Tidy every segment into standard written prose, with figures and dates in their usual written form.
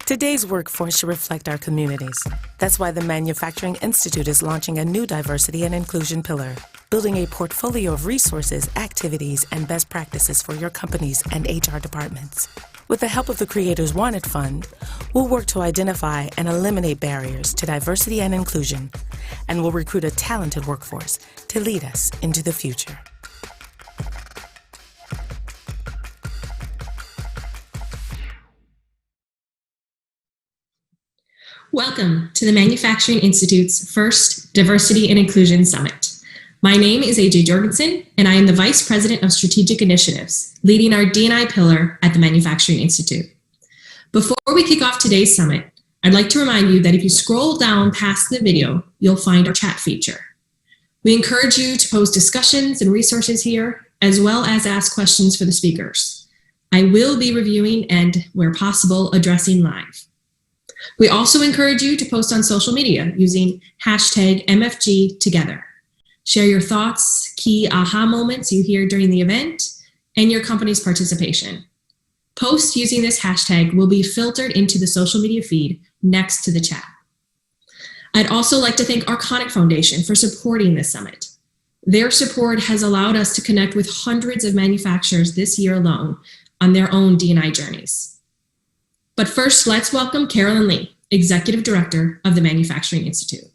Today's workforce should reflect our communities. That's why the Manufacturing Institute is launching a new diversity and inclusion pillar, building a portfolio of resources, activities, and best practices for your companies and HR departments. With the help of the Creators Wanted Fund, we'll work to identify and eliminate barriers to diversity and inclusion, and we'll recruit a talented workforce to lead us into the future. Welcome to the Manufacturing Institute's first Diversity and Inclusion Summit. My name is AJ Jorgensen, and I am the Vice President of Strategic Initiatives, leading our D+I pillar at the Manufacturing Institute. Before we kick off today's summit, I'd like to remind you that if you scroll down past the video, you'll find our chat feature. We encourage you to post discussions and resources here, as well as ask questions for the speakers. I will be reviewing and, where possible, addressing live. We also encourage you to post on social media using hashtag MFGTogether. Share your thoughts, key aha moments you hear during the event, and your company's participation. Posts using this hashtag will be filtered into the social media feed next to the chat. I'd also like to thank Arconic Foundation for supporting this summit. Their support has allowed us to connect with hundreds of manufacturers this year alone on their own D+I journeys. But first, let's welcome Carolyn Lee, Executive Director of the Manufacturing Institute.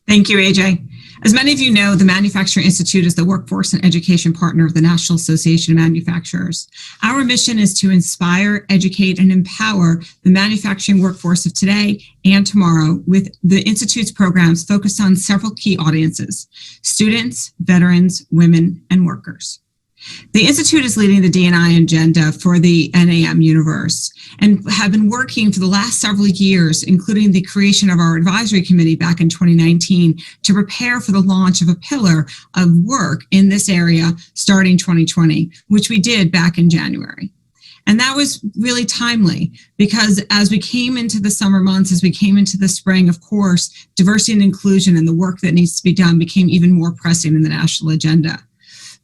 Thank you, AJ. As many of you know, the Manufacturing Institute is the workforce and education partner of the National Association of Manufacturers. Our mission is to inspire, educate, and empower the manufacturing workforce of today and tomorrow with the Institute's programs focused on several key audiences: students, veterans, women, and workers. The Institute is leading the D+I agenda for the NAM universe and have been working for the last several years, including the creation of our advisory committee back in 2019, to prepare for the launch of a pillar of work in this area starting 2020, which we did back in January. And that was really timely because as we came into the summer months, as we came into the spring, of course, diversity and inclusion and the work that needs to be done became even more pressing in the national agenda.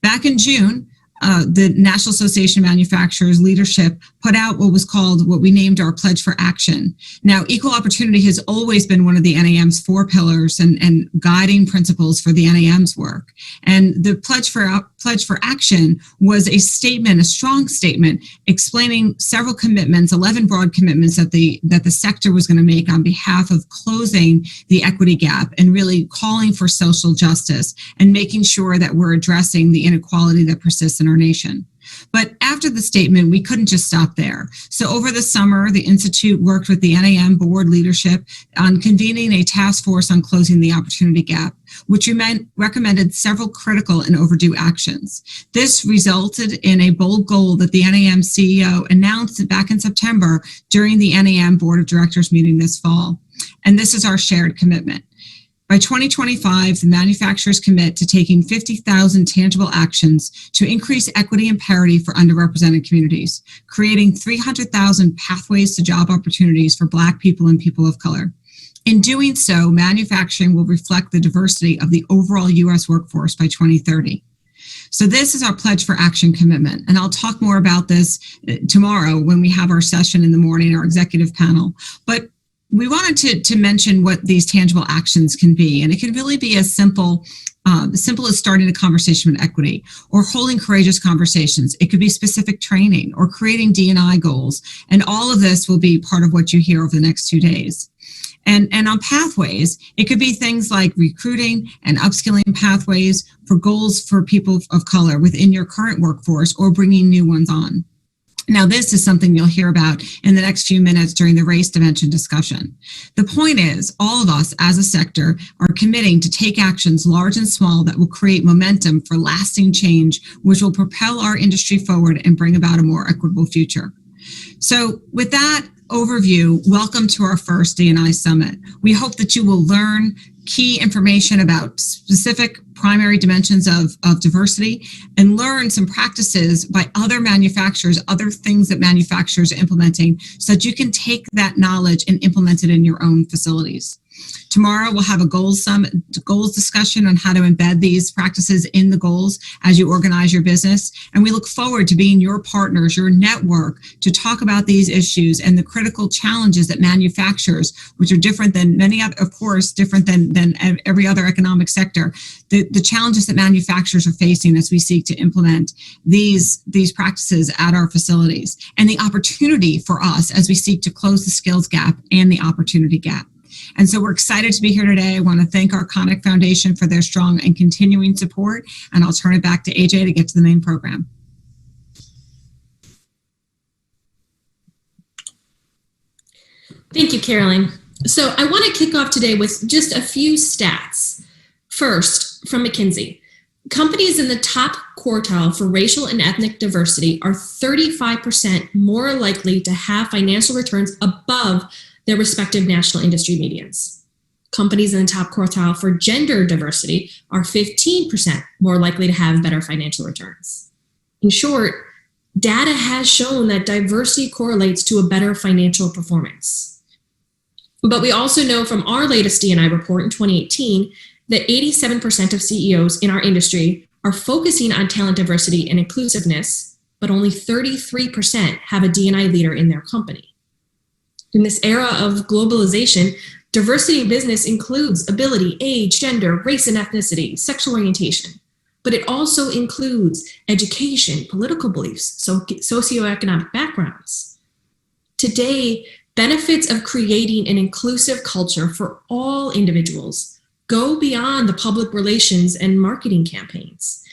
Back in June, the National Association of Manufacturers leadership put out what we named our Pledge for Action. Now, equal opportunity has always been one of the NAM's 4 pillars and guiding principles for the NAM's work. And the Pledge for Action was a statement, a strong statement, explaining several commitments, 11 broad commitments that the sector was going to make on behalf of closing the equity gap and really calling for social justice and making sure that we're addressing the inequality that persists in our nation. But after the statement, we couldn't just stop there. So over the summer, the Institute worked with the NAM board leadership on convening a task force on closing the opportunity gap, which recommended several critical and overdue actions. This resulted in a bold goal that the NAM CEO announced back in September during the NAM board of directors meeting this fall. And this is our shared commitment. By 2025, the manufacturers commit to taking 50,000 tangible actions to increase equity and parity for underrepresented communities, creating 300,000 pathways to job opportunities for Black people and people of color. In doing so, manufacturing will reflect the diversity of the overall U.S. workforce by 2030. So this is our Pledge for Action commitment, and I'll talk more about this tomorrow when we have our session in the morning, our executive panel. But we wanted to mention what these tangible actions can be, and it can really be as simple as starting a conversation with equity or holding courageous conversations. It could be specific training or creating D+I goals, and all of this will be part of what you hear over the next 2 days. And on pathways, it could be things like recruiting and upskilling pathways for goals for people of color within your current workforce or bringing new ones on. Now, this is something you'll hear about in the next few minutes during the race dimension discussion. The point is, all of us as a sector are committing to take actions large and small that will create momentum for lasting change, which will propel our industry forward and bring about a more equitable future. So with that overview, welcome to our first D+I Summit. We hope that you will learn, key information about specific primary dimensions of diversity, and learn some practices by other manufacturers, other things that manufacturers are implementing, so that you can take that knowledge and implement it in your own facilities. Tomorrow, we'll have a goals discussion on how to embed these practices in the goals as you organize your business. And we look forward to being your partners, your network, to talk about these issues and the critical challenges that manufacturers, which are different than many other, of course, different than every other economic sector, the challenges that manufacturers are facing as we seek to implement these practices at our facilities, and the opportunity for us as we seek to close the skills gap and the opportunity gap. And so we're excited to be here today. I want to thank our Conic Foundation for their strong and continuing support, and I'll turn it back to AJ to get to the main program. Thank you, Carolyn. So I want to kick off today with just a few stats. First, from McKinsey, companies in the top quartile for racial and ethnic diversity are 35% more likely to have financial returns above their respective national industry medians. Companies in the top quartile for gender diversity are 15% more likely to have better financial returns. In short, data has shown that diversity correlates to a better financial performance. But we also know from our latest D+I report in 2018 that 87% of CEOs in our industry are focusing on talent diversity and inclusiveness, but only 33% have a D+I leader in their company. In this era of globalization, diversity in business includes ability, age, gender, race and ethnicity, sexual orientation, but it also includes education, political beliefs, socioeconomic backgrounds. Today, benefits of creating an inclusive culture for all individuals go beyond the public relations and marketing campaigns.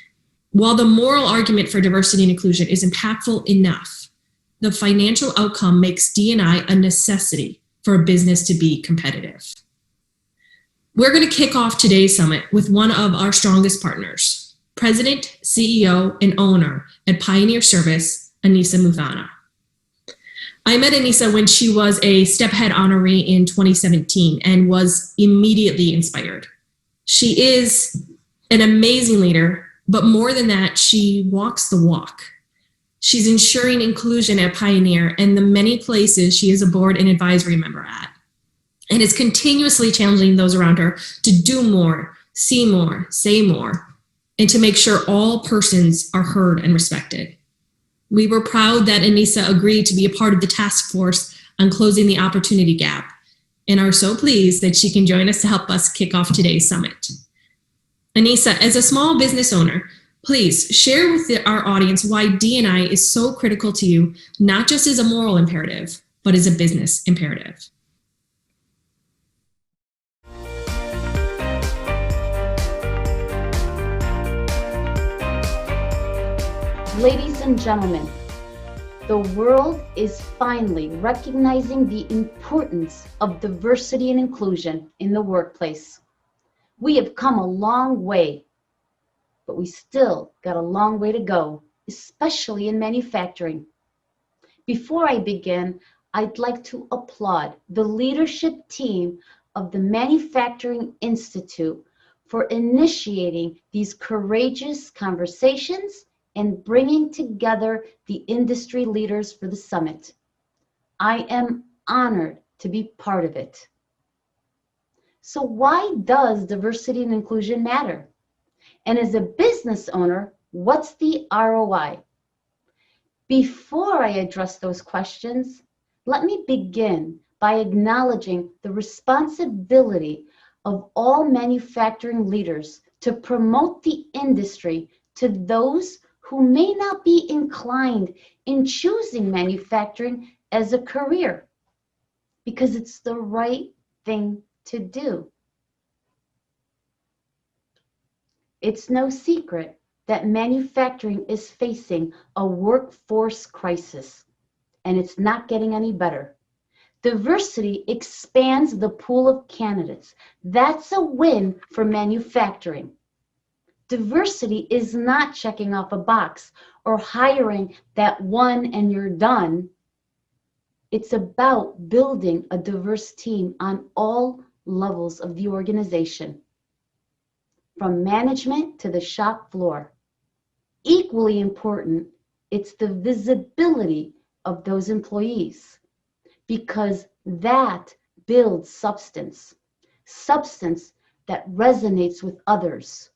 While the moral argument for diversity and inclusion is impactful enough, the financial outcome makes D+I a necessity for a business to be competitive. We're going to kick off today's summit with one of our strongest partners, President, CEO, and owner at Pioneer Service, Aneesa Muthana. I met Aneesa when she was a Step Ahead honoree in 2017 and was immediately inspired. She is an amazing leader, but more than that, she walks the walk. She's ensuring inclusion at Pioneer and the many places she is a board and advisory member at, and is continuously challenging those around her to do more, see more, say more, and to make sure all persons are heard and respected. We were proud that Aneesa agreed to be a part of the task force on closing the opportunity gap, and are so pleased that she can join us to help us kick off today's summit. Aneesa, as a small business owner, please share with our audience why D+I is so critical to you, not just as a moral imperative, but as a business imperative. Ladies and gentlemen, the world is finally recognizing the importance of diversity and inclusion in the workplace. We have come a long way, but we still got a long way to go, especially in manufacturing. Before I begin, I'd like to applaud the leadership team of the Manufacturing Institute for initiating these courageous conversations and bringing together the industry leaders for the summit. I am honored to be part of it. So why does diversity and inclusion matter? And as a business owner, what's the ROI? Before I address those questions, let me begin by acknowledging the responsibility of all manufacturing leaders to promote the industry to those who may not be inclined in choosing manufacturing as a career, because it's the right thing to do. It's no secret that manufacturing is facing a workforce crisis, and it's not getting any better. Diversity expands the pool of candidates. That's a win for manufacturing. Diversity is not checking off a box or hiring that one and you're done. It's about building a diverse team on all levels of the organization, from management to the shop floor. Equally important, it's the visibility of those employees, because that builds substance that resonates with others,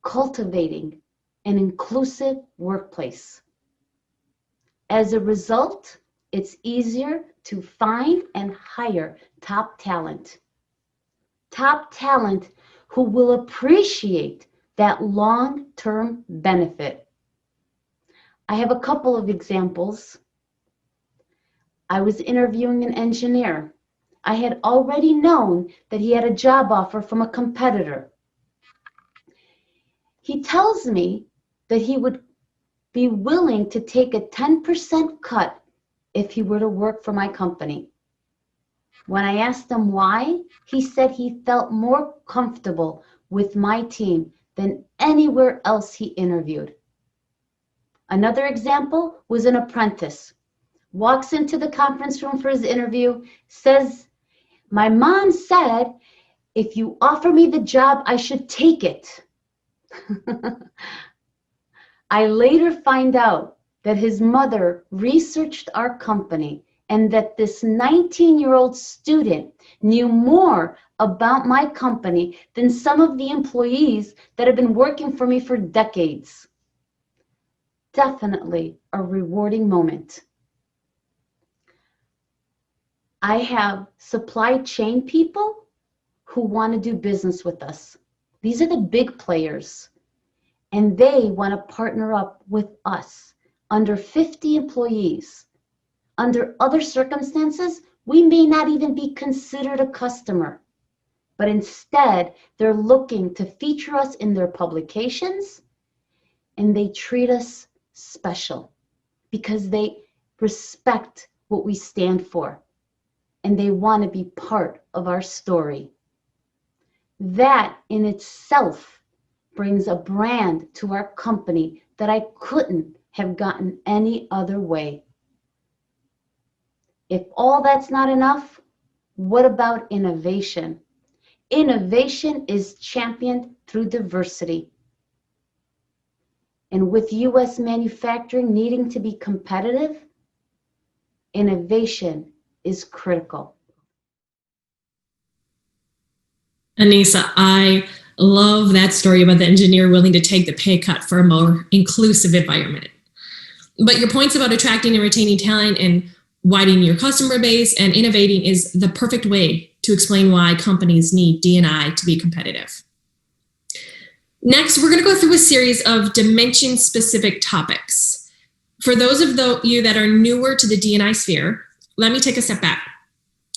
cultivating an inclusive workplace. As a result, it's easier to find and hire top talent who will appreciate that long-term benefit. I have a couple of examples. I was interviewing an engineer. I had already known that he had a job offer from a competitor. He tells me that he would be willing to take a 10% cut if he were to work for my company. When I asked him why, he said he felt more comfortable with my team than anywhere else he interviewed. Another example was an apprentice. Walks into the conference room for his interview, says, "My mom said, if you offer me the job, I should take it." I later find out that his mother researched our company and that this 19-year-old student knew more about my company than some of the employees that have been working for me for decades. Definitely a rewarding moment. I have supply chain people who want to do business with us. These are the big players, and they want to partner up with us under 50 employees. Under other circumstances, we may not even be considered a customer, but instead they're looking to feature us in their publications, and they treat us special because they respect what we stand for, and they want to be part of our story. That in itself brings a brand to our company that I couldn't have gotten any other way. If all that's not enough, what about innovation? Innovation is championed through diversity. And with U.S. manufacturing needing to be competitive, innovation is critical. Aneesa, I love that story about the engineer willing to take the pay cut for a more inclusive environment. But your points about attracting and retaining talent and widening your customer base and innovating is the perfect way to explain why companies need D&I to be competitive. Next, we're going to go through a series of dimension-specific topics. For those of you that are newer to the D&I sphere, let me take a step back.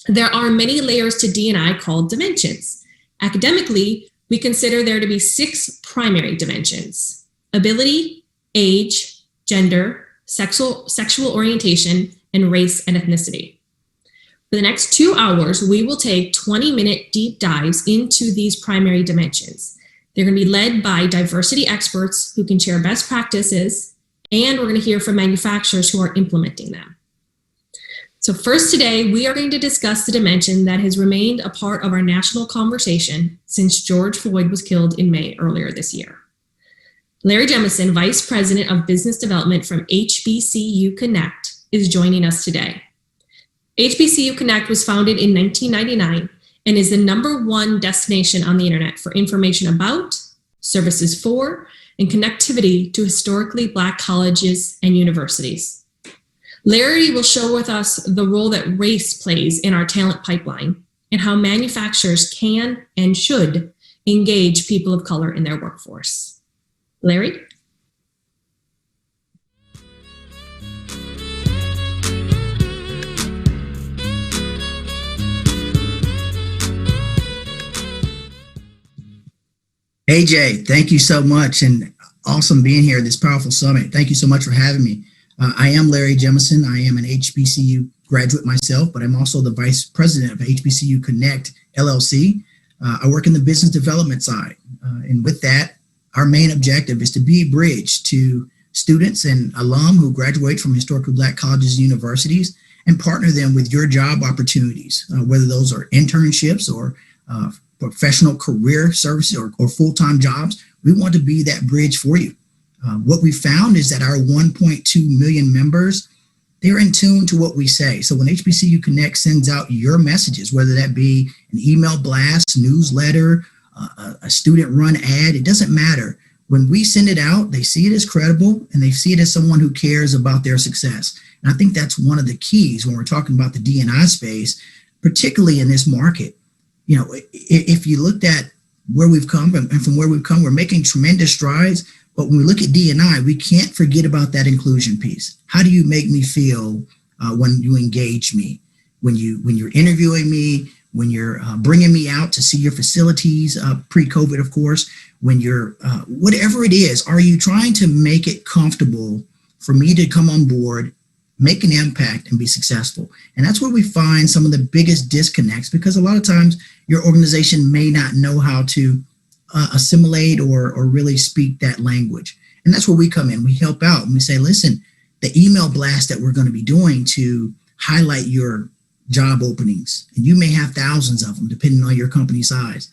There are many layers to D&I called dimensions. Academically, we consider there to be 6 primary dimensions: ability, age, gender, sexual orientation, and race and ethnicity. For the next 2 hours, we will take 20-minute deep dives into these primary dimensions. They're going to be led by diversity experts who can share best practices, and we're going to hear from manufacturers who are implementing them. So first today, we are going to discuss the dimension that has remained a part of our national conversation since George Floyd was killed in May earlier this year. Larry Jemison, Vice President of Business Development from HBCU Connect, is joining us today. HBCU Connect was founded in 1999 and is the #1 destination on the internet for information about, services for, and connectivity to historically Black colleges and universities. Larry will share with us the role that race plays in our talent pipeline and how manufacturers can and should engage people of color in their workforce. Larry? AJ, thank you so much, and awesome being here at this powerful summit. Thank you so much for having me. I am Larry Jemison. I am an HBCU graduate myself, but I'm also the Vice President of HBCU Connect, LLC. I work in the business development side, and with that, our main objective is to be a bridge to students and alum who graduate from historically Black colleges and universities and partner them with your job opportunities, whether those are internships or professional career services or full-time jobs. We want to be that bridge for you. What we found is that our 1.2 million members, they're in tune to what we say. So when HBCU Connect sends out your messages, whether that be an email blast, newsletter, a student-run ad, it doesn't matter. When we send it out, they see it as credible and they see it as someone who cares about their success. And I think that's one of the keys when we're talking about the D&I space, particularly in this market. You know, if you looked at where we've come and from where we've come, we're making tremendous strides. But when we look at D&I, we can't forget about that inclusion piece. How do you make me feel when you engage me, when you're interviewing me, when you're bringing me out to see your facilities, pre-COVID, of course, when you're, whatever it is, are you trying to make it comfortable for me to come on board, make an impact, and be successful? And that's where we find some of the biggest disconnects, because a lot of times your organization may not know how to assimilate or really speak that language. And that's where we come in. We help out and we say, listen, the email blast that we're going to be doing to highlight your job openings, and you may have thousands of them depending on your company size.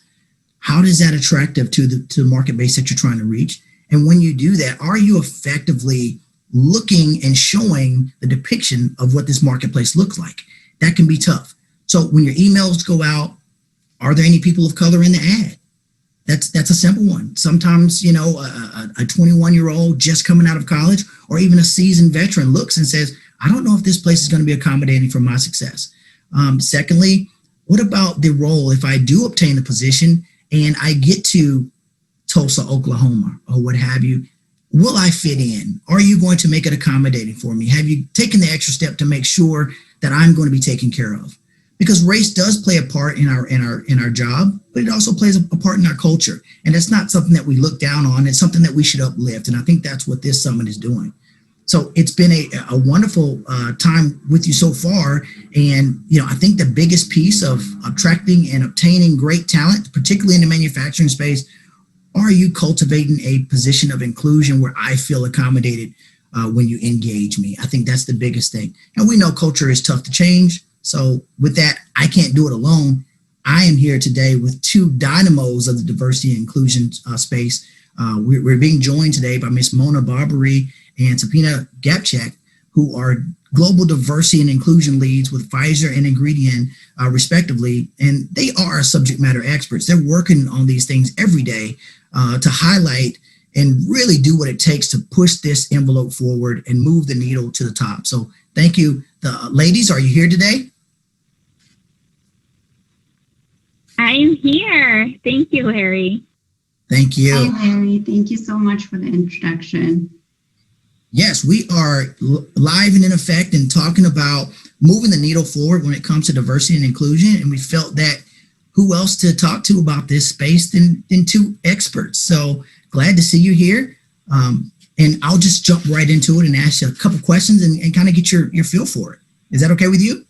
How is that attractive to the market base that you're trying to reach? And when you do that, are you effectively looking and showing the depiction of what this marketplace looks like? That can be tough. So when your emails go out, are there any people of color in the ad? That's a simple one. Sometimes, you know, a 21-year-old just coming out of college or even a seasoned veteran looks and says, I don't know if this place is going to be accommodating for my success. Secondly, what about the role if I do obtain a position and I get to Tulsa, Oklahoma, or what have you? Will I fit in? Are you going to make it accommodating for me? Have you taken the extra step to make sure that I'm going to be taken care of? Because race does play a part in our job, but it also plays a part in our culture. And it's not something that we look down on. It's something that we should uplift. And I think that's what this summit is doing. So it's been a wonderful time with you so far. And, you know, I think the biggest piece of attracting and obtaining great talent, particularly in the manufacturing space, are you cultivating a position of inclusion where I feel accommodated when you engage me? I think that's the biggest thing. And we know culture is tough to change. So with that, I can't do it alone. I am here today with two dynamos of the diversity and inclusion space. We're being joined today by Miss Mona Barbary and Sapina Gapchak, who are global diversity and inclusion leads with Pfizer and Ingredient, respectively. And they are subject matter experts. They're working on these things every day to highlight and really do what it takes to push this envelope forward and move the needle to the top. So thank you. Ladies, are you here today? I'm here. Thank you, Larry. Thank you. Hi, Larry. Thank you so much for the introduction. Yes, we are live and in effect and talking about moving the needle forward when it comes to diversity and inclusion. And we felt that who else to talk to about this space than two experts. So glad to see you here. And I'll just jump right into it and ask you a couple questions and kind of get your feel for it. Is that okay with you?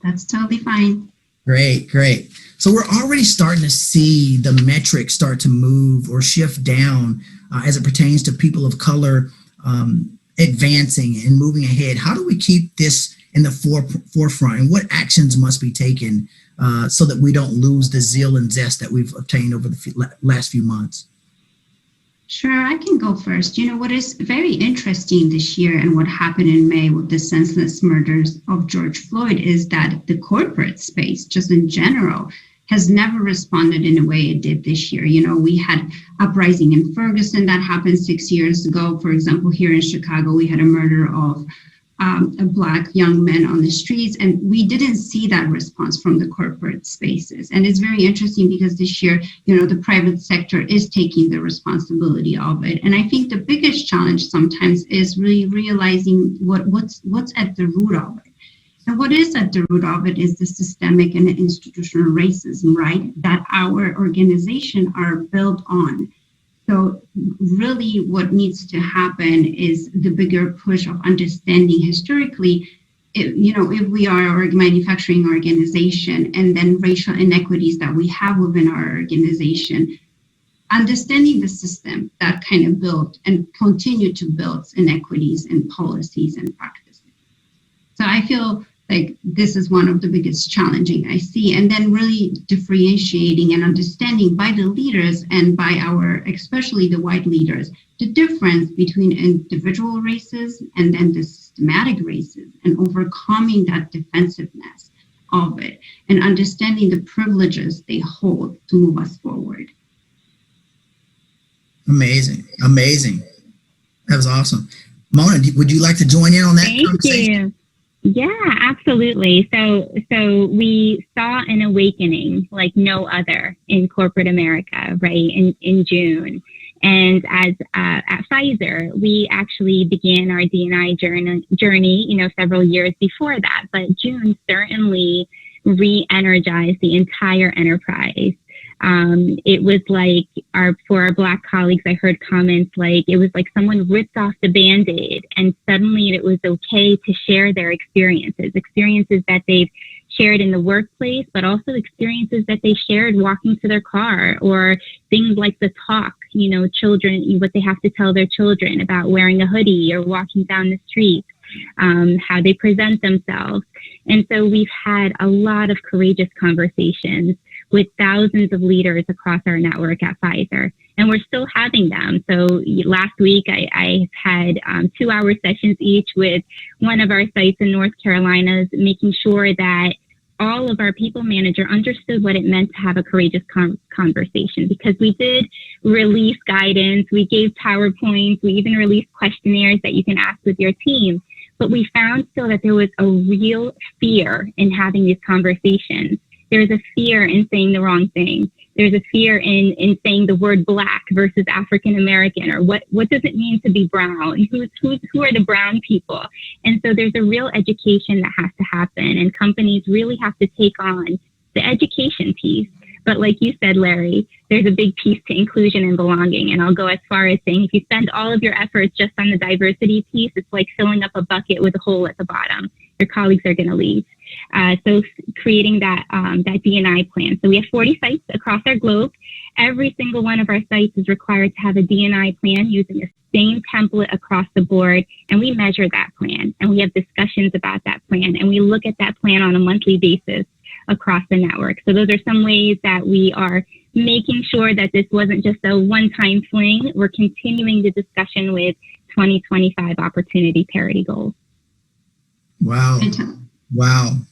That's totally fine. Great. So we're already starting to see the metrics start to move or shift down as it pertains to people of color advancing and moving ahead. How do we keep this in the forefront, and what actions must be taken so that we don't lose the zeal and zest that we've obtained over the last few months? Sure, I can go first. You know, what is very interesting this year and what happened in May with the senseless murders of George Floyd is that the corporate space, just in general, has never responded in a way it did this year. You know, we had uprising in Ferguson that happened 6 years ago. For example, here in Chicago, we had a murder of a Black young man on the streets, and we didn't see that response from the corporate spaces. And it's very interesting because this year, you know, the private sector is taking the responsibility of it. And I think the biggest challenge sometimes is really realizing what's at the root of it. And what is at the root of it is the systemic and institutional racism, right, that our organization are built on. So really what needs to happen is the bigger push of understanding historically, if we are a manufacturing organization and then racial inequities that we have within our organization, understanding the system that kind of built and continue to build inequities in policies and practices. So I I feel like this is one of the biggest challenging I see. And then really differentiating and understanding by the leaders and by especially the white leaders, the difference between individual races and then the systematic races, and overcoming that defensiveness of it and understanding the privileges they hold to move us forward. Amazing. That was awesome. Mona, would you like to join in on that conversation? Thank you. Yeah, absolutely. So we saw an awakening like no other in corporate America, right, in June. And as at Pfizer, we actually began our D&I journey, several years before that. But June certainly re-energized the entire enterprise. It was like for our Black colleagues, I heard comments like it was like someone ripped off the Band-Aid and suddenly it was okay to share their experiences that they've shared in the workplace, but also experiences that they shared walking to their car, or things like the talk, children, what they have to tell their children about wearing a hoodie or walking down the street, how they present themselves. And so we've had a lot of courageous conversations with thousands of leaders across our network at Pfizer, and we're still having them. So last week, I had 2-hour sessions each with one of our sites in North Carolina, making sure that all of our people manager understood what it meant to have a courageous conversation, because we did release guidance, we gave PowerPoints, we even released questionnaires that you can ask with your team. But we found still that there was a real fear in having these conversations. There's a fear in saying the wrong thing. There's a fear in saying the word Black versus African American, or what does it mean to be brown? Who are the brown people? And so there's a real education that has to happen, and companies really have to take on the education piece. But like you said, Larry, there's a big piece to inclusion and belonging. And I'll go as far as saying, if you spend all of your efforts just on the diversity piece, it's like filling up a bucket with a hole at the bottom. Your colleagues are going to leave. So creating that D&I plan. So we have 40 sites across our globe. Every single one of our sites is required to have a D&I plan using the same template across the board. And we measure that plan, and we have discussions about that plan, and we look at that plan on a monthly basis across the network. So those are some ways that we are making sure that this wasn't just a one-time fling. We're continuing the discussion with 2025 opportunity parity goals. Wow.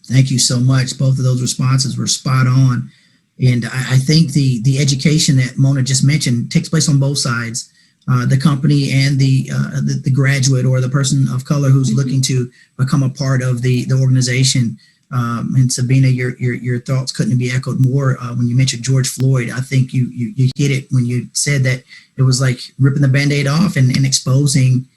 Thank you so much. Both of those responses were spot on. And I think the education that Mona just mentioned takes place on both sides, the company and the graduate or the person of color who's looking to become a part of the organization. And Sabina, your thoughts couldn't be echoed more when you mentioned George Floyd. I think you hit it when you said that it was like ripping the Band-Aid off and exposing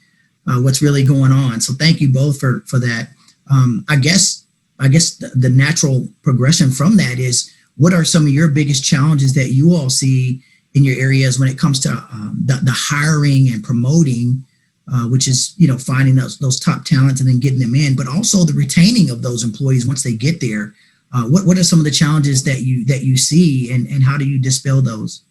what's really going on. So thank you both for that. I guess the natural progression from that is, what are some of your biggest challenges that you all see in your areas when it comes to the hiring and promoting, which is, finding those top talents and then getting them in, but also the retaining of those employees once they get there? What are some of the challenges that you see, and how do you dispel those?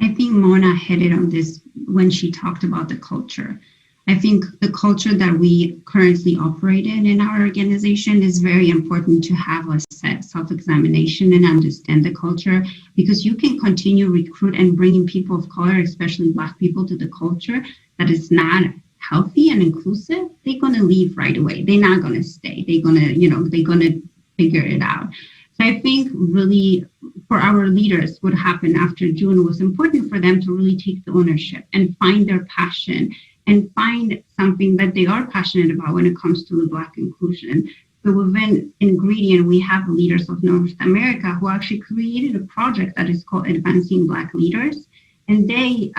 I think Mona hit it on this when she talked about the culture. I think the culture that we currently operate in our organization is very important to have a self-examination and understand the culture, because you can continue recruit and bringing people of color, especially Black people, to the culture that is not healthy and inclusive. They're going to leave right away. They're not going to stay. They're going to figure it out. So I think really for our leaders, what happened after June was important for them to really take the ownership and find their passion and find something that they are passionate about when it comes to the Black inclusion. So within Ingredient, we have leaders of North America who actually created a project that is called Advancing Black Leaders. And they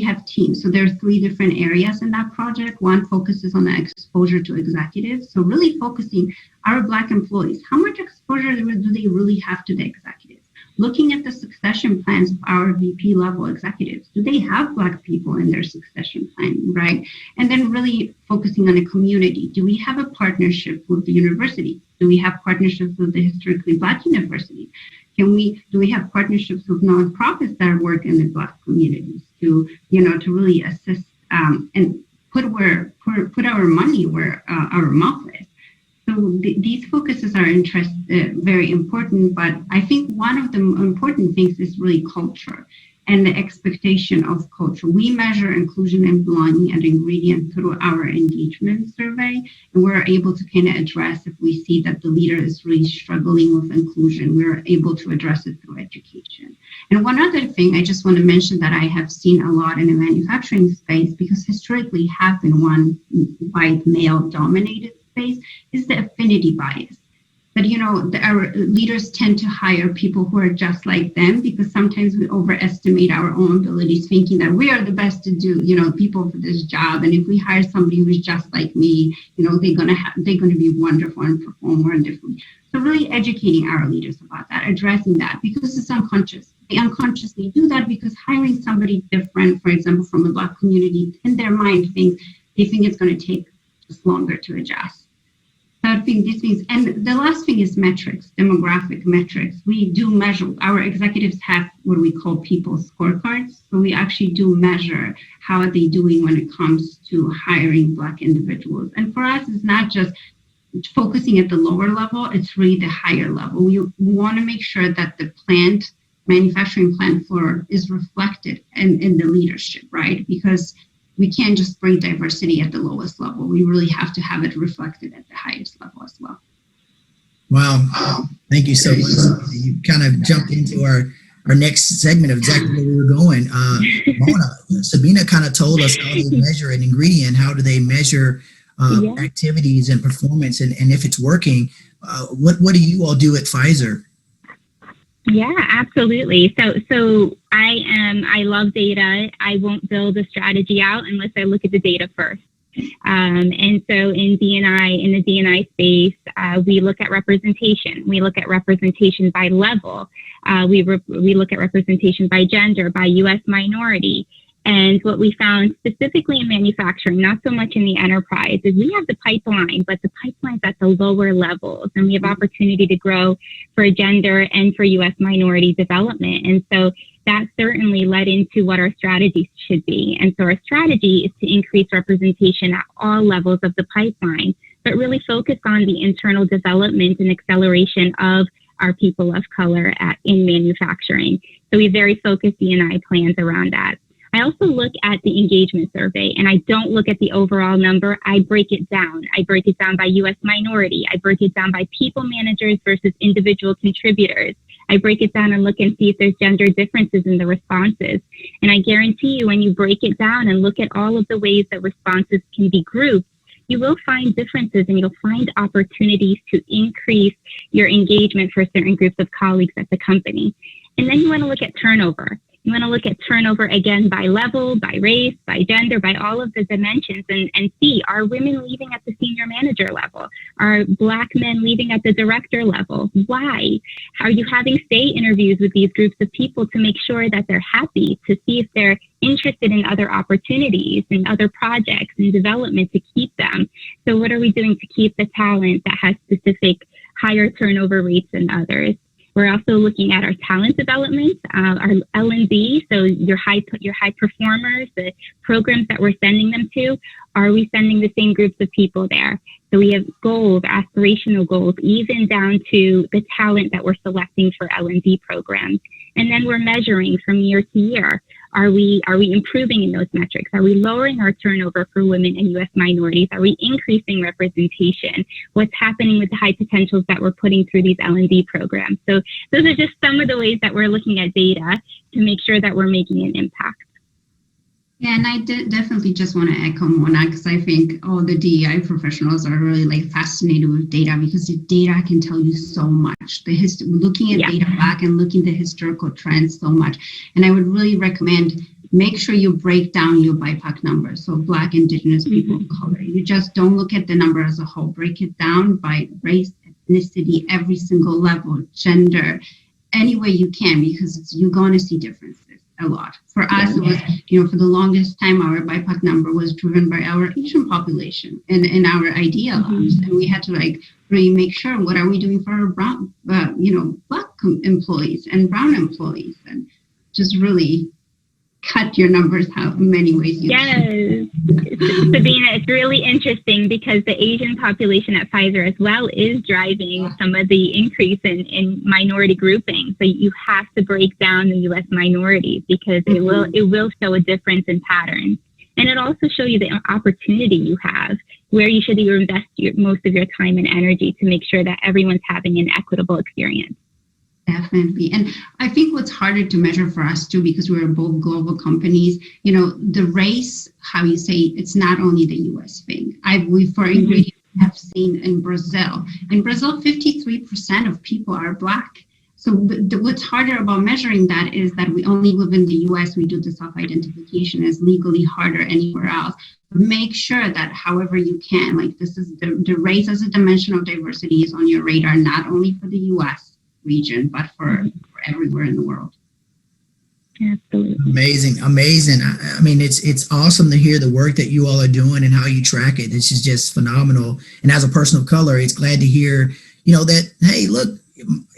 have teams. So there are 3 different areas in that project. One focuses on the exposure to executives. So really focusing our Black employees, how much exposure do they really have to the executives? Looking at the succession plans of our VP level executives. Do they have Black people in their succession plan, right? And then really focusing on the community. Do we have a partnership with the university? Do we have partnerships with the historically Black universities? Do we have partnerships with nonprofits that work in the Black communities to really assist and put our money where our mouth is? these focuses are very important, but I think one of the important things is really culture and the expectation of culture. We measure inclusion and belonging and ingredient through our engagement survey, and we're able to kind of address if we see that the leader is really struggling with inclusion, we're able to address it through education. And one other thing I just want to mention that I have seen a lot in the manufacturing space, because historically have been one white male-dominated space, is the affinity bias. But, our leaders tend to hire people who are just like them, because sometimes we overestimate our own abilities, thinking that we are the best to do, people for this job. And if we hire somebody who's just like me, they're going to be wonderful and perform wonderfully. So really educating our leaders about that, addressing that, because it's unconscious. They unconsciously do that because hiring somebody different, for example, from a Black community, in their mind, they think it's going to take just longer to adjust. I think these things, and the last thing is metrics, demographic metrics. We do measure, our executives have what we call people scorecards. So we actually do measure how are they doing when it comes to hiring Black individuals. And for us, it's not just focusing at the lower level, it's really the higher level. We want to make sure that the manufacturing plant floor is reflected in the leadership, right? Because we can't just bring diversity at the lowest level. We really have to have it reflected at the highest level as well. Wow. Thank you so much. You kind of jumped into our next segment of exactly where we were going. Mona, Sabina kind of told us how they measure an ingredient. How do they measure activities and performance? And if it's working, what do you all do at Pfizer? Yeah, absolutely. So I love data. I won't build a strategy out unless I look at the data first. And so in the D&I space, we look at representation. We look at representation by level. We look at representation by gender, by U.S. minority. And what we found specifically in manufacturing, not so much in the enterprise, is we have the pipeline, but the pipeline's at the lower levels, and we have opportunity to grow for gender and for U.S. minority development. And so that certainly led into what our strategies should be. And so our strategy is to increase representation at all levels of the pipeline, but really focus on the internal development and acceleration of our people of color in manufacturing. So we very focused D&I plans around that. I also look at the engagement survey, and I don't look at the overall number. I break it down. I break it down by U.S. minority. I break it down by people managers versus individual contributors. I break it down and look and see if there's gender differences in the responses. And I guarantee you, when you break it down and look at all of the ways that responses can be grouped, you will find differences, and you'll find opportunities to increase your engagement for certain groups of colleagues at the company. And then you want to look at turnover. You want to look at turnover again by level, by race, by gender, by all of the dimensions, and see, are women leaving at the senior manager level? Are Black men leaving at the director level? Why? Are you having stay interviews with these groups of people to make sure that they're happy, to see if they're interested in other opportunities and other projects and development to keep them? So what are we doing to keep the talent that has specific higher turnover rates than others? We're also looking at our talent development, our L&D, so your high performers, the programs that we're sending them to. Are we sending the same groups of people there? So we have goals, aspirational goals, even down to the talent that we're selecting for L&D programs. And then we're measuring from year to year. Are we improving in those metrics? Are we lowering our turnover for women and U.S. minorities? Are we increasing representation? What's happening with the high potentials that we're putting through these L&D programs? So those are just some of the ways that we're looking at data to make sure that we're making an impact. Yeah, and I definitely just want to echo Mona, because I think all the DEI professionals are really fascinated with data, because the data can tell you so much. Looking at data back and looking at the historical trends so much. And I would really recommend, make sure you break down your BIPOC numbers. So Black, Indigenous, people of color. You just don't look at the number as a whole. Break it down by race, ethnicity, every single level, gender, any way you can, because you're going to see differences a lot. For us, it was, for the longest time, our BIPOC number was driven by our Asian population and our idea labs. And we had to really make sure, what are we doing for our brown, Black employees and brown employees, and just really cut your numbers how many ways you Yes. Sabina, it's really interesting because the Asian population at Pfizer as well is driving some of the increase in minority grouping. So you have to break down the U.S. minorities because it will show a difference in patterns. And it also shows you the opportunity you have, where you should invest most of your time and energy to make sure that everyone's having an equitable experience. Definitely. And I think what's harder to measure for us too, because we're both global companies, you know, the race, how you say, it's not only the US thing. We, for ingredients, have seen in Brazil. In Brazil, 53% of people are Black. So what's harder about measuring that is that we only live in the US, we do the self-identification as legally harder anywhere else. But make sure that however you can, like this is the race as a dimension of diversity is on your radar, not only for the US region, but for everywhere in the world. Absolutely. Amazing. I mean, it's awesome to hear the work that you all are doing and how you track it. This is just phenomenal. And as a person of color, it's glad to hear, you know, that, hey, look,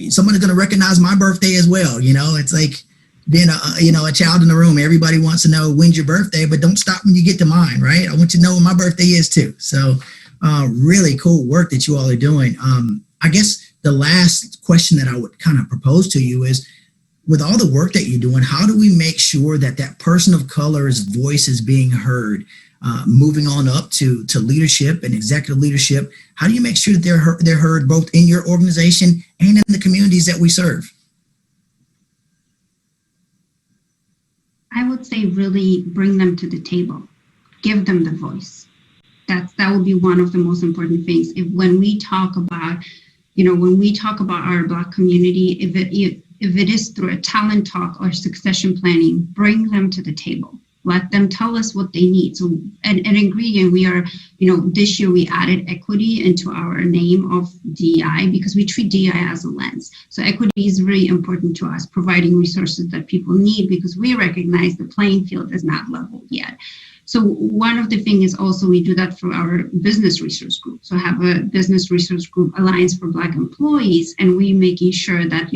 someone's going to recognize my birthday as well. You know, it's like being a child in the room. Everybody wants to know when's your birthday, but don't stop when you get to mine, right? I want you to know when my birthday is too. So really cool work that you all are doing. I guess the last question that I would kind of propose to you is, with all the work that you're doing, how do we make sure that that person of color's voice is being heard, moving on up to leadership and executive leadership? How do you make sure that they're heard both in your organization and in the communities that we serve? I would say really bring them to the table, give them the voice. That would be one of the most important things. When we talk about our Black community, if it is through a talent talk or succession planning, bring them to the table. Let them tell us what they need. So an ingredient, we are, this year we added equity into our name of DEI because we treat DEI as a lens. So equity is really important to us, providing resources that people need because we recognize the playing field is not leveled yet. So one of the things is also we do that through our business resource group. So have a business resource group Alliance for Black Employees, and we making sure that,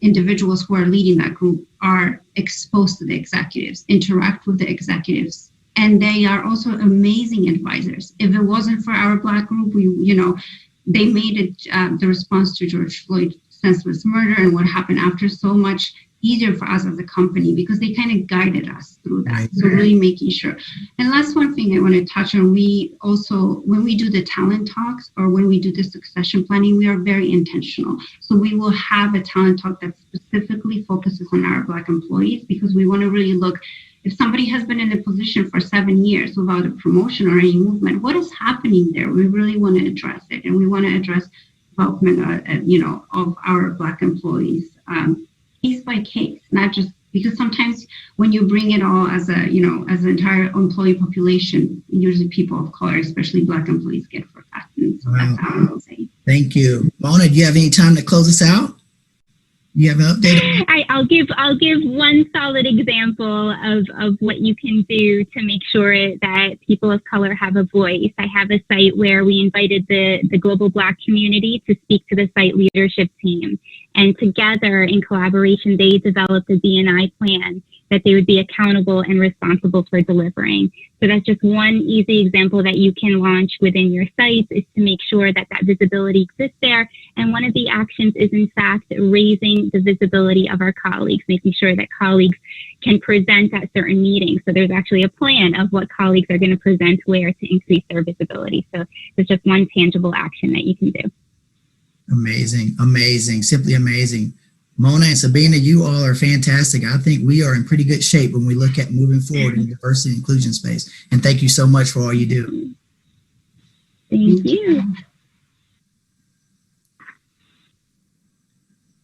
individuals who are leading that group are exposed to the executives, interact with the executives, and they are also amazing advisors. If it wasn't for our Black group, they made it the response to George Floyd's senseless murder and what happened after so much easier for us as a company because they kind of guided us through that. So really making sure. And last one thing I want to touch on, we also, when we do the talent talks or when we do the succession planning, we are very intentional. So we will have a talent talk that specifically focuses on our Black employees because we want to really look, if somebody has been in a position for 7 years without a promotion or any movement, what is happening there? We really want to address it. And we want to address development, of our Black employees. Case by case, not just because sometimes when you bring it all as as the entire employee population, usually people of color, especially Black employees, get forgotten. So that's how I will say. Thank you. Mona, do you have any time to close us out? You have an update? I'll give one solid example of what you can do to make sure that people of color have a voice. I have a site where we invited the global Black community to speak to the site leadership team. And together, in collaboration, they developed a D+I plan that they would be accountable and responsible for delivering. So that's just one easy example that you can launch within your sites, is to make sure that visibility exists there. And one of the actions is, in fact, raising the visibility of our colleagues, making sure that colleagues can present at certain meetings. So there's actually a plan of what colleagues are going to present where to increase their visibility. So there's just one tangible action that you can do. Amazing, simply amazing. Mona and Sabina, you all are fantastic. I think we are in pretty good shape when we look at moving forward in the diversity and inclusion space. And thank you so much for all you do. Thank you.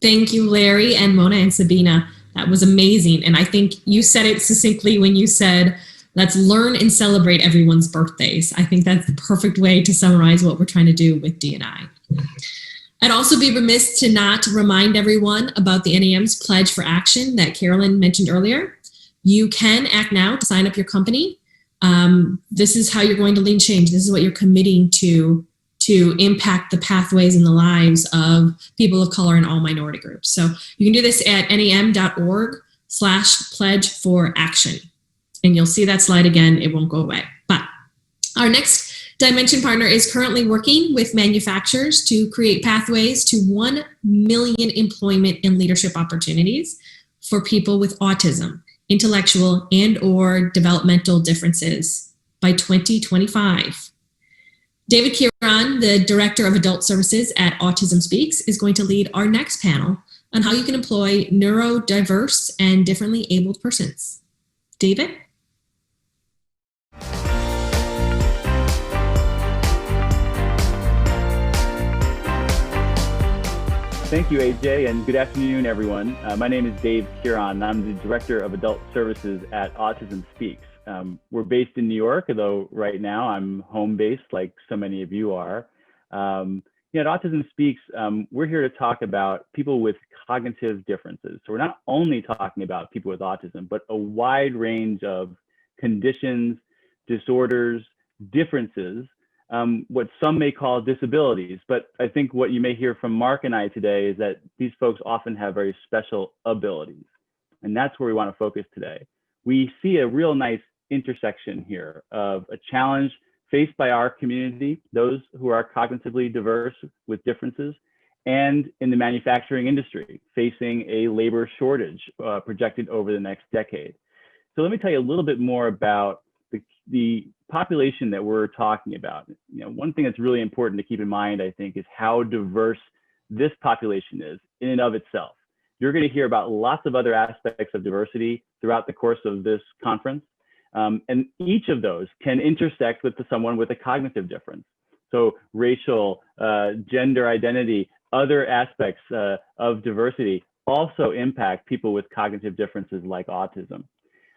Thank you, Larry and Mona and Sabina. That was amazing. And I think you said it succinctly when you said, let's learn and celebrate everyone's birthdays. I think that's the perfect way to summarize what we're trying to do with D+I. I'd also be remiss to not remind everyone about the NAM's Pledge for Action that Carolyn mentioned earlier. You can act now to sign up your company. This is how you're going to lead change. This is what you're committing to impact the pathways and the lives of people of color and all minority groups. So you can do this at nam.org autism.org/pledge for action. And you'll see that slide again. It won't go away. But our next Dimension partner is currently working with manufacturers to create pathways to 1 million employment and leadership opportunities for people with autism, intellectual and/or developmental differences by 2025. David Kearon, the Director of Adult Services at Autism Speaks, is going to lead our next panel on how you can employ neurodiverse and differently abled persons. David? Thank you, AJ, and good afternoon, everyone. My name is Dave Kearon, and I'm the Director of Adult Services at Autism Speaks. We're based in New York, although right now I'm home-based like so many of you are. At Autism Speaks, we're here to talk about people with cognitive differences. So we're not only talking about people with autism, but a wide range of conditions, disorders, differences, what some may call disabilities. But I think what you may hear from Mark and I today is that these folks often have very special abilities. And that's where we want to focus today. We see a real nice intersection here of a challenge faced by our community, those who are cognitively diverse with differences, and in the manufacturing industry, facing a labor shortage projected over the next decade. So let me tell you a little bit more about the population that we're talking about. One thing that's really important to keep in mind, I think, is how diverse this population is in and of itself. You're going to hear about lots of other aspects of diversity throughout the course of this conference. And each of those can intersect with someone with a cognitive difference. So racial, gender identity, other aspects of diversity also impact people with cognitive differences like autism.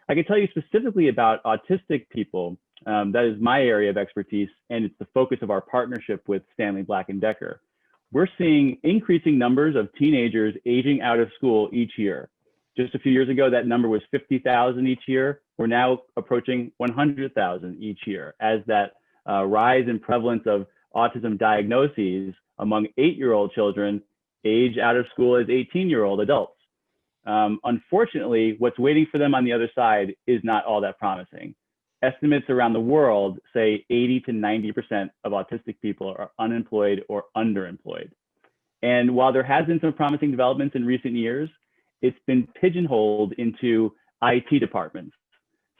I can tell you specifically about autistic people. That is my area of expertise, and it's the focus of our partnership with Stanley Black & Decker. We're seeing increasing numbers of teenagers aging out of school each year. Just a few years ago, that number was 50,000 each year. We're now approaching 100,000 each year as that rise in prevalence of autism diagnoses among 8-year-old children age out of school as 18-year-old adults. Unfortunately, what's waiting for them on the other side is not all that promising. Estimates around the world say 80 to 90% of autistic people are unemployed or underemployed. And while there has been some promising developments in recent years, it's been pigeonholed into IT departments,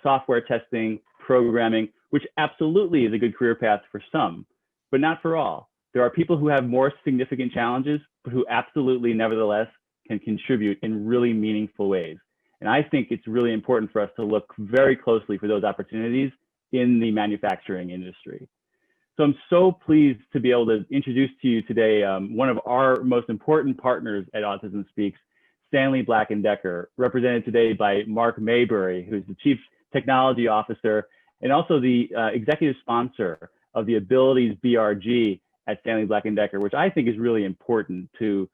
software testing, programming, which absolutely is a good career path for some, but not for all. There are people who have more significant challenges, but who absolutely, nevertheless, can contribute in really meaningful ways. And I think it's really important for us to look very closely for those opportunities in the manufacturing industry. So I'm so pleased to be able to introduce to you today one of our most important partners at Autism Speaks, Stanley Black & Decker, represented today by Mark Maybury, who's the Chief Technology Officer and also the executive sponsor of the Abilities BRG at Stanley Black & Decker, which I think is really important to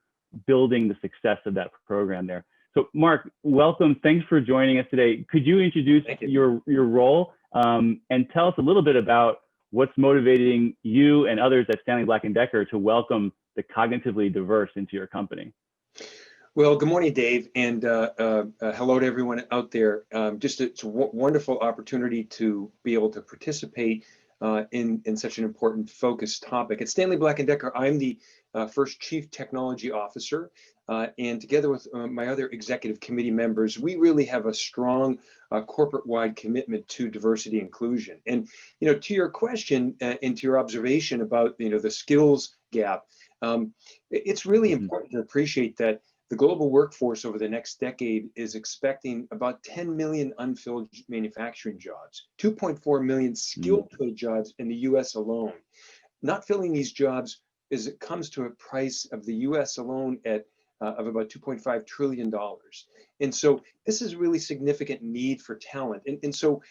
building the success of that program there. So Mark, welcome. Thanks for joining us today. Could you introduce your role and tell us a little bit about what's motivating you and others at Stanley Black & Decker to welcome the cognitively diverse into your company? Well, good morning, Dave, and hello to everyone out there. It's a wonderful opportunity to be able to participate in such an important focused topic. At Stanley Black & Decker, I'm the first Chief Technology Officer, and together with my other executive committee members, we really have a strong corporate-wide commitment to diversity inclusion. And to your question and to your observation about the skills gap, it's really important to appreciate that the global workforce over the next decade is expecting about 10 million unfilled manufacturing jobs, 2.4 million skilled trade jobs in the US alone. Not filling these jobs it comes to a price of the US alone of about $2.5 trillion. And so this is a really significant need for talent. And so,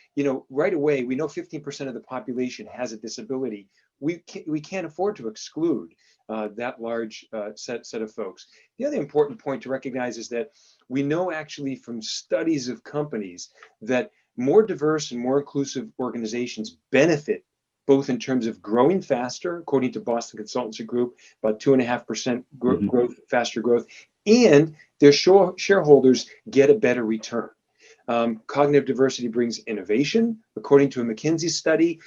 right away, we know 15% of the population has a disability. We can't afford to exclude that large set of folks. The other important point to recognize is that we know actually from studies of companies that more diverse and more inclusive organizations benefit both in terms of growing faster, according to Boston Consultancy Group, about 2.5% growth, faster growth, and their shareholders get a better return. Cognitive diversity brings innovation. According to a McKinsey study,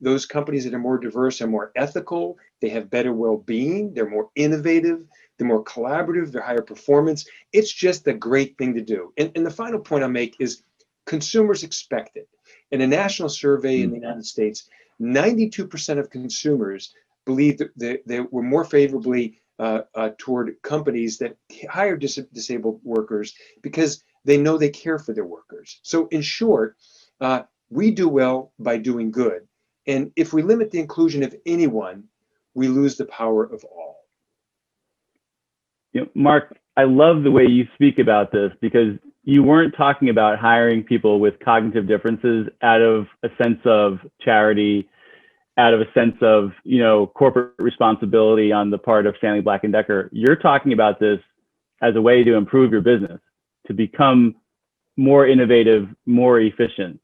those companies that are more diverse are more ethical, they have better well-being, they're more innovative, they're more collaborative, they're higher performance. It's just a great thing to do. And the final point I'll make is consumers expect it. In a national survey in the United States, 92% of consumers believe that they were more favorably toward companies that hire disabled workers because they know they care for their workers. So in short, we do well by doing good. And if we limit the inclusion of anyone, we lose the power of all. You know, Mark, I love the way you speak about this because you weren't talking about hiring people with cognitive differences out of a sense of charity, out of a sense of, you know, corporate responsibility on the part of Stanley Black & Decker. You're talking about this as a way to improve your business, to become more innovative, more efficient.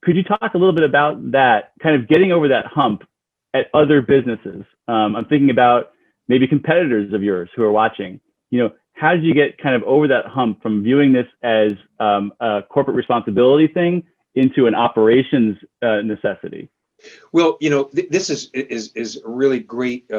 Could you talk a little bit about that, kind of getting over that hump at other businesses? I'm thinking about maybe competitors of yours who are watching. You know, how did you get kind of over that hump from viewing this as a corporate responsibility thing into an operations necessity? Well, you know, this is a really great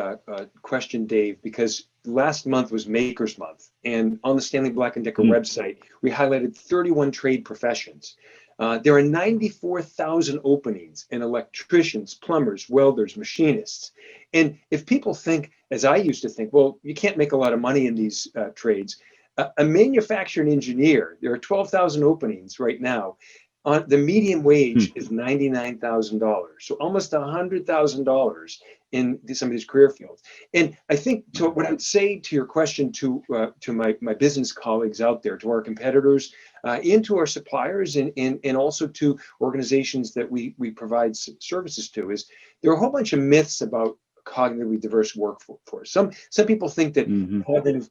question, Dave, because last month was Makers Month, and on the Stanley Black & Decker website, we highlighted 31 trade professions. There are 94,000 openings in electricians, plumbers, welders, machinists. And if people think, as I used to think, well, you can't make a lot of money in these trades, a manufacturing engineer, there are 12,000 openings right now. The median wage is $99,000, so almost $100,000 in some of these career fields. And I think what I would say to your question to my business colleagues out there, to our competitors, and to our suppliers, and also to organizations that we provide services to, is there are a whole bunch of myths about cognitively diverse workforce. Some people think that cognitive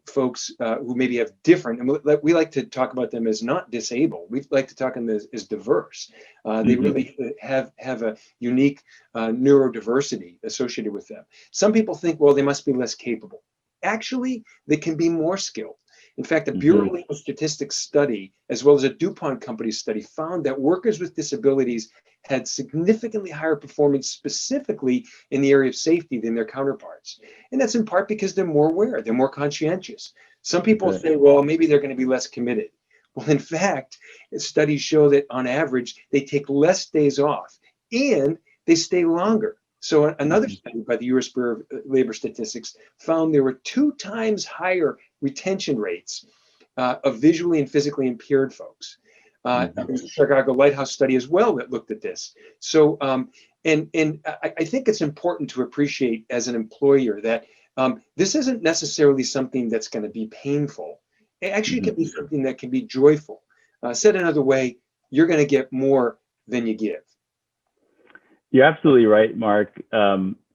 folks who maybe have different, and we like to talk about them as not disabled. We like to talk about them as diverse. They really have a unique neurodiversity associated with them. Some people think, well, they must be less capable. Actually, they can be more skilled. In fact, a Bureau of Statistics study, as well as a DuPont company study, found that workers with disabilities had significantly higher performance, specifically in the area of safety, than their counterparts. And that's in part because they're more aware, they're more conscientious. Some people say, well, maybe they're going to be less committed. Well, in fact, studies show that on average, they take less days off and they stay longer. So another study by the U.S. Bureau of Labor Statistics found there were 2 times higher retention rates of visually and physically impaired folks. There's a Chicago Lighthouse study as well that looked at this. So, and I think it's important to appreciate as an employer that this isn't necessarily something that's going to be painful. It actually can be something that can be joyful. Said another way, you're going to get more than you give. You're absolutely right, Mark.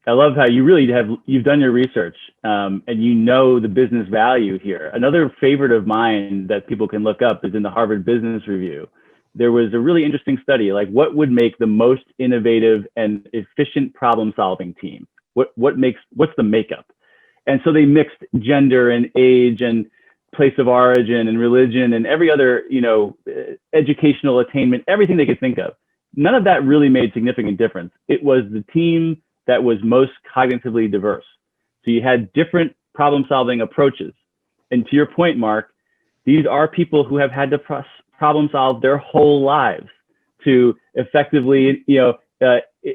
I love how you've done your research and you know the business value here. Another favorite of mine that people can look up is in the Harvard Business Review. There was a really interesting study, like what would make the most innovative and efficient problem-solving team? What's the makeup? And so they mixed gender and age and place of origin and religion and every other, educational attainment, everything they could think of. None of that really made significant difference. It was the team that was most cognitively diverse. So you had different problem-solving approaches. And to your point, Mark, these are people who have had to problem solve their whole lives to effectively,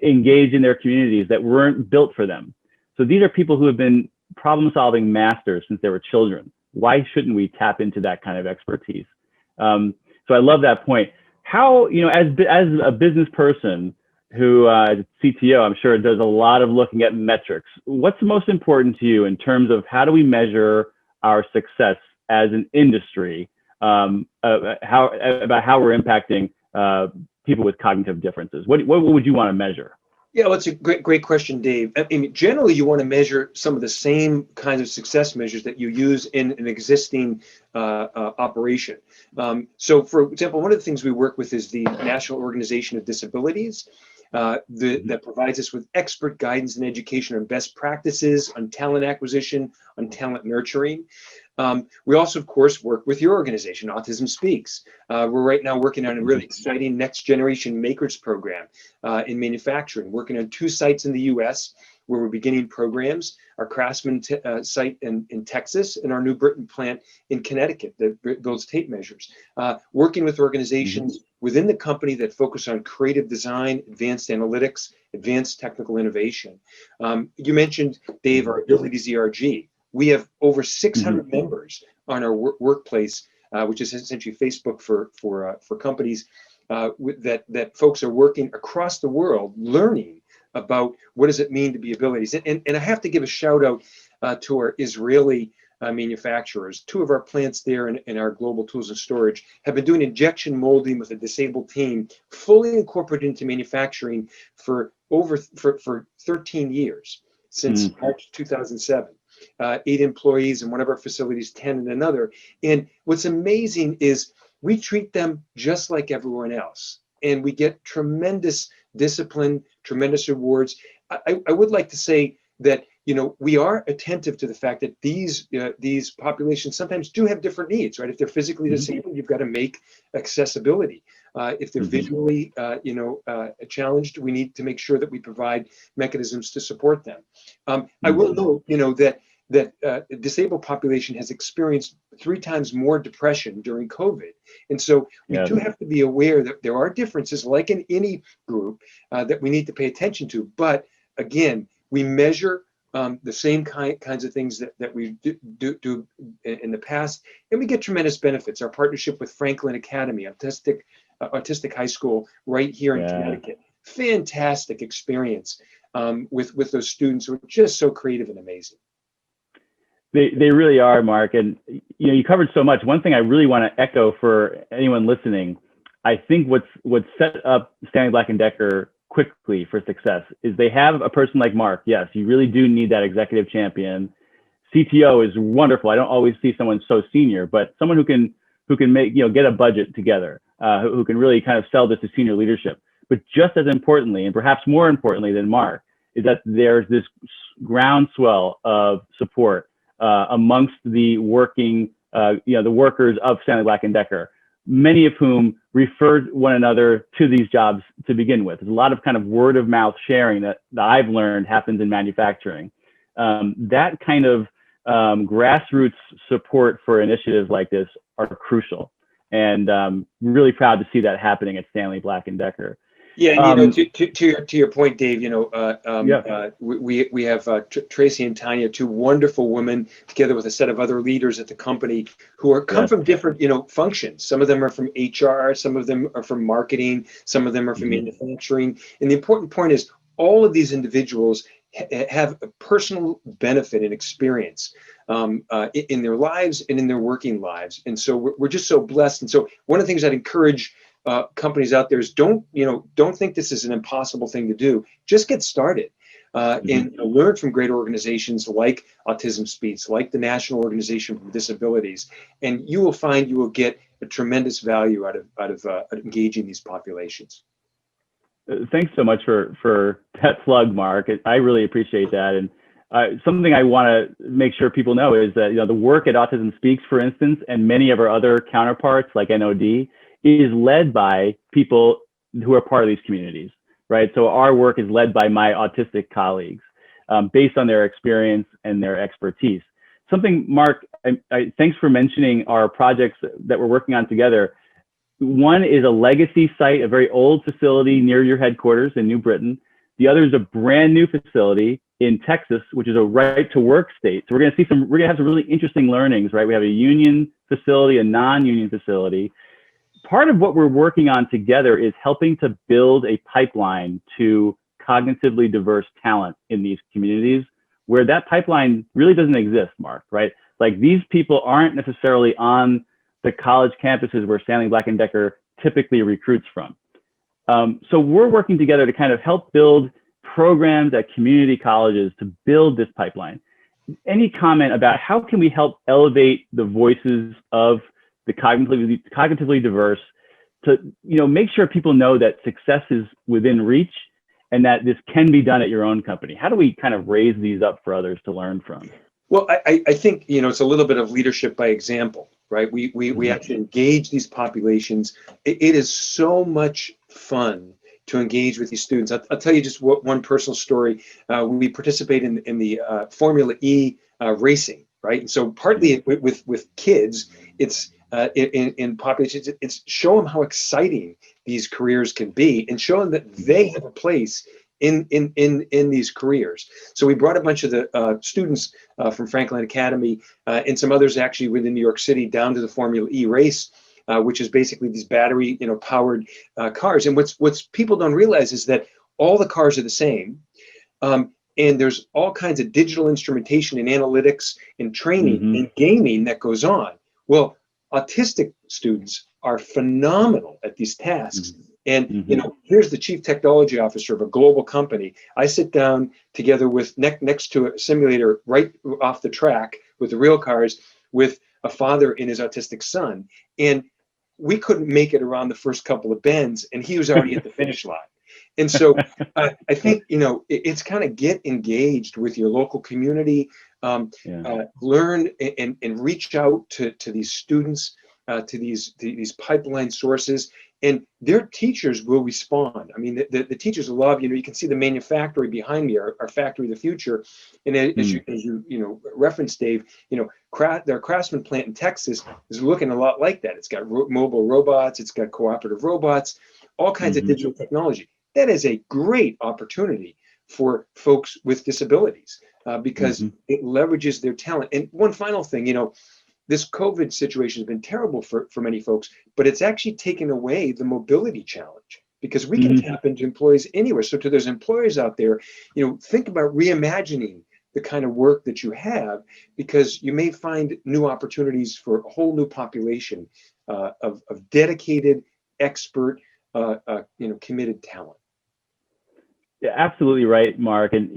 engage in their communities that weren't built for them. So these are people who have been problem-solving masters since they were children. Why shouldn't we tap into that kind of expertise? So I love that point. How, as a business person who, as a CTO, I'm sure does a lot of looking at metrics, what's most important to you in terms of how do we measure our success as an industry, about how we're impacting people with cognitive differences? What would you want to measure? Yeah, well, it's a great question, Dave. I mean, generally, you want to measure some of the same kinds of success measures that you use in an existing operation. So, for example, one of the things we work with is the National Organization of Disabilities. that provides us with expert guidance and education on best practices, on talent acquisition, on talent nurturing. We also, of course, work with your organization, Autism Speaks. We're right now working on a really exciting next generation makers program in manufacturing, working on 2 sites in the US where we're beginning programs, our Craftsman site in Texas and our New Britain plant in Connecticut that builds tape measures. Working with organizations within the company that focus on creative design, advanced analytics, advanced technical innovation. You mentioned, Dave, our Abilities ERG. We have over 600 members on our workplace, which is essentially Facebook for companies that folks are working across the world learning about what does it mean to be abilities. And I have to give a shout out to our Israeli manufacturers. 2 of our plants there in our global tools and storage have been doing injection molding with a disabled team, fully incorporated into manufacturing for 13 years, since March 2007. 8 employees in one of our facilities, 10 in another. And what's amazing is we treat them just like everyone else. And we get tremendous discipline, tremendous rewards. I would like to say that, we are attentive to the fact that these populations sometimes do have different needs, right? If they're physically disabled, you've got to make accessibility. If they're visually, challenged, we need to make sure that we provide mechanisms to support them. I will note, that the disabled population has experienced 3 times more depression during COVID. And so we do have to be aware that there are differences, like in any group, that we need to pay attention to. But again, we measure the same kinds of things that we do in the past, and we get tremendous benefits. Our partnership with Franklin Academy, autistic high school right here in Connecticut, fantastic experience with those students who are just so creative and amazing. They really are, Mark. And you covered so much. One thing I really want to echo for anyone listening, I think what's set up Stanley Black & Decker quickly for success is they have a person like Mark. Yes, you really do need that executive champion. CTO is wonderful. I don't always see someone so senior, but someone who can make, get a budget together, who can really kind of sell this to senior leadership. But just as importantly, and perhaps more importantly than Mark, is that there's this groundswell of support amongst the working, the workers of Stanley Black & Decker, many of whom referred one another to these jobs to begin with. There's a lot of kind of word of mouth sharing that I've learned happens in manufacturing. That kind of grassroots support for initiatives like this are crucial. And really proud to see that happening at Stanley Black & Decker. Yeah, to your point, Dave, we have Tracy and Tanya, 2 wonderful women, together with a set of other leaders at the company who come from different, functions. Some of them are from HR, some of them are from marketing, some of them are from manufacturing. And the important point is all of these individuals have a personal benefit and experience in their lives and in their working lives. And so we're just so blessed. And so one of the things I'd encourage companies out there is don't think this is an impossible thing to do. Just get started and learn from great organizations like Autism Speaks, like the National Organization for Disabilities, and you will find you will get a tremendous value out of engaging these populations. Thanks so much for that plug, Mark. I really appreciate that. And something I want to make sure people know is that the work at Autism Speaks, for instance, and many of our other counterparts like NOD, is led by people who are part of these communities, right? So our work is led by my autistic colleagues based on their experience and their expertise. Something, Mark, thanks for mentioning our projects that we're working on together. One is a legacy site, a very old facility near your headquarters in New Britain. The other is a brand new facility in Texas, which is a right to work state. So we're going to have some really interesting learnings, right? We have a union facility, a non-union facility. Part of what we're working on together is helping to build a pipeline to cognitively diverse talent in these communities where that pipeline really doesn't exist, Mark, right? Like these people aren't necessarily on the college campuses where Stanley Black & Decker typically recruits from. So we're working together to kind of help build programs at community colleges to build this pipeline. Any comment about how can we help elevate the voices of the cognitively diverse to make sure people know that success is within reach and that this can be done at your own company? How do we kind of raise these up for others to learn from? Well, I think, it's a little bit of leadership by example, right? We actually engage these populations. It is so much fun to engage with these students. I'll tell you just one personal story. We participate in the Formula E racing, right? And so partly with kids, it's in populations, it's show them how exciting these careers can be and show them that they have a place in these careers. So we brought a bunch of the students from Franklin Academy and some others actually within New York City down to the Formula E race, which is basically these battery powered cars. And what's people don't realize is that all the cars are the same. And there's all kinds of digital instrumentation and analytics and training and gaming that goes on. Well, autistic students are phenomenal at these tasks. And here's the chief technology officer of a global company. I sit down together with next to a simulator right off the track with the real cars with a father and his autistic son. And we couldn't make it around the first couple of bends, and he was already at the finish line. And so I think, it's kind of get engaged with your local community, learn and reach out to these students, to these pipeline sources, and their teachers will respond. I mean, the teachers love, you can see the manufactory behind me, our factory of the future. And as you referenced, Dave, their Craftsman plant in Texas is looking a lot like that. It's got mobile robots, it's got cooperative robots, all kinds of digital technology. That is a great opportunity for folks with disabilities because it leverages their talent. And one final thing, this COVID situation has been terrible for many folks, but it's actually taken away the mobility challenge because we can tap into employees anywhere. So to those employers out there, think about reimagining the kind of work that you have, because you may find new opportunities for a whole new population of dedicated, expert, committed talent. Yeah, absolutely right, Mark. And,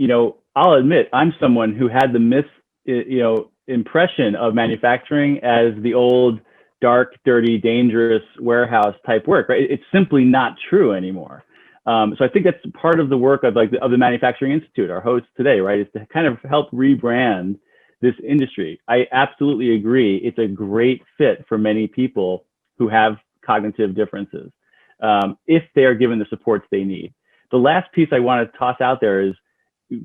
I'll admit, I'm someone who had the impression of manufacturing as the old, dark, dirty, dangerous warehouse type work, right? It's simply not true anymore. So I think that's part of the work of the Manufacturing Institute, our host today, right? Is to kind of help rebrand this industry. I absolutely agree. It's a great fit for many people who have cognitive differences if they are given the supports they need. The last piece I want to toss out there is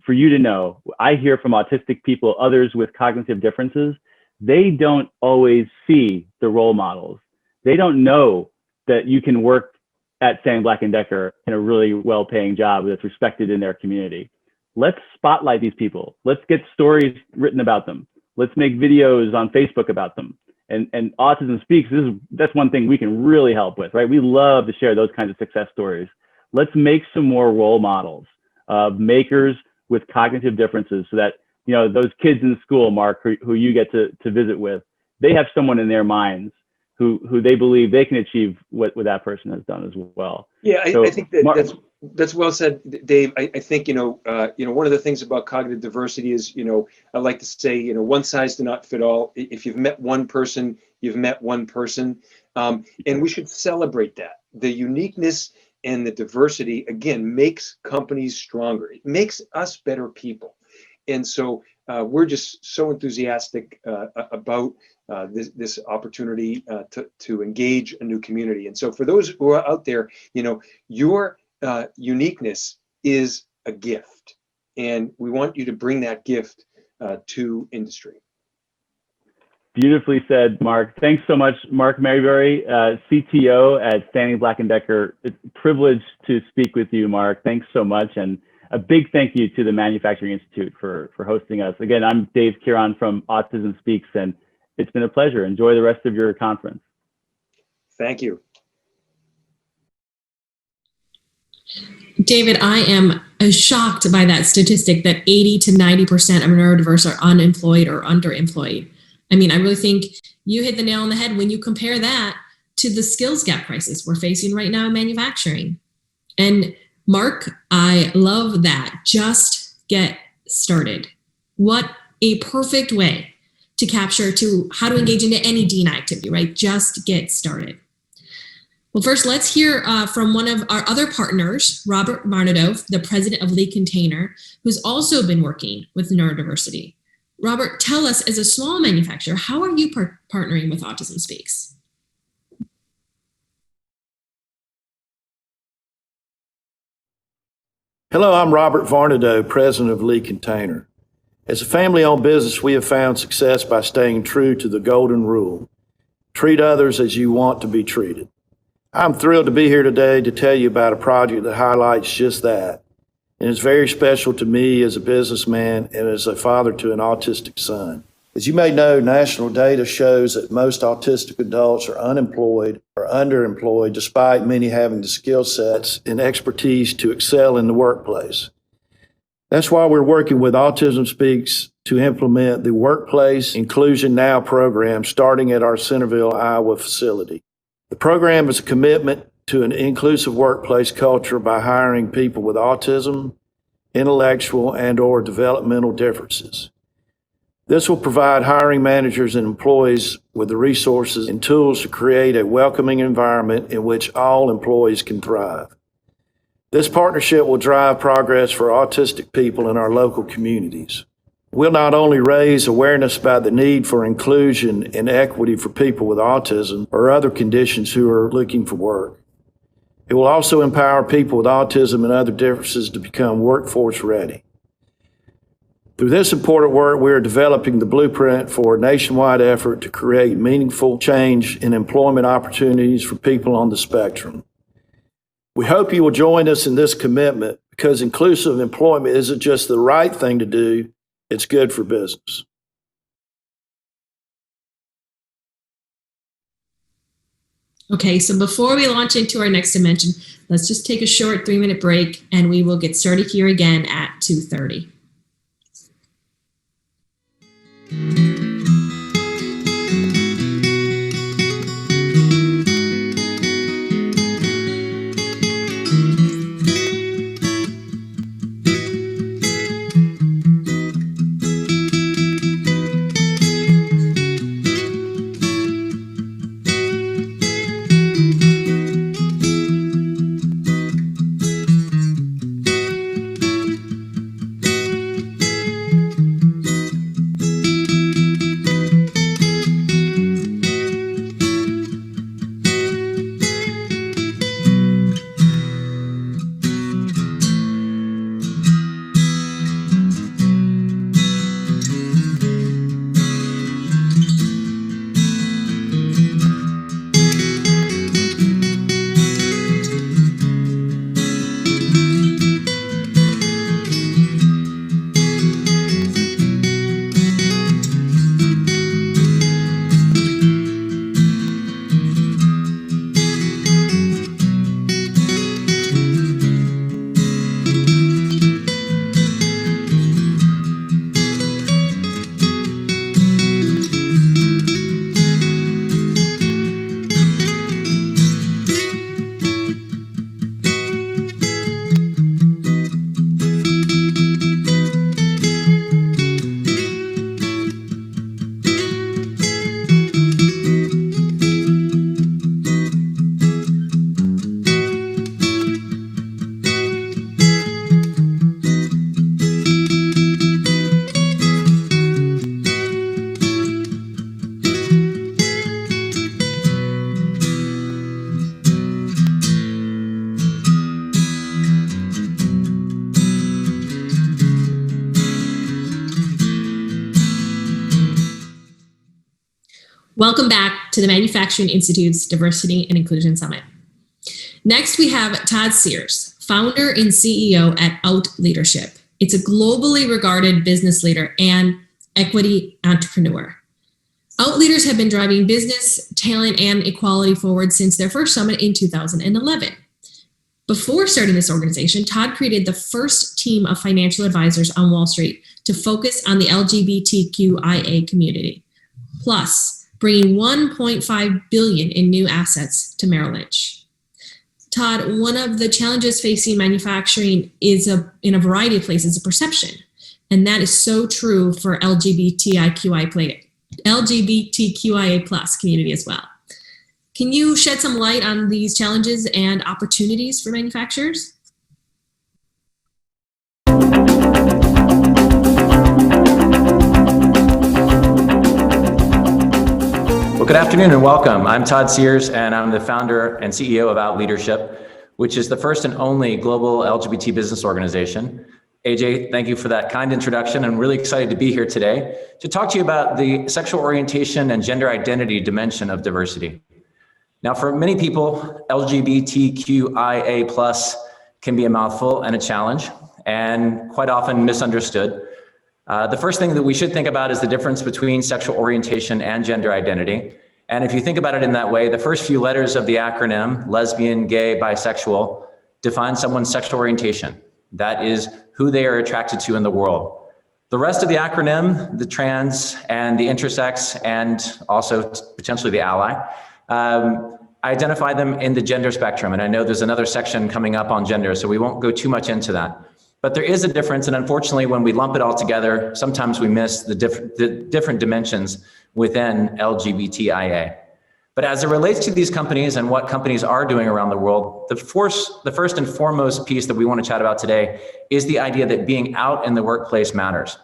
for you to know, I hear from autistic people, others with cognitive differences, they don't always see the role models. They don't know that you can work at Stanley Black & Decker in a really well-paying job that's respected in their community. Let's spotlight these people. Let's get stories written about them. Let's make videos on Facebook about them. And Autism Speaks, that's one thing we can really help with, right? We love to share those kinds of success stories. Let's make some more role models of makers with cognitive differences so that, those kids in school, Mark, who you get to visit with, they have someone in their minds who they believe they can achieve what that person has done as well. Yeah, I think that's well said, Dave. I think, one of the things about cognitive diversity is, I like to say, one size does not fit all. If you've met one person, you've met one person. And we should celebrate that. The uniqueness and the diversity, again, makes companies stronger. It makes us better people. And so we're just so enthusiastic about this opportunity to engage a new community. And so for those who are out there, your uniqueness is a gift. And we want you to bring that gift to industry. Beautifully said, Mark. Thanks so much, Mark Maryberry, CTO at Stanley Black & Decker. It's a privilege to speak with you, Mark. Thanks so much. And a big thank you to the Manufacturing Institute for hosting us. Again, I'm Dave Kearon from Autism Speaks, and it's been a pleasure. Enjoy the rest of your conference. Thank you. David, I am shocked by that statistic that 80 to 90% of neurodiverse are unemployed or underemployed. I mean, I really think you hit the nail on the head when you compare that to the skills gap crisis we're facing right now in manufacturing. And Mark, I love that. Just get started. What a perfect way to capture to how to engage into any D+I activity, right? Just get started. Well, first, let's hear from one of our other partners, Robert Barnadoff, the president of Lee Container, who's also been working with neurodiversity. Robert, tell us, as a small manufacturer, how are you partnering with Autism Speaks? Hello, I'm Robert Varnado, president of Lee Container. As a family-owned business, we have found success by staying true to the golden rule: treat others as you want to be treated. I'm thrilled to be here today to tell you about a project that highlights just that, and it's very special to me as a businessman and as a father to an autistic son. As you may know, national data shows that most autistic adults are unemployed or underemployed, despite many having the skill sets and expertise to excel in the workplace. That's why we're working with Autism Speaks to implement the Workplace Inclusion Now program starting at our Centerville, Iowa facility. The program is a commitment to an inclusive workplace culture by hiring people with autism, intellectual and/or developmental differences. This will provide hiring managers and employees with the resources and tools to create a welcoming environment in which all employees can thrive. This partnership will drive progress for autistic people in our local communities. We'll not only raise awareness about the need for inclusion and equity for people with autism or other conditions who are looking for work. It will also empower people with autism and other differences to become workforce ready. Through this important work, we are developing the blueprint for a nationwide effort to create meaningful change in employment opportunities for people on the spectrum. We hope you will join us in this commitment because inclusive employment isn't just the right thing to do, it's good for business. Okay, so before we launch into our next dimension, let's just take a short 3-minute break and we will get started here again at 2:30. Welcome back to the Manufacturing Institute's Diversity and Inclusion Summit. Next, we have Todd Sears, founder and CEO at Out Leadership. It's a globally regarded business leader and equity entrepreneur. Out Leaders have been driving business, talent, and equality forward since their first summit in 2011. Before starting this organization, Todd created the first team of financial advisors on Wall Street to focus on the LGBTQIA community, plus bringing $1.5 billion in new assets to Merrill Lynch. Todd, one of the challenges facing manufacturing is in a variety of places, a perception, and that is so true for LGBTQIA plus community as well. Can you shed some light on these challenges and opportunities for manufacturers? Well, good afternoon and welcome. I'm Todd Sears, and I'm the founder and CEO of Out Leadership, which is the first and only global LGBT business organization. AJ, thank you for that kind introduction. I'm really excited to be here today to talk to you about the sexual orientation and gender identity dimension of diversity. Now, for many people, LGBTQIA+ can be a mouthful and a challenge, and quite often misunderstood. The first thing that we should think about is the difference between sexual orientation and gender identity. And if you think about it in that way, the first few letters of the acronym, lesbian, gay, bisexual, define someone's sexual orientation. That is who they are attracted to in the world. The rest of the acronym, the trans and the intersex, and also potentially the ally, I identify them in the gender spectrum. And I know there's another section coming up on gender, so we won't go too much into that. But there is a difference, and unfortunately, when we lump it all together, sometimes we miss the different dimensions within LGBTIA. But as it relates to these companies and what companies are doing around the world, the first and foremost piece that we want to chat about today is the idea that being out in the workplace matters.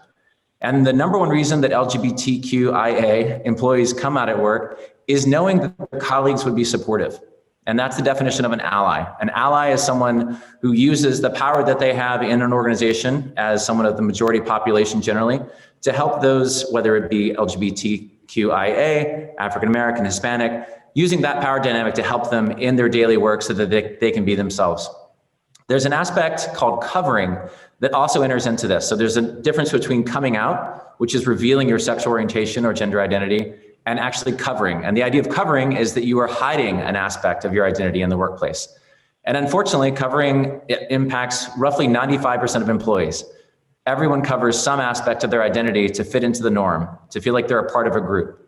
And the number one reason that LGBTQIA employees come out at work is knowing that their colleagues would be supportive. And that's the definition of an ally. An ally is someone who uses the power that they have in an organization as someone of the majority population generally to help those, whether it be LGBTQIA, African American, Hispanic, using that power dynamic to help them in their daily work so that they can be themselves. There's an aspect called covering that also enters into this. So there's a difference between coming out, which is revealing your sexual orientation or gender identity, and actually covering. And the idea of covering is that you are hiding an aspect of your identity in the workplace. And unfortunately, covering impacts roughly 95% of employees. Everyone covers some aspect of their identity to fit into the norm, to feel like they're a part of a group.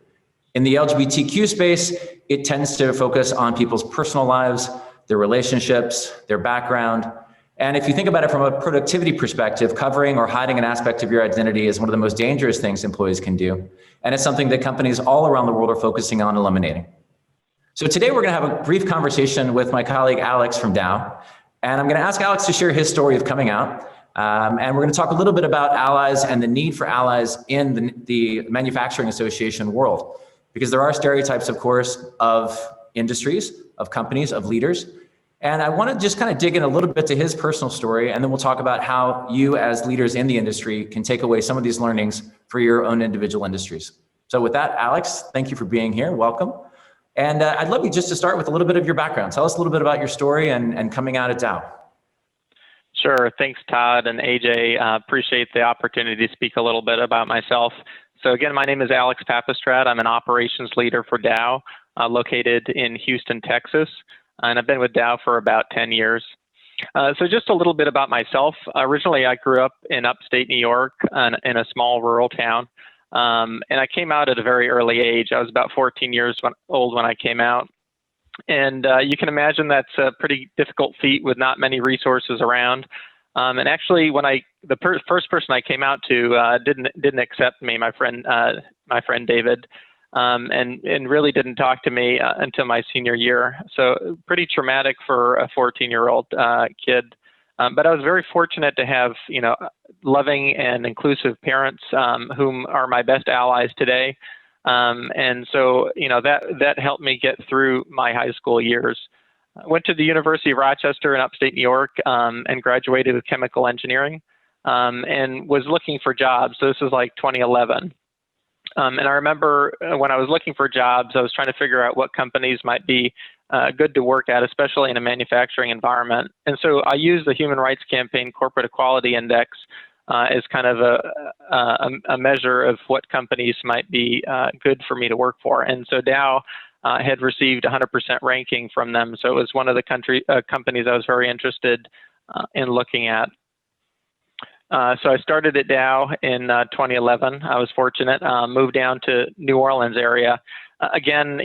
In the LGBTQ space, it tends to focus on people's personal lives, their relationships, their background. And if you think about it from a productivity perspective, covering or hiding an aspect of your identity is one of the most dangerous things employees can do. And it's something that companies all around the world are focusing on eliminating. So today we're going to have a brief conversation with my colleague Alex from Dow. And I'm going to ask Alex to share his story of coming out. And we're going to talk a little bit about allies and the need for allies in the manufacturing association world. Because there are stereotypes, of course, of industries, of companies, of leaders. And I want to just kind of dig in a little bit to his personal story, and then we'll talk about how you as leaders in the industry can take away some of these learnings for your own individual industries. So with that, Alex, thank you for being here. Welcome. And I'd love you just to start with a little bit of your background. Tell us a little bit about your story and coming out at Dow. Sure. Thanks, Todd and AJ. Appreciate the opportunity to speak a little bit about myself. So again, my name is Alex Papistrat. I'm an operations leader for Dow, located in Houston, Texas. And I've been with Dow for about 10 years. So just a little bit about myself. Originally, I grew up in upstate New York in a small rural town. And I came out at a very early age. I was about 14 years old when I came out. And you can imagine that's a pretty difficult feat with not many resources around. And actually, when the first person I came out to didn't accept me, my friend David. And really didn't talk to me until my senior year. So pretty traumatic for a 14-year-old kid. But I was very fortunate to have, loving and inclusive parents whom are my best allies today. And so, that helped me get through my high school years. I went to the University of Rochester in upstate New York and graduated with chemical engineering and was looking for jobs. So this was like 2011. And I remember when I was looking for jobs, I was trying to figure out what companies might be good to work at, especially in a manufacturing environment. And so I used the Human Rights Campaign Corporate Equality Index as kind of a measure of what companies might be good for me to work for. And so Dow had received 100% ranking from them. So it was one of the companies I was very interested in looking at. So I started at Dow in 2011. I was fortunate, moved down to New Orleans area. Again,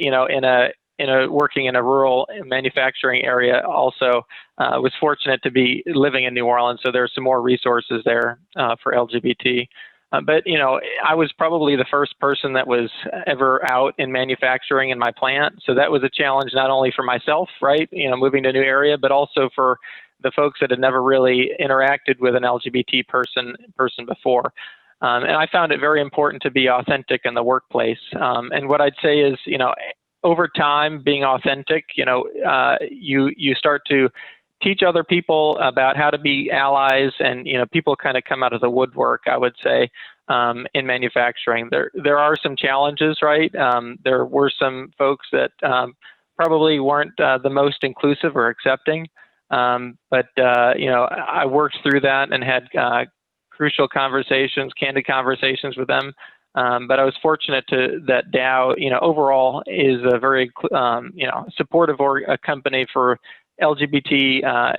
working in a rural manufacturing area. Also, was fortunate to be living in New Orleans, so there's some more resources there for LGBT. But, I was probably the first person that was ever out in manufacturing in my plant. So that was a challenge, not only for myself, right, moving to a new area, but also for the folks that had never really interacted with an LGBT person before. And I found it very important to be authentic in the workplace. And what I'd say is, over time, being authentic, you start to teach other people about how to be allies, and people kind of come out of the woodwork, I would say, in manufacturing. There are some challenges, right? There were some folks that probably weren't the most inclusive or accepting, but I worked through that and had crucial conversations, candid conversations with them. But I was fortunate that Dow, overall, is a very supportive a company for LGBT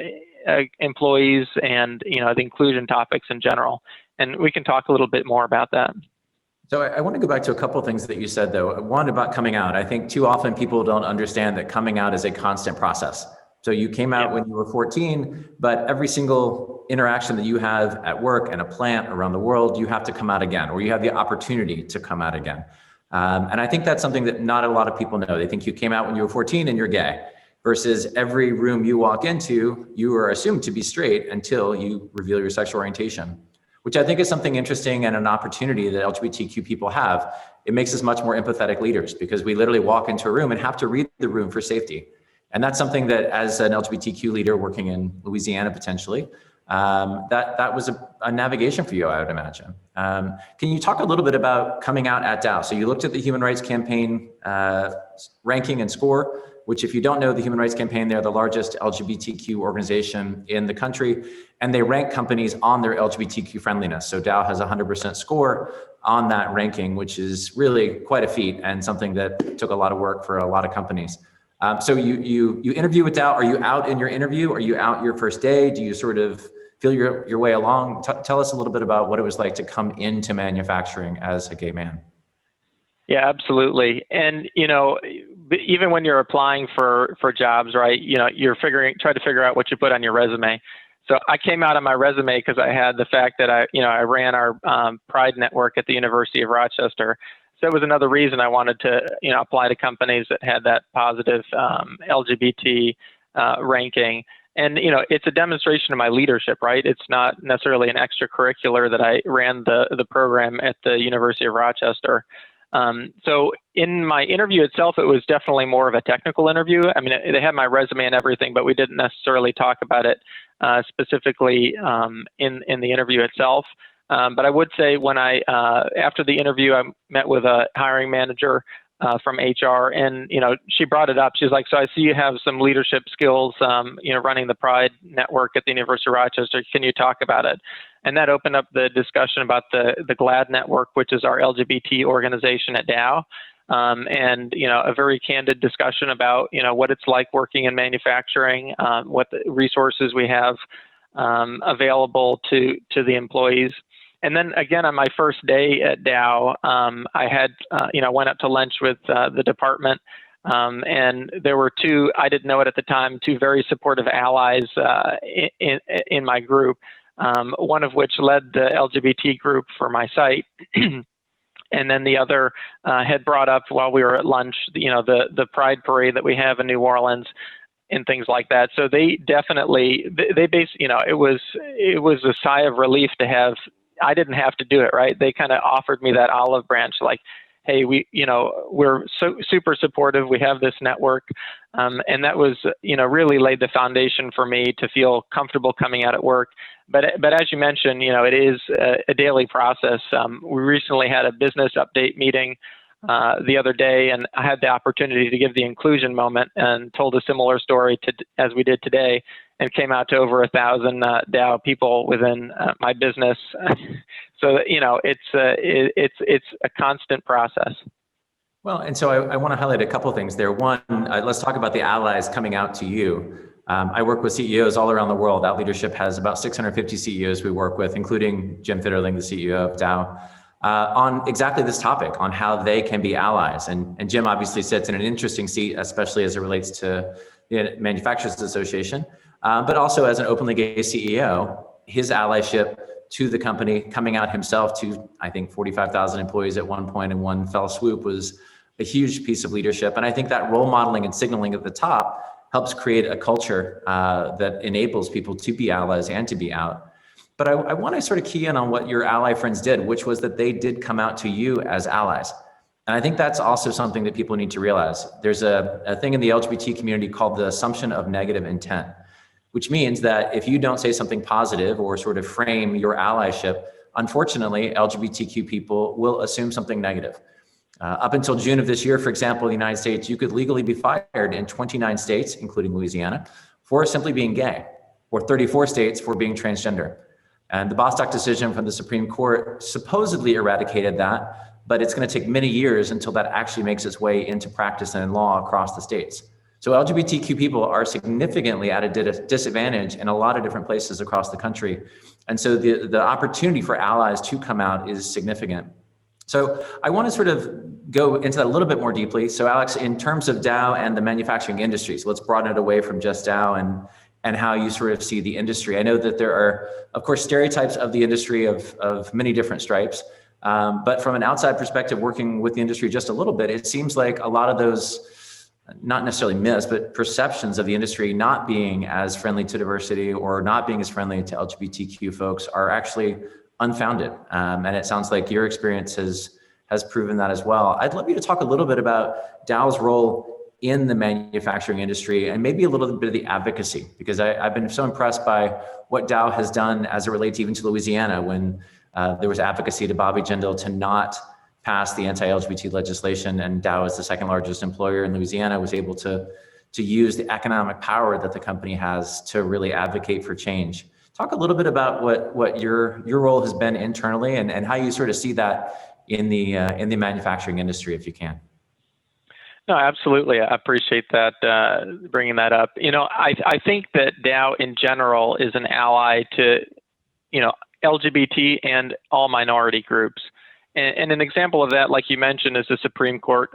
employees and the inclusion topics in general. And we can talk a little bit more about that. So I want to go back to a couple of things that you said, though. One, about coming out. I think too often people don't understand that coming out is a constant process. So you came out when you were 14, but every single interaction that you have at work and a plant around the world, you have to come out again, or you have the opportunity to come out again. And I think that's something that not a lot of people know. They think you came out when you were 14 and you're gay, versus every room you walk into, you are assumed to be straight until you reveal your sexual orientation, which I think is something interesting and an opportunity that LGBTQ people have. It makes us much more empathetic leaders, because we literally walk into a room and have to read the room for safety. And that's something that, as an LGBTQ leader working in Louisiana, potentially, that was a navigation for you, I would imagine. Can you talk a little bit about coming out at Dow? So you looked at the Human Rights Campaign ranking and score, which, if you don't know the Human Rights Campaign, they're the largest LGBTQ organization in the country, and they rank companies on their LGBTQ friendliness. So Dow has a 100% score on that ranking, which is really quite a feat and something that took a lot of work for a lot of companies. So you interview with Dow. Are you out in your interview? Are you out your first day? Do you sort of feel your way along? Tell us a little bit about what it was like to come into manufacturing as a gay man. Yeah, absolutely. And, even when you're applying for jobs, right, you're try to figure out what you put on your resume. So I came out on my resume because I had the fact that I ran our Pride network at the University of Rochester. So it was another reason I wanted to, apply to companies that had that positive LGBT ranking. And, it's a demonstration of my leadership, right? It's not necessarily an extracurricular that I ran the program at the University of Rochester. So in my interview itself, it was definitely more of a technical interview. I mean, they had my resume and everything, but we didn't necessarily talk about it specifically in the interview itself. But I would say when after the interview, I met with a hiring manager from HR, and, she brought it up. She's like, so I see you have some leadership skills, running the Pride network at the University of Rochester. Can you talk about it? And that opened up the discussion about the GLAD network, which is our LGBT organization at Dow. And, a very candid discussion about, what it's like working in manufacturing, what the resources we have available to the employees. And then again, on my first day at Dow, I had, went up to lunch with the department, and there were two, I didn't know it at the time, two very supportive allies in my group, one of which led the LGBT group for my site. And then the other had brought up while we were at lunch, the Pride Parade that we have in New Orleans and things like that. So they definitely, it was a sigh of relief to have. I didn't have to do it, right? They kind of offered me that olive branch, like, hey, we're so super supportive. We have this network. And that was, really laid the foundation for me to feel comfortable coming out at work. But as you mentioned, it is a daily process. We recently had a business update meeting the other day, and I had the opportunity to give the inclusion moment and told a similar story as we did today, and came out to over 1,000 Dow people within my business. So it's a constant process. Well, and so I want to highlight a couple of things there. One, let's talk about the allies coming out to you. I work with CEOs all around the world. Out Leadership has about 650 CEOs we work with, including Jim Fitterling, the CEO of Dow, on exactly this topic, on how they can be allies. And Jim obviously sits in an interesting seat, especially as it relates to the Manufacturers Association, but also as an openly gay CEO, his allyship to the company, coming out himself to, I think, 45,000 employees at one point in one fell swoop was a huge piece of leadership. And I think that role modeling and signaling at the top helps create a culture that enables people to be allies and to be out. But I want to sort of key in on what your ally friends did, which was that they did come out to you as allies. And I think that's also something that people need to realize. There's a thing in the LGBT community called the assumption of negative intent, which means that if you don't say something positive or sort of frame your allyship, unfortunately, LGBTQ people will assume something negative. Up until June of this year, for example, in the United States, you could legally be fired in 29 states, including Louisiana, for simply being gay, or 34 states for being transgender. And the Bostock decision from the Supreme Court supposedly eradicated that, but it's going to take many years until that actually makes its way into practice and in law across the states. So LGBTQ people are significantly at a disadvantage in a lot of different places across the country. And so the opportunity for allies to come out is significant. So I want to sort of go into that a little bit more deeply. So Alex, in terms of Dow and the manufacturing industry, so let's broaden it away from just Dow and how you sort of see the industry. I know that there are, of course, stereotypes of the industry of many different stripes. But from an outside perspective, working with the industry just a little bit, it seems like a lot of those, not necessarily myths, but perceptions of the industry not being as friendly to diversity or not being as friendly to LGBTQ folks are actually unfounded. And it sounds like your experience has proven that as well. I'd love you to talk a little bit about Dow's role in the manufacturing industry and maybe a little bit of the advocacy, because I've been so impressed by what Dow has done as it relates even to Louisiana when there was advocacy to Bobby Jindal to not pass the anti-LGBT legislation, and Dow, as the second largest employer in Louisiana, was able to use the economic power that the company has to really advocate for change. Talk a little bit about what your role has been internally and how you sort of see that in the manufacturing industry, if you can. No, absolutely. I appreciate that, bringing that up. You know, I think that Dow in general is an ally to, you know, LGBT and all minority groups. And an example of that, like you mentioned, is the Supreme Court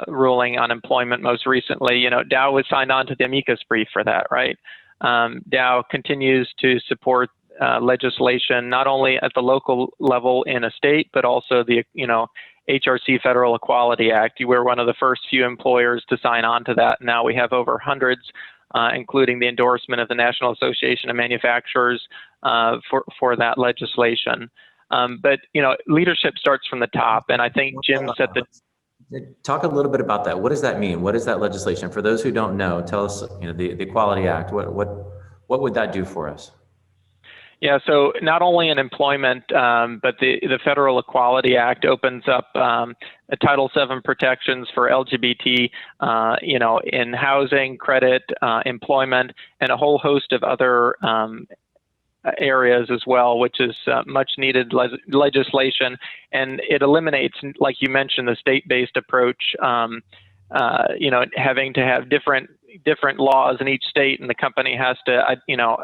ruling on employment most recently. You know, Dow was signed on to the amicus brief for that, right? Dow continues to support legislation, not only at the local level in a state, but also the, you know, HRC Federal Equality Act. You were one of the first few employers to sign on to that. Now we have over hundreds, including the endorsement of the National Association of Manufacturers for that legislation. But, you know, leadership starts from the top. And I think Jim set the... Talk a little bit about that. What does that mean? What is that legislation? For those who don't know, tell us, you know, the Equality Act, what would that do for us? Yeah, so not only in employment, but the Federal Equality Act opens up Title VII protections for LGBT, you know, in housing, credit, employment, and a whole host of other areas as well, which is much needed legislation. And it eliminates, like you mentioned, the state-based approach, you know, having to have different laws in each state, and the company has to, you know,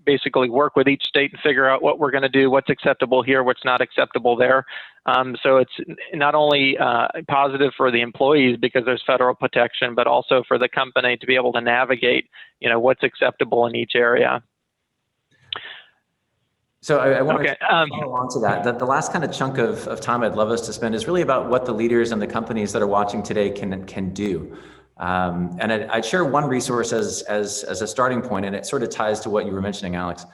basically work with each state and figure out what we're going to do, what's acceptable here, what's not acceptable there. So it's not only positive for the employees because there's federal protection, but also for the company to be able to navigate, you know, what's acceptable in each area. So I want to follow on to that. The last kind of chunk of time I'd love us to spend is really about what the leaders and the companies that are watching today can do. And I'd share one resource as a starting point, and it sort of ties to what you were mentioning, Alex.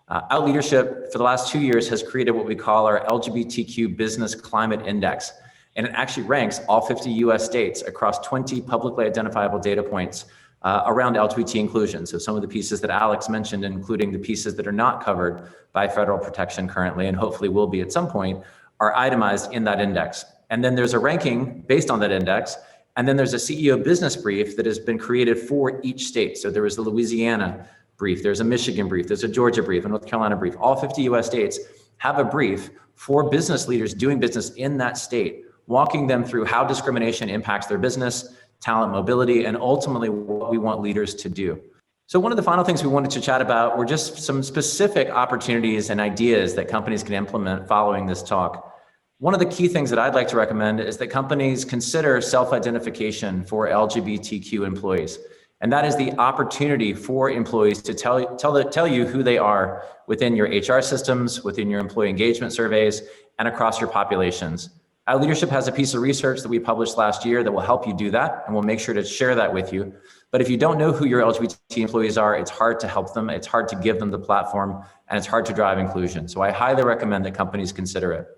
Out Leadership for the last 2 years has created what we call our LGBTQ Business Climate Index. And it actually ranks all 50 US states across 20 publicly identifiable data points around LGBT inclusion. So some of the pieces that Alex mentioned, including the pieces that are not covered by federal protection currently, and hopefully will be at some point, are itemized in that index. And then there's a ranking based on that index. And then there's a CEO business brief that has been created for each state. So there was the Louisiana brief, there's a Michigan brief, there's a Georgia brief, a North Carolina brief. All 50 US states have a brief for business leaders doing business in that state, walking them through how discrimination impacts their business, talent mobility, and ultimately what we want leaders to do. So one of the final things we wanted to chat about were just some specific opportunities and ideas that companies can implement following this talk. One of the key things that I'd like to recommend is that companies consider self-identification for LGBTQ employees. And that is the opportunity for employees to tell you who they are within your HR systems, within your employee engagement surveys, and across your populations. Leadership has a piece of research that we published last year that will help you do that, and we'll make sure to share that with you. But if you don't know who your LGBT employees are, it's hard to help them, it's hard to give them the platform, and it's hard to drive inclusion. So I highly recommend that companies consider it.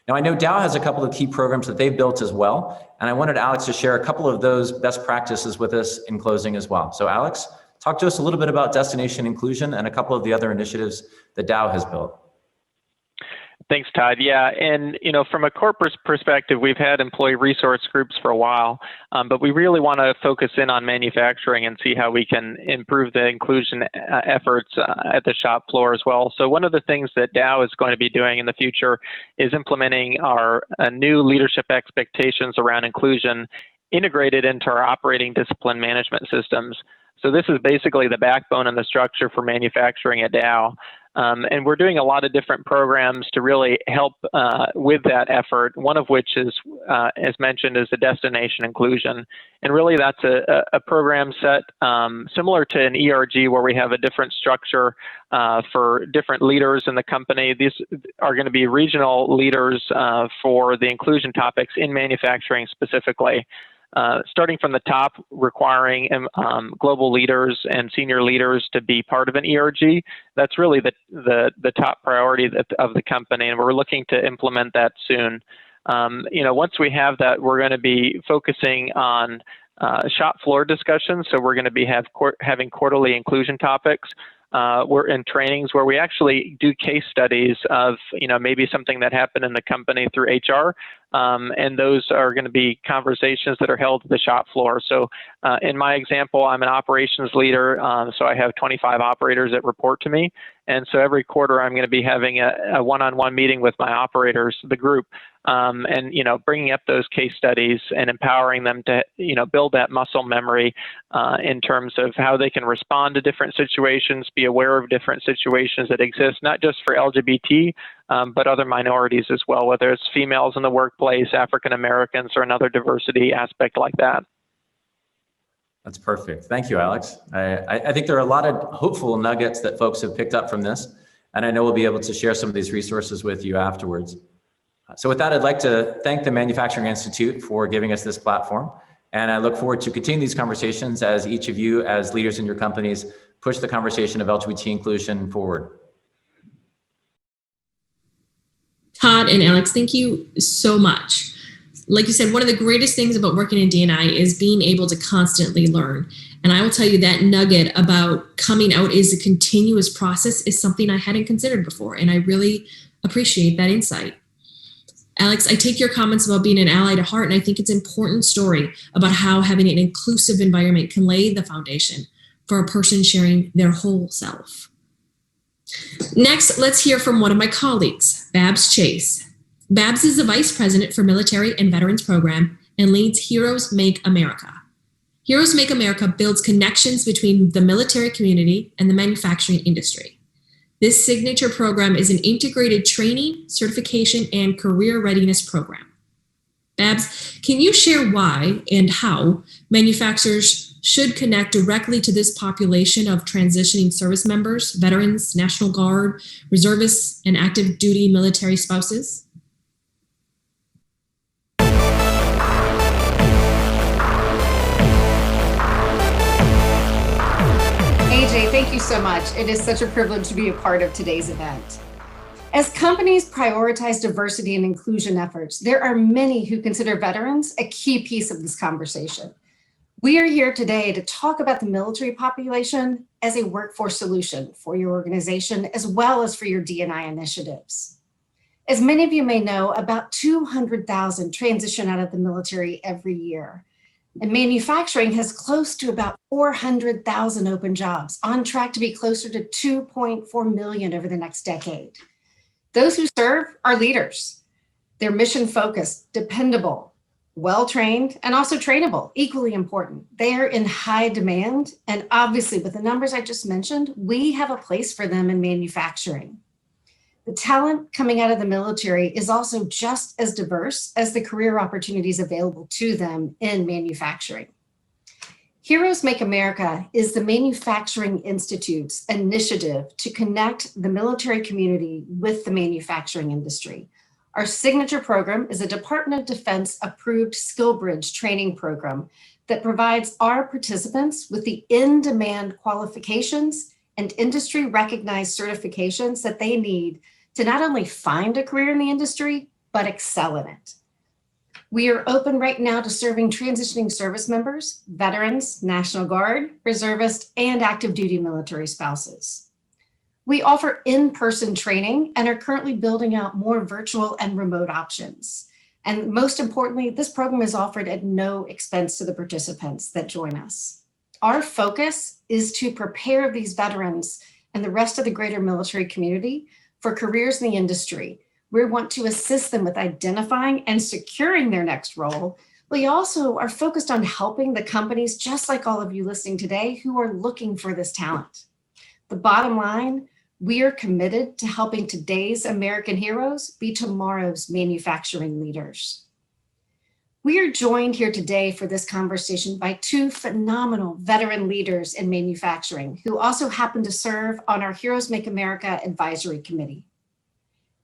Now, I know Dow has a couple of key programs that they've built as well, and I wanted Alex to share a couple of those best practices with us in closing as well. So Alex, talk to us a little bit about destination inclusion and a couple of the other initiatives that Dow has built. Thanks, Todd. Yeah, and from a corporate perspective, we've had employee resource groups for a while, but we really want to focus in on manufacturing and see how we can improve the inclusion efforts at the shop floor as well. So one of the things that Dow is going to be doing in the future is implementing our new leadership expectations around inclusion integrated into our operating discipline management systems. So this is basically the backbone and the structure for manufacturing at Dow. And we're doing a lot of different programs to really help with that effort, one of which is, as mentioned, is the destination inclusion. And really that's a program set similar to an ERG where we have a different structure for different leaders in the company. These are going to be regional leaders for the inclusion topics in manufacturing specifically. Starting from the top, requiring global leaders and senior leaders to be part of an ERG. That's really the top priority of the company, and we're looking to implement that soon. Once we have that, we're going to be focusing on shop floor discussions. So we're going to be having quarterly inclusion topics. We're in trainings where we actually do case studies of, maybe something that happened in the company through HR. And those are going to be conversations that are held at the shop floor. So in my example, I'm an operations leader. So I have 25 operators that report to me. And so every quarter I'm going to be having a one-on-one meeting with my operators, the group, and, bringing up those case studies and empowering them to, build that muscle memory in terms of how they can respond to different situations, be aware of different situations that exist, not just for LGBT, but other minorities as well, whether it's females in the workplace, African Americans, or another diversity aspect like that. That's perfect. Thank you, Alex. I think there are a lot of hopeful nuggets that folks have picked up from this, and I know we'll be able to share some of these resources with you afterwards. So with that, I'd like to thank the Manufacturing Institute for giving us this platform, and I look forward to continue these conversations as each of you, as leaders in your companies, push the conversation of LGBT inclusion forward. Todd and Alex, thank you so much. Like you said, one of the greatest things about working in D&I is being able to constantly learn. And I will tell you that nugget about coming out is a continuous process is something I hadn't considered before. And I really appreciate that insight. Alex, I take your comments about being an ally to heart, and I think it's an important story about how having an inclusive environment can lay the foundation for a person sharing their whole self. Next, let's hear from one of my colleagues, Babs Chase. Babs is the Vice President for Military and Veterans Program and leads Heroes Make America. Heroes Make America builds connections between the military community and the manufacturing industry. This signature program is an integrated training, certification, and career readiness program. Babs, can you share why and how manufacturers should connect directly to this population of transitioning service members, veterans, National Guard, reservists, and active duty military spouses? AJ, thank you so much. It is such a privilege to be a part of today's event. As companies prioritize diversity and inclusion efforts, there are many who consider veterans a key piece of this conversation. We are here today to talk about the military population as a workforce solution for your organization, as well as for your D&I initiatives. As many of you may know, about 200,000 transition out of the military every year. And manufacturing has close to about 400,000 open jobs, on track to be closer to 2.4 million over the next decade. Those who serve are leaders. They're mission-focused, dependable, well-trained, and also trainable, equally important. They are in high demand, and obviously with the numbers I just mentioned, we have a place for them in manufacturing. The talent coming out of the military is also just as diverse as the career opportunities available to them in manufacturing. Heroes Make America is the Manufacturing Institute's initiative to connect the military community with the manufacturing industry. Our signature program is a Department of Defense approved SkillBridge training program that provides our participants with the in-demand qualifications and industry recognized certifications that they need to not only find a career in the industry, but excel in it. We are open right now to serving transitioning service members, veterans, National Guard, reservists, and active duty military spouses. We offer in-person training and are currently building out more virtual and remote options. And most importantly, this program is offered at no expense to the participants that join us. Our focus is to prepare these veterans and the rest of the greater military community for careers in the industry. We want to assist them with identifying and securing their next role. We also are focused on helping the companies, just like all of you listening today, who are looking for this talent. The bottom line, we are committed to helping today's American heroes be tomorrow's manufacturing leaders. We are joined here today for this conversation by two phenomenal veteran leaders in manufacturing who also happen to serve on our Heroes Make America Advisory Committee.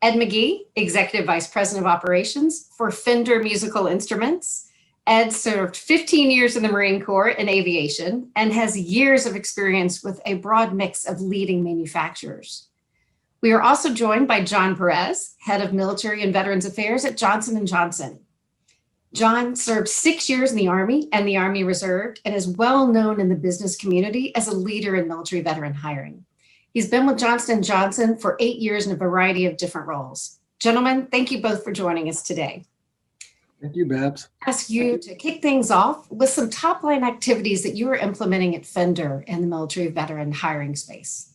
Ed McGee, Executive Vice President of Operations for Fender Musical Instruments. Ed served 15 years in the Marine Corps in aviation and has years of experience with a broad mix of leading manufacturers. We are also joined by John Perez, Head of Military and Veterans Affairs at Johnson & Johnson. John served 6 years in the Army and the Army Reserve and is well known in the business community as a leader in military veteran hiring. He's been with Johnson & Johnson for 8 years in a variety of different roles. Gentlemen, thank you both for joining us today. Thank you, Babs. I ask you to kick things off with some top-line activities that you are implementing at Fender in the military veteran hiring space.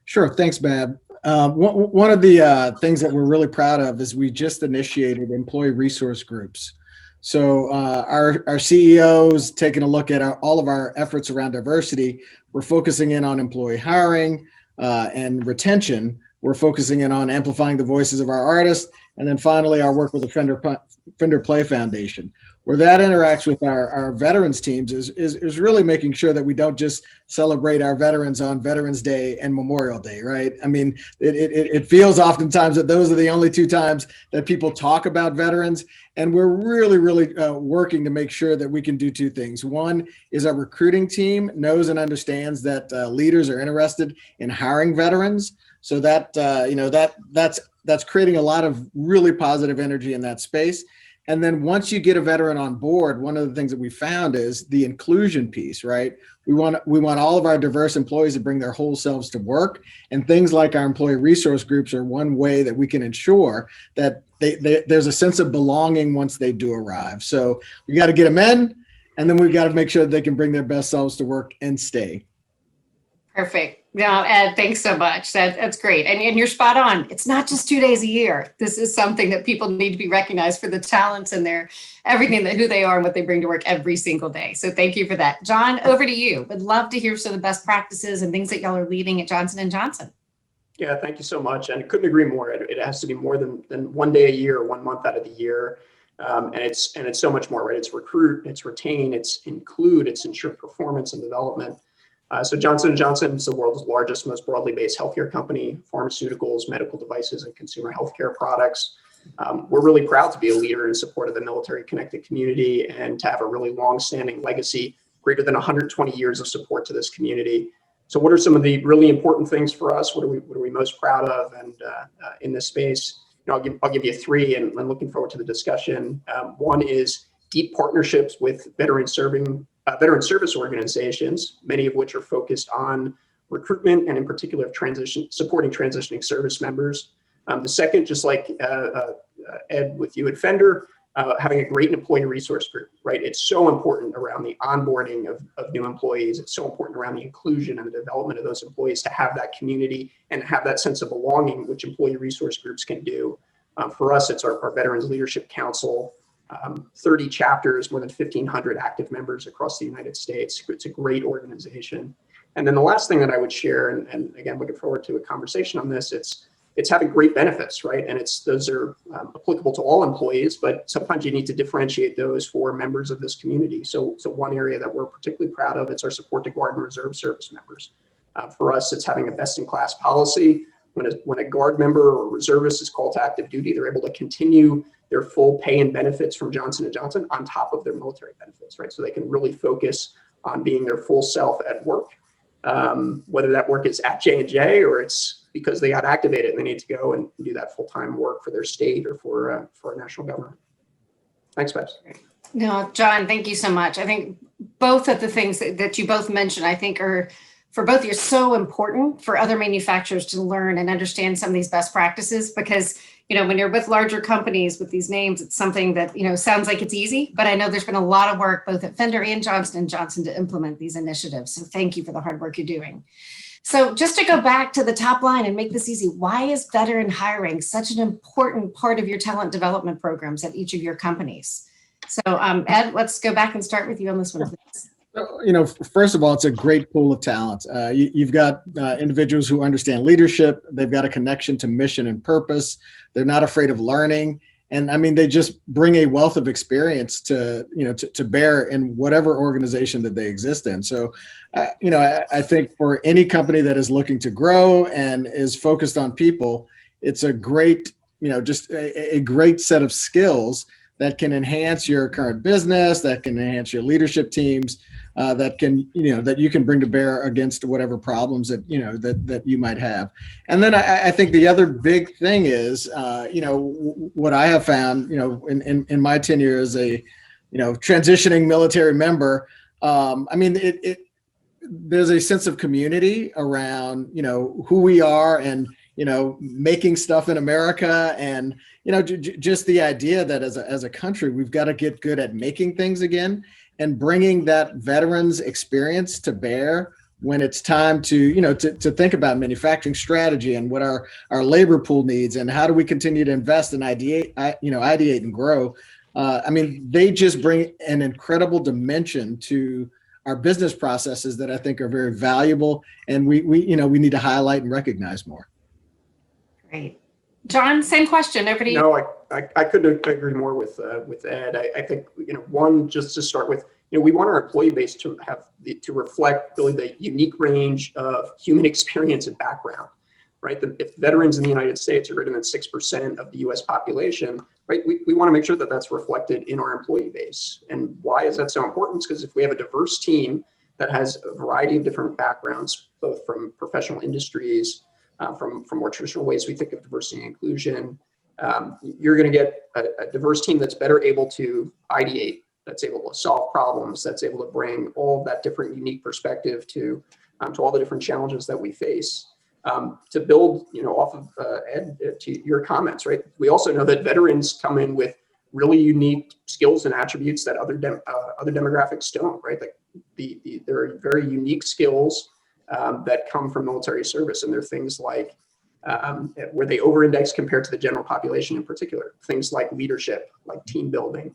Sure, thanks, Bab. One of the things that we're really proud of is we just initiated employee resource groups. So our CEOs taking a look at all of our efforts around diversity. We're focusing in on employee hiring and retention. We're focusing in on amplifying the voices of our artists. And then finally, our work with the Fender Play Foundation, where that interacts with our veterans teams is really making sure that we don't just celebrate our veterans on Veterans Day and Memorial Day, right? I mean, it feels oftentimes that those are the only two times that people talk about veterans. And we're really working to make sure that we can do two things. One is our recruiting team knows and understands that leaders are interested in hiring veterans. So that, that's creating a lot of really positive energy in that space. And then once you get a veteran on board, one of the things that we found is the inclusion piece, right? We want all of our diverse employees to bring their whole selves to work. And things like our employee resource groups are one way that we can ensure that there's a sense of belonging once they do arrive. So we got to get them in, and then we've got to make sure that they can bring their best selves to work and stay. Perfect. No, Ed, thanks so much. That's great. And you're spot on. It's not just 2 days a year. This is something that people need to be recognized for the talents and their everything, that who they are and what they bring to work every single day. So thank you for that. John, over to you. Would love to hear some of the best practices and things that y'all are leading at Johnson & Johnson. Yeah, thank you so much. And couldn't agree more. It has to be more than 1 day a year, 1 month out of the year. And it's so much more, right? It's recruit, it's retain, it's include, it's ensure performance and development. So Johnson & Johnson is the world's largest, most broadly based healthcare company, pharmaceuticals, medical devices, and consumer healthcare products. We're really proud to be a leader in support of the military connected community and to have a really long-standing legacy, greater than 120 years of support to this community. So what are some of the really important things for us? What are we most proud of and in this space? I'll give you 3 and I'm looking forward to the discussion. One is deep partnerships with veteran service organizations, many of which are focused on recruitment and in particular supporting transitioning service members. The second, just like Ed with you at Fender, having a great employee resource group, right? It's so important around the onboarding of new employees. It's so important around the inclusion and the development of those employees to have that community and have that sense of belonging, which employee resource groups can do. For us, it's our Veterans Leadership Council. 30 chapters, more than 1,500 active members across the United States. It's a great organization. And then the last thing that I would share, and again, looking forward to a conversation on this, it's it's having great benefits, right? And those are applicable to all employees, but sometimes you need to differentiate those for members of this community. So one area that we're particularly proud of, it's our support to Guard and Reserve Service members. For us, it's having a best-in-class policy. When a Guard member or reservist is called to active duty, they're able to continue their full pay and benefits from Johnson & Johnson on top of their military benefits, right? So they can really focus on being their full self at work, whether that work is at J&J or it's because they got activated and they need to go and do that full-time work for their state or for a national government. Thanks, Babs. No, John, thank you so much. I think both of the things that you both mentioned, I think are, for both of you, so important for other manufacturers to learn and understand some of these best practices, because, when you're with larger companies with these names, it's something that, sounds like it's easy, but I know there's been a lot of work both at Fender and Johnson & Johnson to implement these initiatives. So thank you for the hard work you're doing. So just to go back to the top line and make this easy, why is veteran hiring such an important part of your talent development programs at each of your companies? So Ed, let's go back and start with you on this one, please. First of all, it's a great pool of talent. You've got individuals who understand leadership. They've got a connection to mission and purpose. They're not afraid of learning. And they just bring a wealth of experience to bear in whatever organization that they exist in. So, I think for any company that is looking to grow and is focused on people, it's a great, just a great set of skills that can enhance your current business, that can enhance your leadership teams, that you can bring to bear against whatever problems that you might have. And then I think the other big thing is, what I have found, in my tenure as a, transitioning military member, there's a sense of community around, who we are and, making stuff in America, and just the idea that as a country we've got to get good at making things again and bringing that veterans experience to bear when it's time to to think about manufacturing strategy and what our labor pool needs and how do we continue to invest and ideate and grow. They just bring an incredible dimension to our business processes that I think are very valuable, and we need to highlight and recognize more. Great. John, same question. Over to you. No, I couldn't agree more with Ed. I think, one, just to start with, we want our employee base to reflect really the unique range of human experience and background, right? If veterans in the United States are greater than 6% of the US population, right, we want to make sure that that's reflected in our employee base. And why is that so important? Because if we have a diverse team that has a variety of different backgrounds, both from professional industries, from more traditional ways we think of diversity and inclusion, you're going to get a diverse team that's better able to ideate, that's able to solve problems, that's able to bring all of that different unique perspective to all the different challenges that we face. To build, off of Ed, to your comments, right? We also know that veterans come in with really unique skills and attributes that other demographics don't, right? Like there are very unique skills that come from military service, and they're things like where they over-index compared to the general population in particular. Things like leadership, like team building.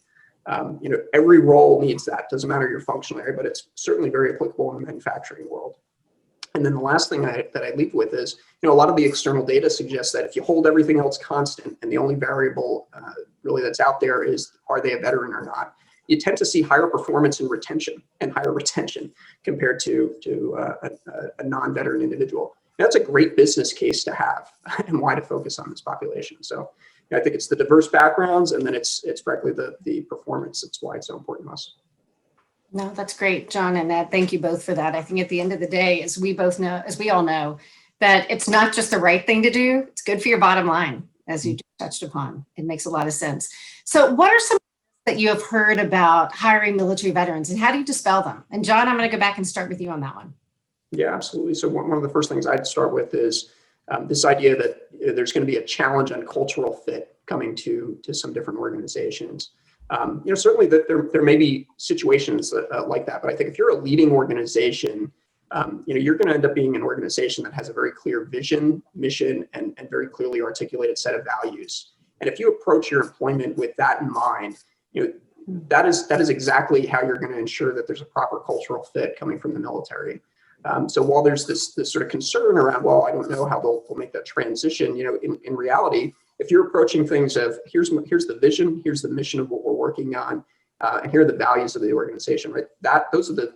Every role needs that. Doesn't matter your functional area, but it's certainly very applicable in the manufacturing world. And then the last thing that I leave with is, a lot of the external data suggests that if you hold everything else constant and the only variable really that's out there is, are they a veteran or not, you tend to see higher performance and retention and higher retention compared to a non-veteran individual. And that's a great business case to have and why to focus on this population. So I think it's the diverse backgrounds, and then it's frankly the performance. That's why it's so important to us. No, that's great, John and Ed. Thank you both for that. I think at the end of the day, as we all know, that it's not just the right thing to do, it's good for your bottom line, as you just touched upon. It makes a lot of sense. So what are some that you have heard about hiring military veterans, and how do you dispel them? And John, I'm going to go back and start with you on that one. Yeah, absolutely. So one of the first things I'd start with is this idea that there's going to be a challenge on cultural fit coming to some different organizations. Certainly that there may be situations like that, but I think if you're a leading organization, you're going to end up being an organization that has a very clear vision, mission, and very clearly articulated set of values. And if you approach your employment with that in mind, that is exactly how you're going to ensure that there's a proper cultural fit coming from the military. So while there's this sort of concern around, well, I don't know how they'll make that transition, in reality, if you're approaching things of here's the vision, here's the mission of what we're working on, and here are the values of the organization, right? Those are the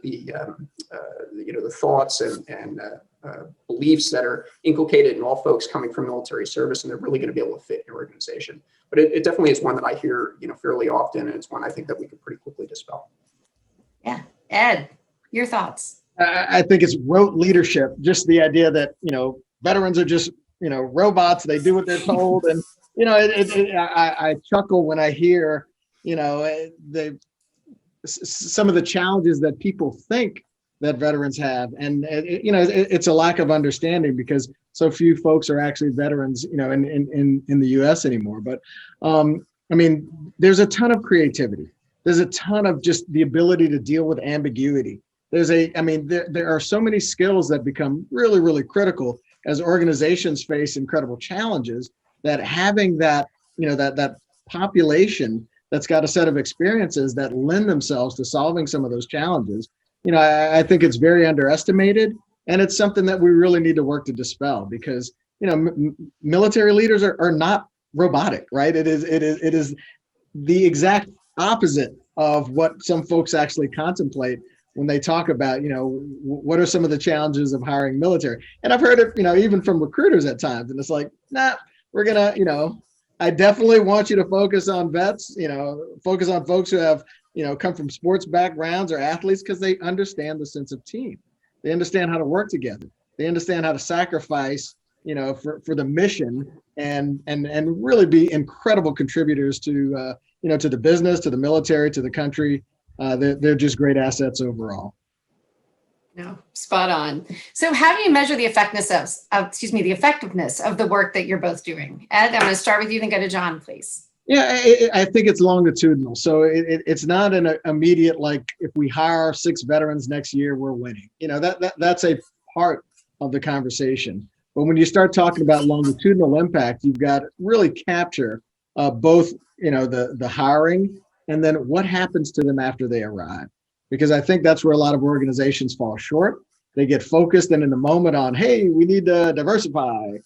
thoughts and beliefs that are inculcated in all folks coming from military service, and they're really going to be able to fit your organization. But it definitely is one that I hear, fairly often, and it's one I think that we could pretty quickly dispel. Yeah, Ed, your thoughts? I think it's rote leadership, just the idea that, veterans are just, robots, they do what they're told. And, I chuckle when I hear, some of the challenges that people think that veterans have. And, it's a lack of understanding because so few folks are actually veterans, in the US anymore. But, there's a ton of creativity. There's a ton of just the ability to deal with ambiguity. There are so many skills that become really, really critical as organizations face incredible challenges, that having that, that population that's got a set of experiences that lend themselves to solving some of those challenges, I think it's very underestimated. And it's something that we really need to work to dispel because, military leaders are not robotic, right? It is the exact opposite of what some folks actually contemplate when they talk about, what are some of the challenges of hiring military? And I've heard it, even from recruiters at times. And it's like, nah, we're gonna, I definitely want you to focus on vets, focus on folks who have, come from sports backgrounds or athletes, because they understand the sense of team. They understand how to work together. They understand how to sacrifice, for the mission and really be incredible contributors to, to the business, to the military, to the country. They're just great assets overall. No, spot on. So how do you measure the effectiveness of the work that you're both doing? Ed, I'm going to start with you, then go to John, please. Yeah, I think it's longitudinal. So it's not an immediate, like if we hire 6 veterans next year, we're winning. That's a part of the conversation. But when you start talking about longitudinal impact, you've got to really capture both, the hiring and then what happens to them after they arrive. Because I think that's where a lot of organizations fall short. They get focused and in the moment on, hey, we need to diversify.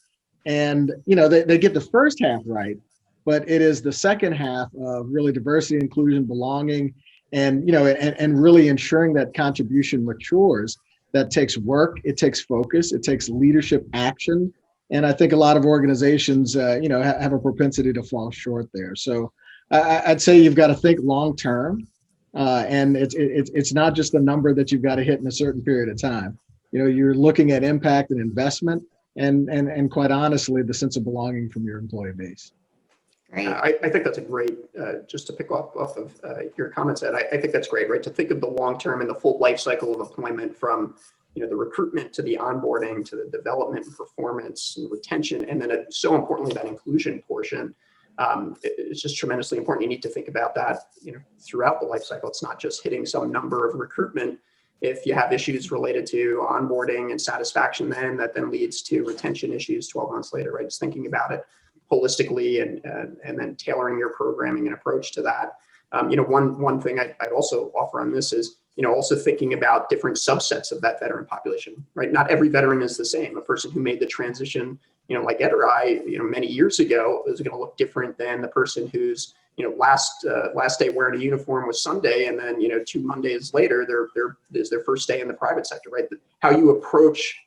And, they get the first half right, but it is the second half of really diversity, inclusion, belonging, and, and really ensuring that contribution matures. That takes work, it takes focus, it takes leadership action. And I think a lot of organizations, have a propensity to fall short there. So I'd say you've got to think long-term. And it's not just a number that you've got to hit in a certain period of time. You're looking at impact and investment and quite honestly, the sense of belonging from your employee base. Great. I think that's a great, just to pick off of your comments, Ed, I think that's great, right? To think of the long-term and the full life cycle of employment from, the recruitment to the onboarding to the development and performance and retention, and then so importantly, that inclusion portion. It's just tremendously important. You need to think about that, throughout the life cycle. It's not just hitting some number of recruitment. If you have issues related to onboarding and satisfaction, then that then leads to retention issues 12 months later, right? Just thinking about it holistically and then tailoring your programming and approach to that. One thing I'd also offer on this is, also thinking about different subsets of that veteran population, right? Not every veteran is the same. A person who made the transition, like Ed or I, many years ago, is going to look different than the person who's, last day wearing a uniform was Sunday, and then 2 Mondays later, is their first day in the private sector, right? How you approach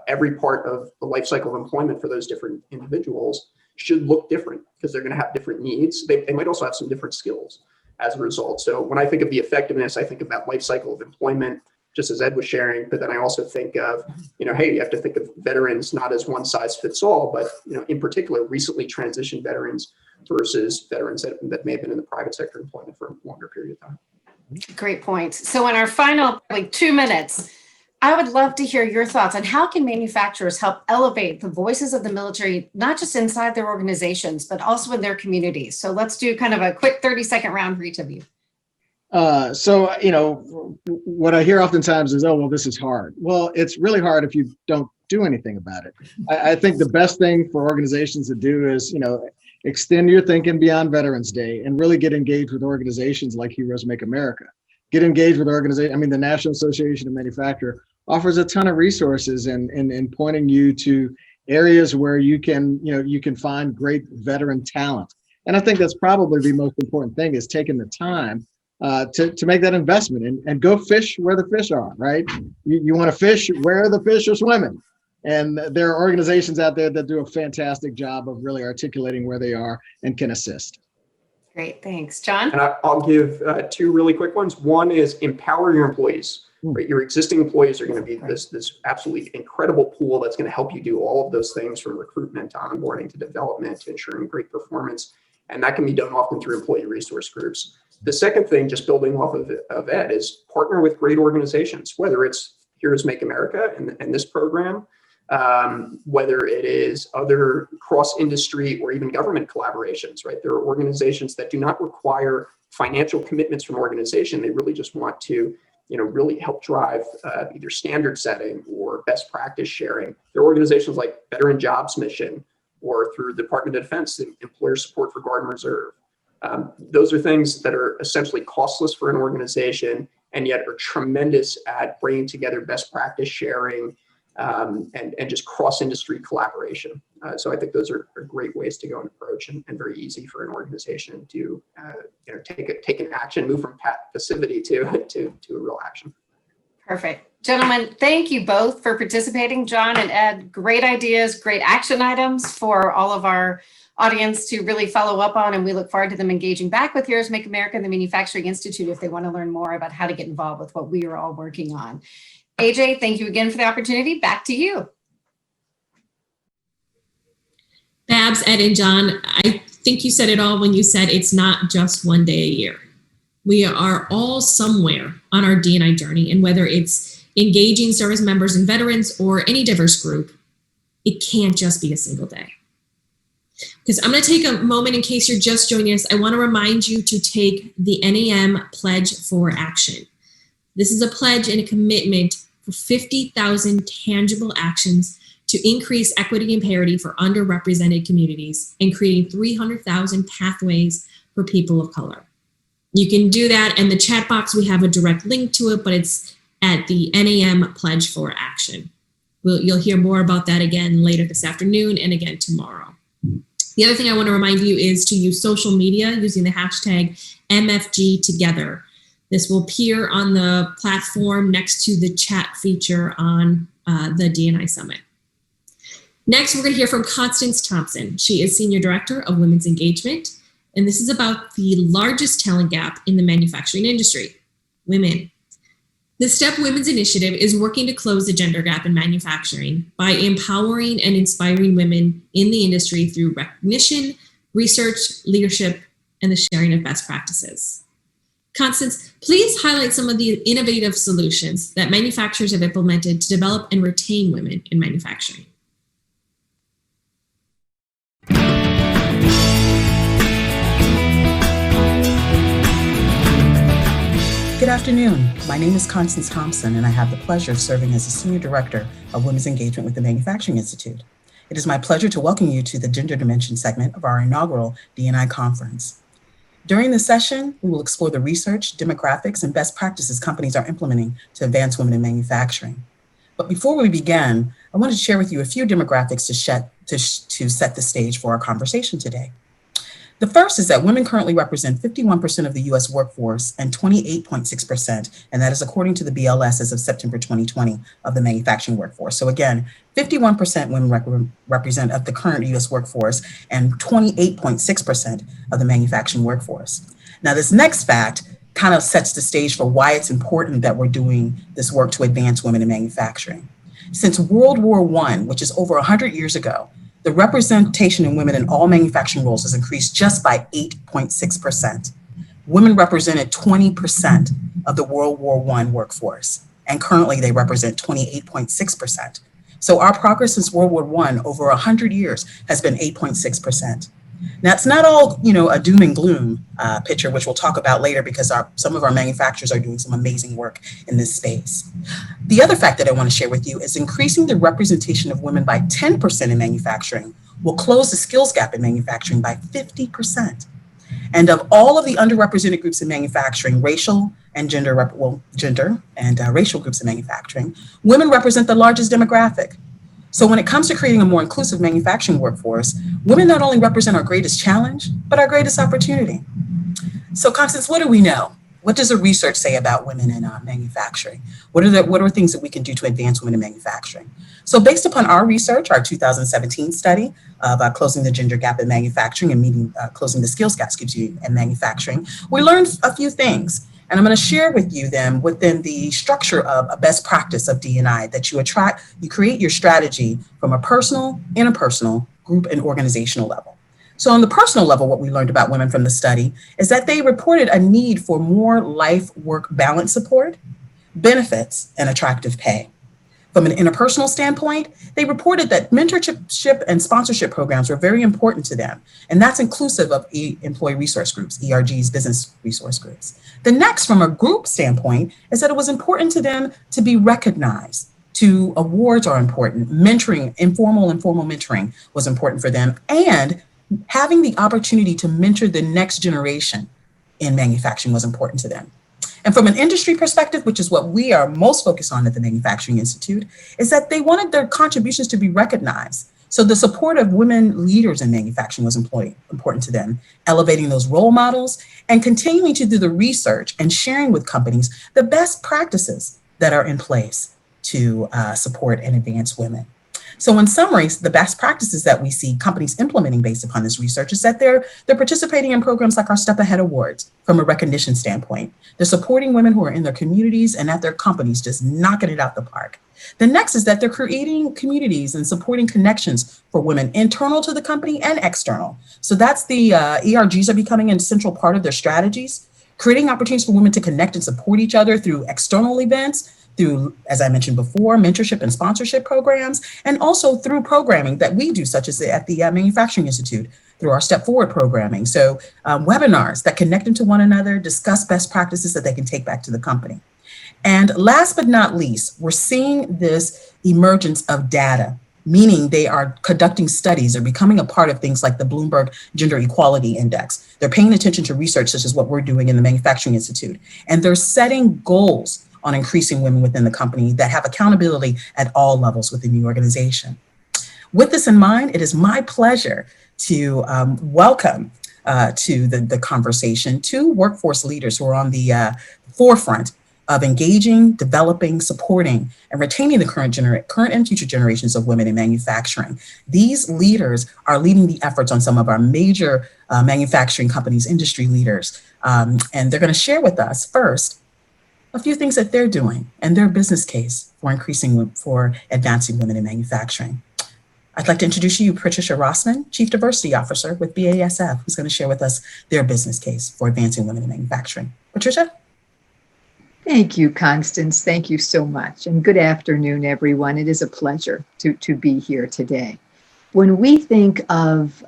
every part of the life cycle of employment for those different individuals should look different because they're going to have different needs. They might also have some different skills as a result. So when I think of the effectiveness, I think about life cycle of employment, just as Ed was sharing, but then I also think of, hey, you have to think of veterans not as one size fits all, but, in particular, recently transitioned veterans versus veterans that may have been in the private sector employment for a longer period of time. Great point. So in our final 2 minutes, I would love to hear your thoughts on how can manufacturers help elevate the voices of the military, not just inside their organizations, but also in their communities. So let's do kind of a quick 30-second round for each of you. What I hear oftentimes is, oh, well, this is hard. Well, it's really hard if you don't do anything about it. I think the best thing for organizations to do is, extend your thinking beyond Veterans Day and really get engaged with organizations like Heroes Make America. Get engaged with organizations. The National Association of Manufacturers offers a ton of resources and pointing you to areas where you can find great veteran talent. And I think that's probably the most important thing, is taking the time to make that investment and go fish where the fish are, right? You want to fish where the fish are swimming. And there are organizations out there that do a fantastic job of really articulating where they are and can assist. Great, thanks. John? And I'll give two really quick ones. One is empower your employees. Right? Your existing employees are going to be this absolutely incredible pool that's going to help you do all of those things, from recruitment to onboarding to development to ensuring great performance. And that can be done often through employee resource groups. The second thing, just building off of Ed, is partner with great organizations, whether it's Heroes Make America and this program, whether it is other cross-industry or even government collaborations, right? There are organizations that do not require financial commitments from organization. They really just want to, really help drive either standard setting or best practice sharing. There are organizations like Veteran Jobs Mission, or through the Department of Defense, the Employer Support for Guard and Reserve. Those are things that are essentially costless for an organization, and yet are tremendous at bringing together best practice sharing and just cross-industry collaboration. So I think those are great ways to go and approach, and very easy for an organization to take an action, move from passivity to a real action. Perfect. Gentlemen, thank you both for participating. John and Ed, great ideas, great action items for all of our audience to really follow up on, and we look forward to them engaging back with Heroes Make America and the Manufacturing Institute if they want to learn more about how to get involved with what we are all working on. AJ, thank you again for the opportunity. Back to you. Babs, Ed, and John, I think you said it all when you said it's not just one day a year. We are all somewhere on our D&I journey, and whether it's engaging service members and veterans or any diverse group, it can't just be a single day. Because I'm going to take a moment, in case you're just joining us, I want to remind you to take the NAM Pledge for Action. This is a pledge and a commitment for 50,000 tangible actions to increase equity and parity for underrepresented communities and creating 300,000 pathways for people of color. You can do that in the chat box. We have a direct link to it, but it's at the NAM Pledge for Action. You'll hear more about that again later this afternoon and again tomorrow. The other thing I want to remind you is to use social media using the hashtag MFGTogether. This will appear on the platform next to the chat feature on the D+I Summit. Next, we're going to hear from Constance Thompson. She is Senior Director of Women's Engagement, and this is about the largest talent gap in the manufacturing industry, women. The STEP Women's Initiative is working to close the gender gap in manufacturing by empowering and inspiring women in the industry through recognition, research, leadership, and the sharing of best practices. Constance, please highlight some of the innovative solutions that manufacturers have implemented to develop and retain women in manufacturing. Good afternoon. My name is Constance Thompson, and I have the pleasure of serving as the Senior Director of Women's Engagement with the Manufacturing Institute. It is my pleasure to welcome you to the Gender Dimension segment of our inaugural D+I conference. During this session, we will explore the research, demographics, and best practices companies are implementing to advance women in manufacturing. But before we begin, I wanted to share with you a few demographics to set the stage for our conversation today. The first is that women currently represent 51% of the US workforce and 28.6%, and that is according to the BLS as of September 2020 of the manufacturing workforce. So again, 51% women represent of the current US workforce and 28.6% of the manufacturing workforce. Now this next fact kind of sets the stage for why it's important that we're doing this work to advance women in manufacturing. Since World War I, which is over 100 years ago, the representation in women in all manufacturing roles has increased just by 8.6%. Women represented 20% of the World War I workforce, and currently they represent 28.6%. So our progress since World War I over 100 years has been 8.6%. Now it's not all, a doom and gloom picture, which we'll talk about later because some of our manufacturers are doing some amazing work in this space. The other fact that I want to share with you is increasing the representation of women by 10% in manufacturing will close the skills gap in manufacturing by 50%. And of all of the underrepresented groups in manufacturing, racial, and gender and racial groups in manufacturing, women represent the largest demographic. So when it comes to creating a more inclusive manufacturing workforce, women not only represent our greatest challenge, but our greatest opportunity. So Constance, what do we know? What does the research say about women in manufacturing? What are things that we can do to advance women in manufacturing? So based upon our research, our 2017 study about closing the gender gap in manufacturing and closing the skills gap, in manufacturing, we learned a few things. And I'm going to share with you them within the structure of a best practice of D&I that you create your strategy from a personal, interpersonal, group, and organizational level. So on the personal level, what we learned about women from the study is that they reported a need for more life-work balance support, benefits, and attractive pay. From an interpersonal standpoint, they reported that mentorship and sponsorship programs were very important to them, and that's inclusive of employee resource groups, ERGs, business resource groups. The next, from a group standpoint, is that it was important to them to be recognized. Awards are important. Mentoring, informal and formal mentoring was important for them, and having the opportunity to mentor the next generation in manufacturing was important to them. And from an industry perspective, which is what we are most focused on at the Manufacturing Institute, is that they wanted their contributions to be recognized. So the support of women leaders in manufacturing was important to them, elevating those role models and continuing to do the research and sharing with companies the best practices that are in place to support and advance women. So in summary, the best practices that we see companies implementing based upon this research is that they're participating in programs like our Step Ahead Awards from a recognition standpoint. They're supporting women who are in their communities and at their companies, just knocking it out the park. The next is that they're creating communities and supporting connections for women internal to the company and external. So that's the ERGs are becoming an essential part of their strategies, creating opportunities for women to connect and support each other through external events, through, as I mentioned before, mentorship and sponsorship programs, and also through programming that we do, such as at the Manufacturing Institute, through our Step Forward programming. So webinars that connect them to one another, discuss best practices that they can take back to the company. And last but not least, we're seeing this emergence of data, meaning they are conducting studies or becoming a part of things like the Bloomberg Gender Equality Index. They're paying attention to research such as what we're doing in the Manufacturing Institute, and they're setting goals on increasing women within the company that have accountability at all levels within the organization. With this in mind, it is my pleasure to welcome to the conversation two workforce leaders who are on the forefront of engaging, developing, supporting, and retaining the current and future generations of women in manufacturing. These leaders are leading the efforts on some of our major manufacturing companies, industry leaders, and they're going to share with us first a few things that they're doing and their business case for advancing women in manufacturing. I'd like to introduce you Patricia Rossman, Chief Diversity Officer with BASF, who's going to share with us their business case for advancing women in manufacturing. Patricia? Thank you, Constance. Thank you so much. And good afternoon, everyone. It is a pleasure to be here today. When we think of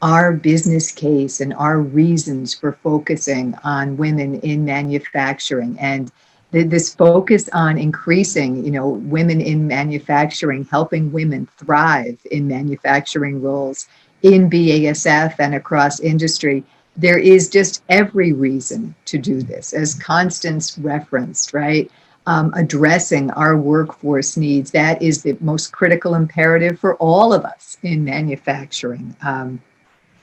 our business case and our reasons for focusing on women in manufacturing and this focus on increasing, women in manufacturing, helping women thrive in manufacturing roles in BASF and across industry, there is just every reason to do this, as Constance referenced, right? Addressing our workforce needs, that is the most critical imperative for all of us in manufacturing.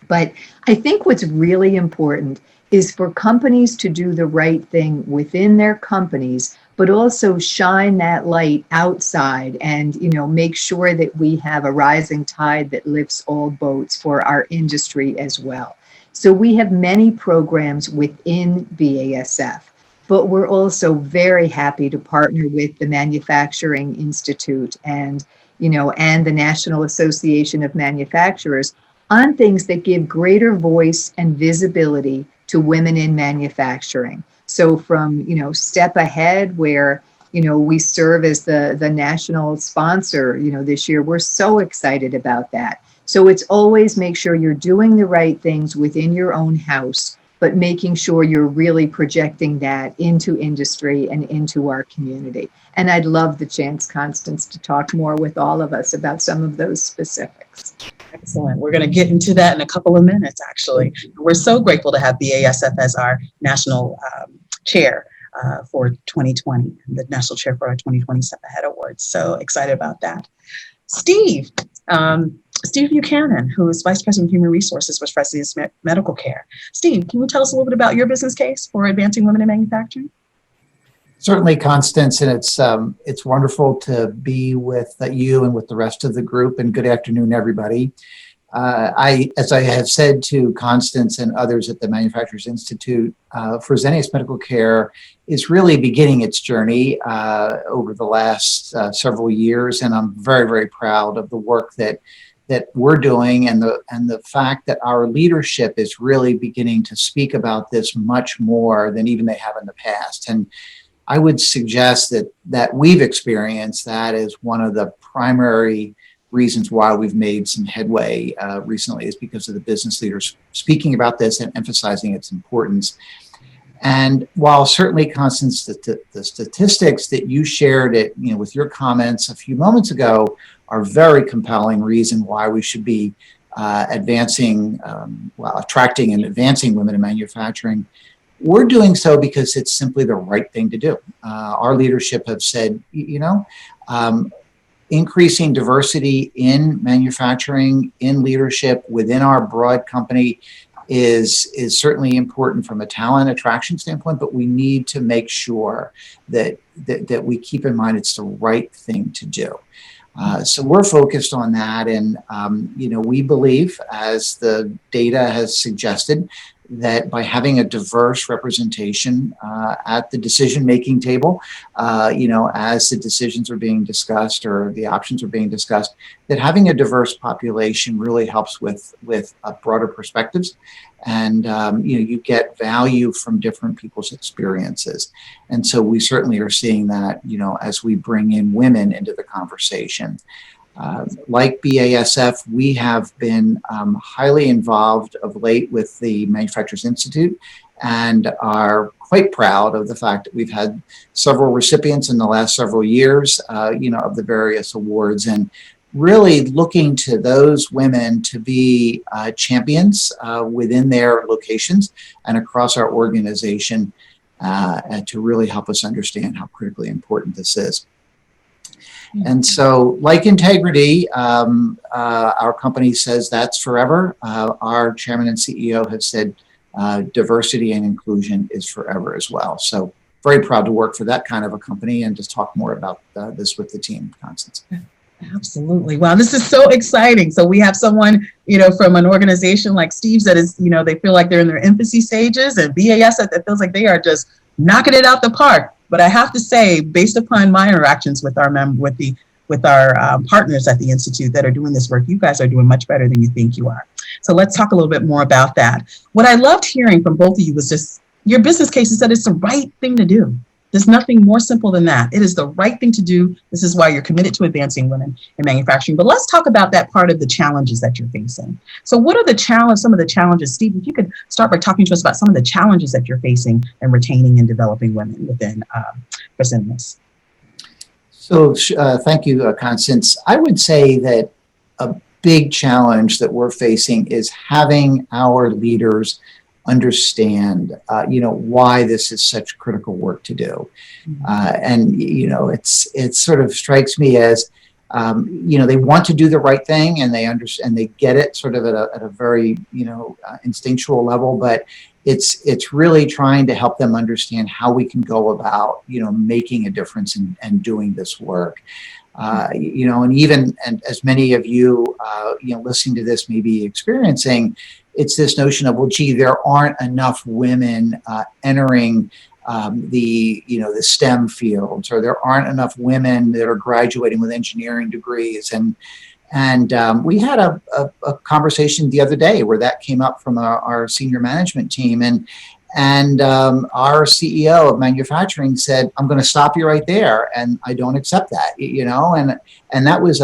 But I think what's really important is for companies to do the right thing within their companies, but also shine that light outside and, make sure that we have a rising tide that lifts all boats for our industry as well. So we have many programs within BASF, but we're also very happy to partner with the Manufacturing Institute and the National Association of Manufacturers on things that give greater voice and visibility to women in manufacturing. So from, Step Ahead, where, we serve as the national sponsor, this year, we're so excited about that. So it's always make sure you're doing the right things within your own house, but making sure you're really projecting that into industry and into our community. And I'd love the chance, Constance, to talk more with all of us about some of those specifics. Excellent. We're going to get into that in a couple of minutes, actually. We're so grateful to have BASF as our national chair for 2020, the national chair for our 2020 Step Ahead Awards. So excited about that. Steve Buchanan, who is Vice President of Human Resources with Fresenius Medical Care. Steve, can you tell us a little bit about your business case for advancing women in manufacturing? Certainly, Constance, and it's wonderful to be with you and with the rest of the group. And good afternoon, everybody. As I have said to Constance and others at the Manufacturers Institute, Fresenius Medical Care is really beginning its journey over the last several years, and I'm very, very proud of the work that we're doing, and the fact that our leadership is really beginning to speak about this much more than even they have in the past. And I would suggest that we've experienced that as one of the primary reasons why we've made some headway recently, is because of the business leaders speaking about this and emphasizing its importance. And while certainly, Constance, the statistics that you shared with your comments a few moments ago are very compelling reason why we should be attracting and advancing women in manufacturing. We're doing so because it's simply the right thing to do. Our leadership have said, increasing diversity in manufacturing, in leadership within our broad company is certainly important from a talent attraction standpoint, but we need to make sure that we keep in mind it's the right thing to do. So we're focused on that, and we believe, as the data has suggested, that by having a diverse representation at the decision-making table, as the decisions are being discussed or the options are being discussed, that having a diverse population really helps with broader perspectives, and you get value from different people's experiences. And so we certainly are seeing that, as we bring in women into the conversation. Like BASF, we have been highly involved of late with the Manufacturers Institute, and are quite proud of the fact that we've had several recipients in the last several years, of the various awards, and really looking to those women to be champions within their locations and across our organization, and to really help us understand how critically important this is. And so, like integrity, our company says that's forever. Our chairman and CEO have said diversity and inclusion is forever as well. So very proud to work for that kind of a company and just talk more about this with the team, Constance. Absolutely. Wow, this is so exciting. So we have someone, from an organization like Steve's that is, they feel like they're in their infancy stages, and BASF that feels like they are just knocking it out the park. But I have to say, based upon my interactions with our partners at the Institute that are doing this work, you guys are doing much better than you think you are. So let's talk a little bit more about that. What I loved hearing from both of you was just your business case is that it's the right thing to do. There's nothing more simple than that. It is the right thing to do. This is why you're committed to advancing women in manufacturing. But let's talk about that part of the challenges that you're facing. So what are some of the challenges? Steve, if you could start by talking to us about some of the challenges that you're facing in retaining and developing women within Fresenius. So thank you, Constance. I would say that a big challenge that we're facing is having our leaders understand, why this is such critical work to do. And, it sort of strikes me as, they want to do the right thing, and they understand, they get it sort of at a very, instinctual level, but it's really trying to help them understand how we can go about, making a difference and doing this work. And as many of you, listening to this may be experiencing, it's this notion of, well, gee, there aren't enough women entering the STEM fields, or there aren't enough women that are graduating with engineering degrees. And we had a conversation the other day where that came up from our senior management team, and our CEO of manufacturing said, "I'm going to stop you right there, and I don't accept that." And that was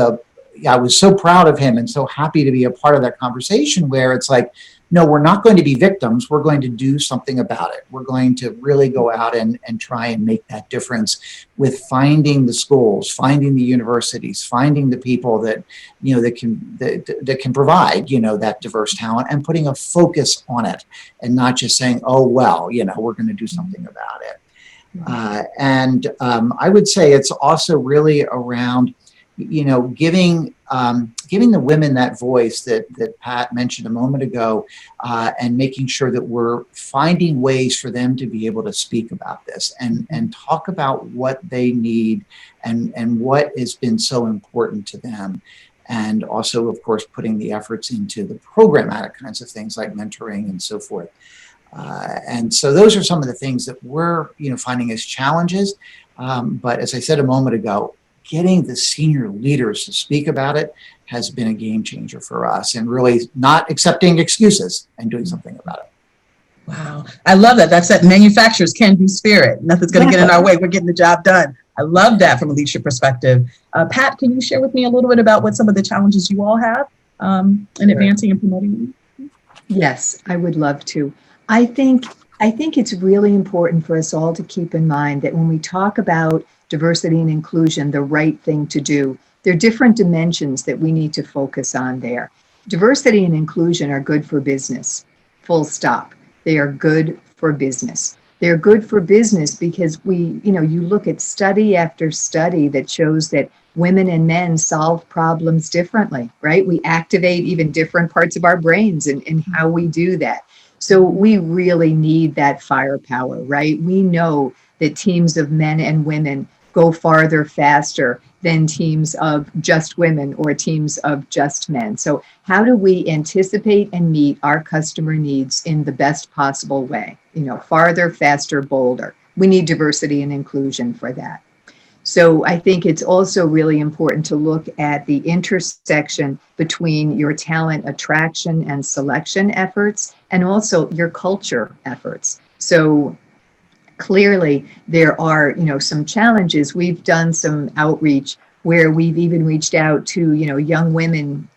I was so proud of him and so happy to be a part of that conversation where it's like, no, we're not going to be victims. We're going to do something about it. We're going to really go out and try and make that difference with finding the schools, finding the universities, finding the people that, that can provide, that diverse talent, and putting a focus on it and not just saying, oh, well, we're going to do something about it. I would say it's also really around, giving the women that voice that Pat mentioned a moment ago, and making sure that we're finding ways for them to be able to speak about this and talk about what they need and what has been so important to them. And also, of course, putting the efforts into the programmatic kinds of things like mentoring and so forth. And so those are some of the things that we're, finding as challenges. But as I said a moment ago, getting the senior leaders to speak about it has been a game changer for us, and really not accepting excuses and doing something about it. Wow. I love that. That's that manufacturers can be spirit. Nothing's going to get in our way. We're getting the job done. I love that from a leadership perspective. Pat, can you share with me a little bit about what some of the challenges you all have in advancing and promoting them? Yes, I would love to. I think it's really important for us all to keep in mind that when we talk about diversity and inclusion, the right thing to do, there are different dimensions that we need to focus on there. Diversity and inclusion are good for business, full stop. They are good for business. They're good for business because you look at study after study that shows that women and men solve problems differently, right? We activate even different parts of our brains in how we do that. So we really need that firepower, right? We know that teams of men and women go farther faster than teams of just women or teams of just men. So how do we anticipate and meet our customer needs in the best possible way? Farther, faster, bolder. We need diversity and inclusion for that. So I think it's also really important to look at the intersection between your talent attraction and selection efforts and also your culture efforts. So clearly there are, some challenges. We've done some outreach where we've even reached out to, young women,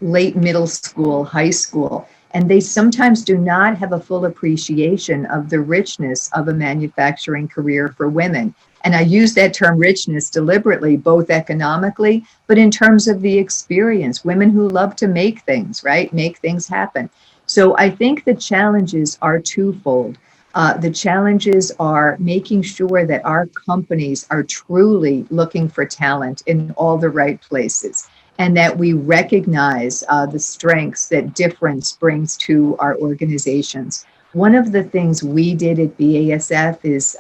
late middle school, high school, and they sometimes do not have a full appreciation of the richness of a manufacturing career for women. And I use that term richness deliberately, both economically, but in terms of the experience, women who love to make things, right? Make things happen. So I think the challenges are twofold. The challenges are making sure that our companies are truly looking for talent in all the right places, and that we recognize the strengths that difference brings to our organizations. One of the things we did at BASF is,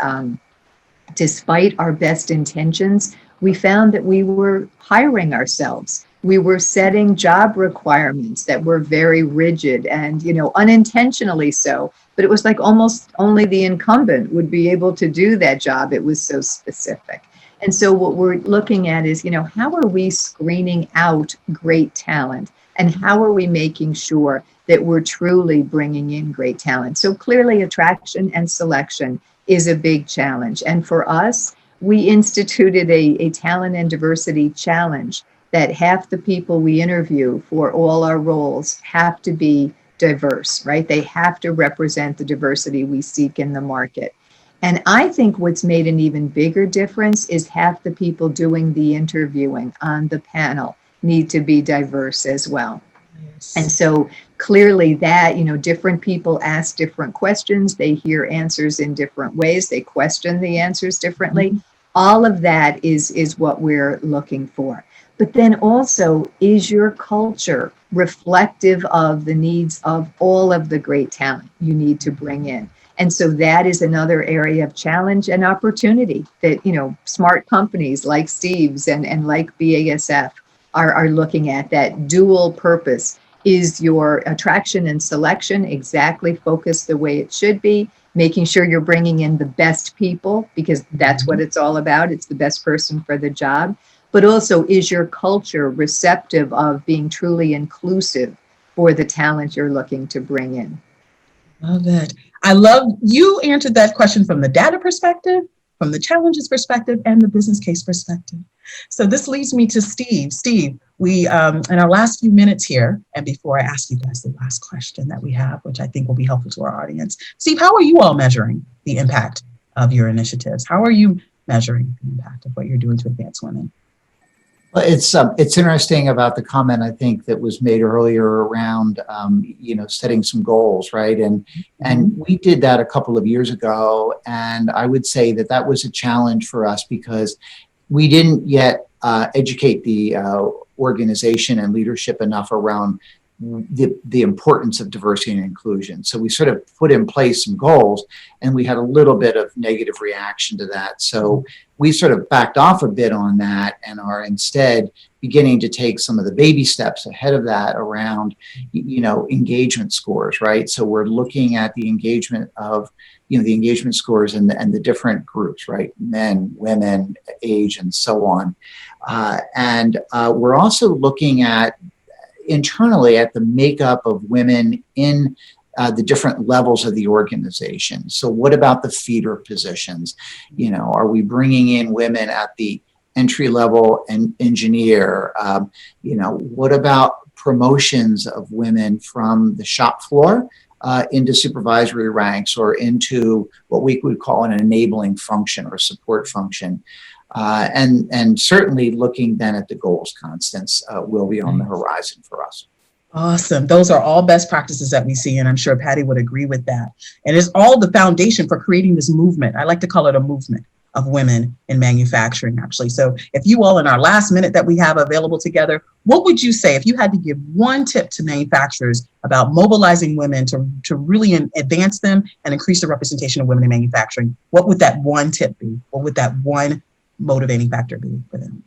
despite our best intentions, we found that we were hiring ourselves. We were setting job requirements that were very rigid and, unintentionally so, but it was like almost only the incumbent would be able to do that job. It was so specific. And so what we're looking at is, how are we screening out great talent, and how are we making sure that we're truly bringing in great talent? So clearly attraction and selection is a big challenge. And for us, we instituted a talent and diversity challenge that half the people we interview for all our roles have to be diverse, right? They have to represent the diversity we seek in the market. And I think what's made an even bigger difference is half the people doing the interviewing on the panel need to be diverse as well. Yes. And so clearly that, different people ask different questions. They hear answers in different ways. They question the answers differently. Mm-hmm. All of that is what we're looking for. But then also, is your culture reflective of the needs of all of the great talent you need to bring in? And so that is another area of challenge and opportunity that, smart companies like Steve's and like BASF are looking at. That dual purpose. Is your attraction and selection exactly focused the way it should be? Making sure you're bringing in the best people, because that's what it's all about. It's the best person for the job. But also, is your culture receptive of being truly inclusive for the talent you're looking to bring in? Love it. I love you answered that question from the data perspective, from the challenges perspective, and the business case perspective. So this leads me to Steve. Steve, We, in our last few minutes here, and before I ask you guys the last question that we have, which I think will be helpful to our audience, Steve, how are you all measuring the impact of your initiatives? How are you measuring the impact of what you're doing to advance women? Well, it's interesting about the comment I think that was made earlier around setting some goals, right? And we did that a couple of years ago, and I would say that was a challenge for us because we didn't yet educate the organization and leadership enough around the importance of diversity and inclusion. So we sort of put in place some goals, and we had a little bit of negative reaction to that. So we sort of backed off a bit on that and are instead beginning to take some of the baby steps ahead of that around, engagement scores, right? So we're looking at the engagement of, the engagement scores and the different groups, right? Men, women, age, and so on. And we're also looking at internally at the makeup of women in the different levels of the organization. So what about the feeder positions? Are we bringing in women at the entry level and engineer? What about promotions of women from the shop floor into supervisory ranks or into what we would call an enabling function or support function? And certainly looking then at the goals, Constance, will be on the horizon for us. Awesome. Those are all best practices that we see, and I'm sure Patty would agree with that. And it's all the foundation for creating this movement. I like to call it a movement of women in manufacturing, actually. So if you all in our last minute that we have available together, what would you say if you had to give one tip to manufacturers about mobilizing women to really advance them and increase the representation of women in manufacturing? What would that one tip be? What would that one motivating factor be for them?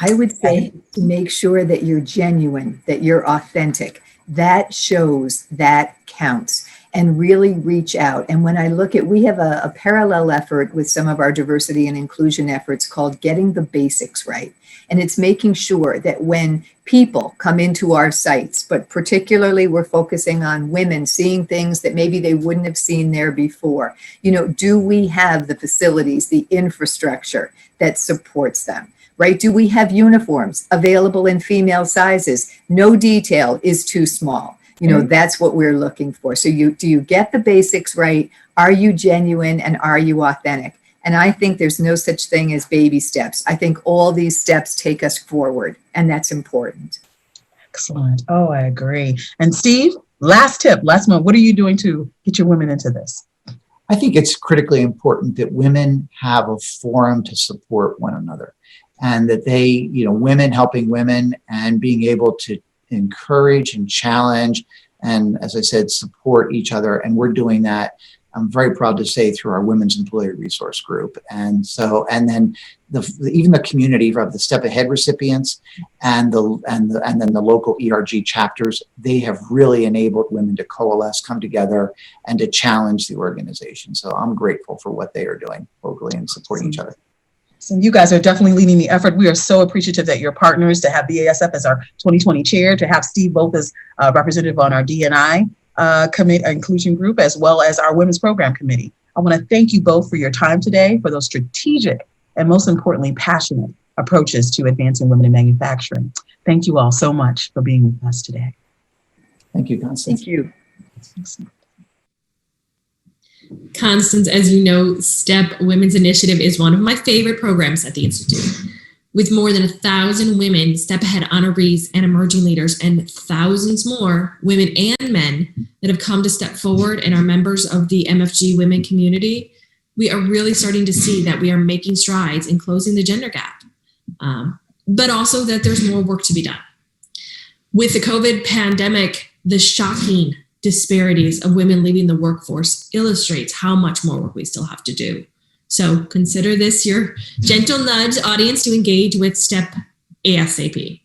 I would say to make sure that you're genuine, that you're authentic. That shows, that counts, and really reach out. And when I look at, we have a parallel effort with some of our diversity and inclusion efforts called Getting the Basics Right. And it's making sure that when people come into our sites, but particularly we're focusing on women seeing things that maybe they wouldn't have seen there before. Do we have the facilities, the infrastructure that supports them? Right? Do we have uniforms available in female sizes? No detail is too small. That's what we're looking for. So do you get the basics right? Are you genuine and are you authentic? And I think there's no such thing as baby steps. I think all these steps take us forward, and that's important. Excellent. Oh, I agree. And Steve, last month, what are you doing to get your women into this? I think it's critically important that women have a forum to support one another, and that they, women helping women and being able to encourage and challenge and, as I said, support each other. And we're doing that, I'm very proud to say, through our Women's Employee Resource Group. And then even the community of the Step Ahead recipients and then the local ERG chapters, they have really enabled women to coalesce, come together, and to challenge the organization. So I'm grateful for what they are doing locally and supporting each other. So you guys are definitely leading the effort. We are so appreciative that you're partners, to have BASF as our 2020 chair, to have Steve both as representative on our D+I inclusion group, as well as our women's program committee. I want to thank you both for your time today, for those strategic and most importantly, passionate approaches to advancing women in manufacturing. Thank you all so much for being with us today. Thank you, Constance. Thank you. Constance, as you know, STEP Women's Initiative is one of my favorite programs at the Institute. With more than 1,000 women, Step Ahead honorees and emerging leaders, and thousands more women and men that have come to step forward and are members of the MFG women community, we are really starting to see that we are making strides in closing the gender gap, but also that there's more work to be done. With the COVID pandemic, the shocking disparities of women leaving the workforce illustrates how much more work we still have to do. So consider this your gentle nudge, audience, to engage with STEP ASAP.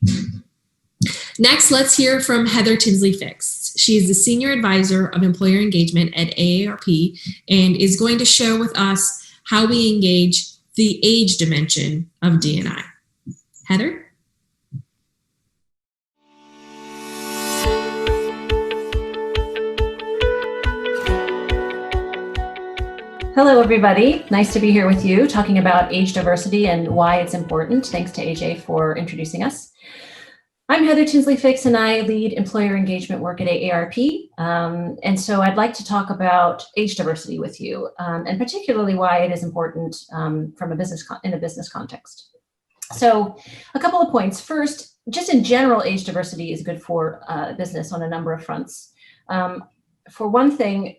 Next, let's hear from Heather Tinsley-Fix. She is the Senior Advisor of Employer Engagement at AARP and is going to share with us how we engage the age dimension of D+I. Heather? Hello, everybody. Nice to be here with you talking about age diversity and why it's important. Thanks to AJ for introducing us. I'm Heather Tinsley-Fix and I lead employer engagement work at AARP. And so I'd like to talk about age diversity with you and particularly why it is important from in a business context. So a couple of points. First, just in general, age diversity is good for business on a number of fronts. For one thing,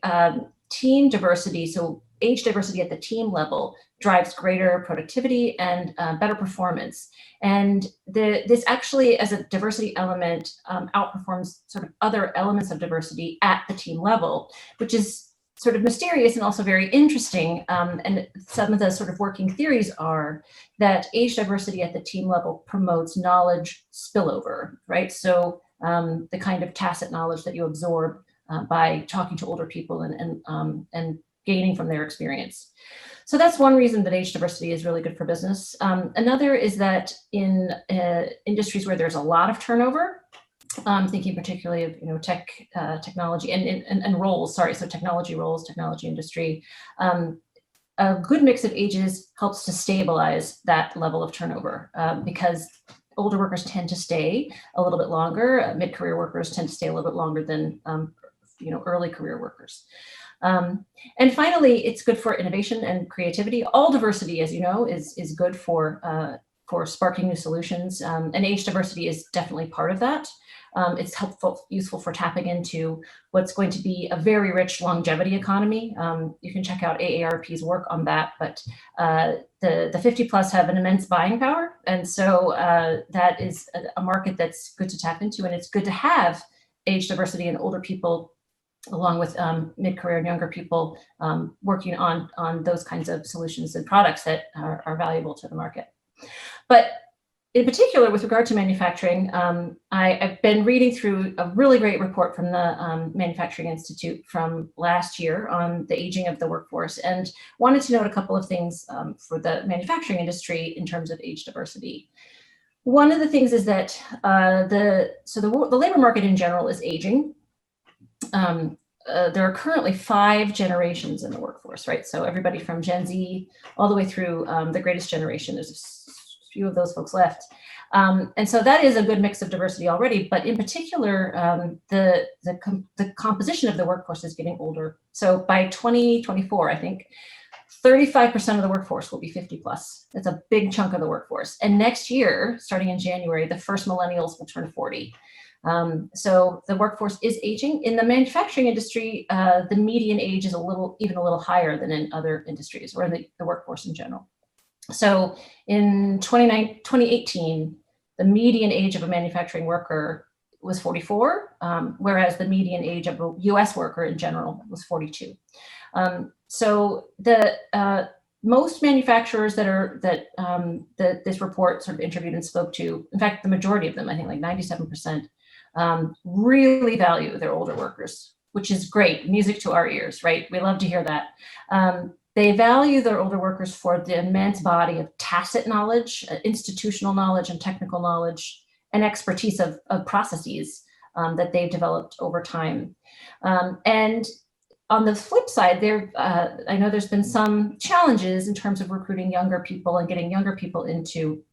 team diversity, so age diversity at the team level drives greater productivity and better performance. And this actually, as a diversity element, outperforms sort of other elements of diversity at the team level, which is sort of mysterious and also very interesting. And some of the sort of working theories are that age diversity at the team level promotes knowledge spillover, right? So the kind of tacit knowledge that you absorb by talking to older people and gaining from their experience. So that's one reason that age diversity is really good for business. Another is that in industries where there's a lot of turnover, thinking particularly of technology and roles, so technology roles, technology industry, a good mix of ages helps to stabilize that level of turnover because older workers tend to stay a little bit longer. Mid-career workers tend to stay a little bit longer than early career workers. And finally, it's good for innovation and creativity. All diversity, as you know, is good for sparking new solutions. And age diversity is definitely part of that. It's useful for tapping into what's going to be a very rich longevity economy. You can check out AARP's work on that, but the 50 plus have an immense buying power. And so that is a market that's good to tap into, and it's good to have age diversity and older people along with mid-career and younger people working on those kinds of solutions and products that are valuable to the market. But in particular, with regard to manufacturing, I've been reading through a really great report from the Manufacturing Institute from last year on the aging of the workforce, and wanted to note a couple of things for the manufacturing industry in terms of age diversity. One of the things is that the labor market in general is aging. There are currently 5 generations in the workforce, right? So everybody from Gen Z all the way through the greatest generation. There's a few of those folks left. And so that is a good mix of diversity already, but in particular, the composition of the workforce is getting older. So by 2024, I think 35% of the workforce will be 50 plus. That's a big chunk of the workforce. And next year, starting in January, the first millennials will turn 40. So the workforce is aging. In the manufacturing industry, the median age is even a little higher than in other industries or in the workforce in general. So in 2018, the median age of a manufacturing worker was 44, whereas the median age of a US worker in general was 42. So the most manufacturers that this report sort of interviewed and spoke to, in fact, the majority of them, I think like 97%, really value their older workers, which is great, music to our ears, right? We love to hear that. They value their older workers for the immense body of tacit knowledge, institutional knowledge, and technical knowledge, and expertise of processes that they've developed over time. And on the flip side, I know there's been some challenges in terms of recruiting younger people and getting younger people into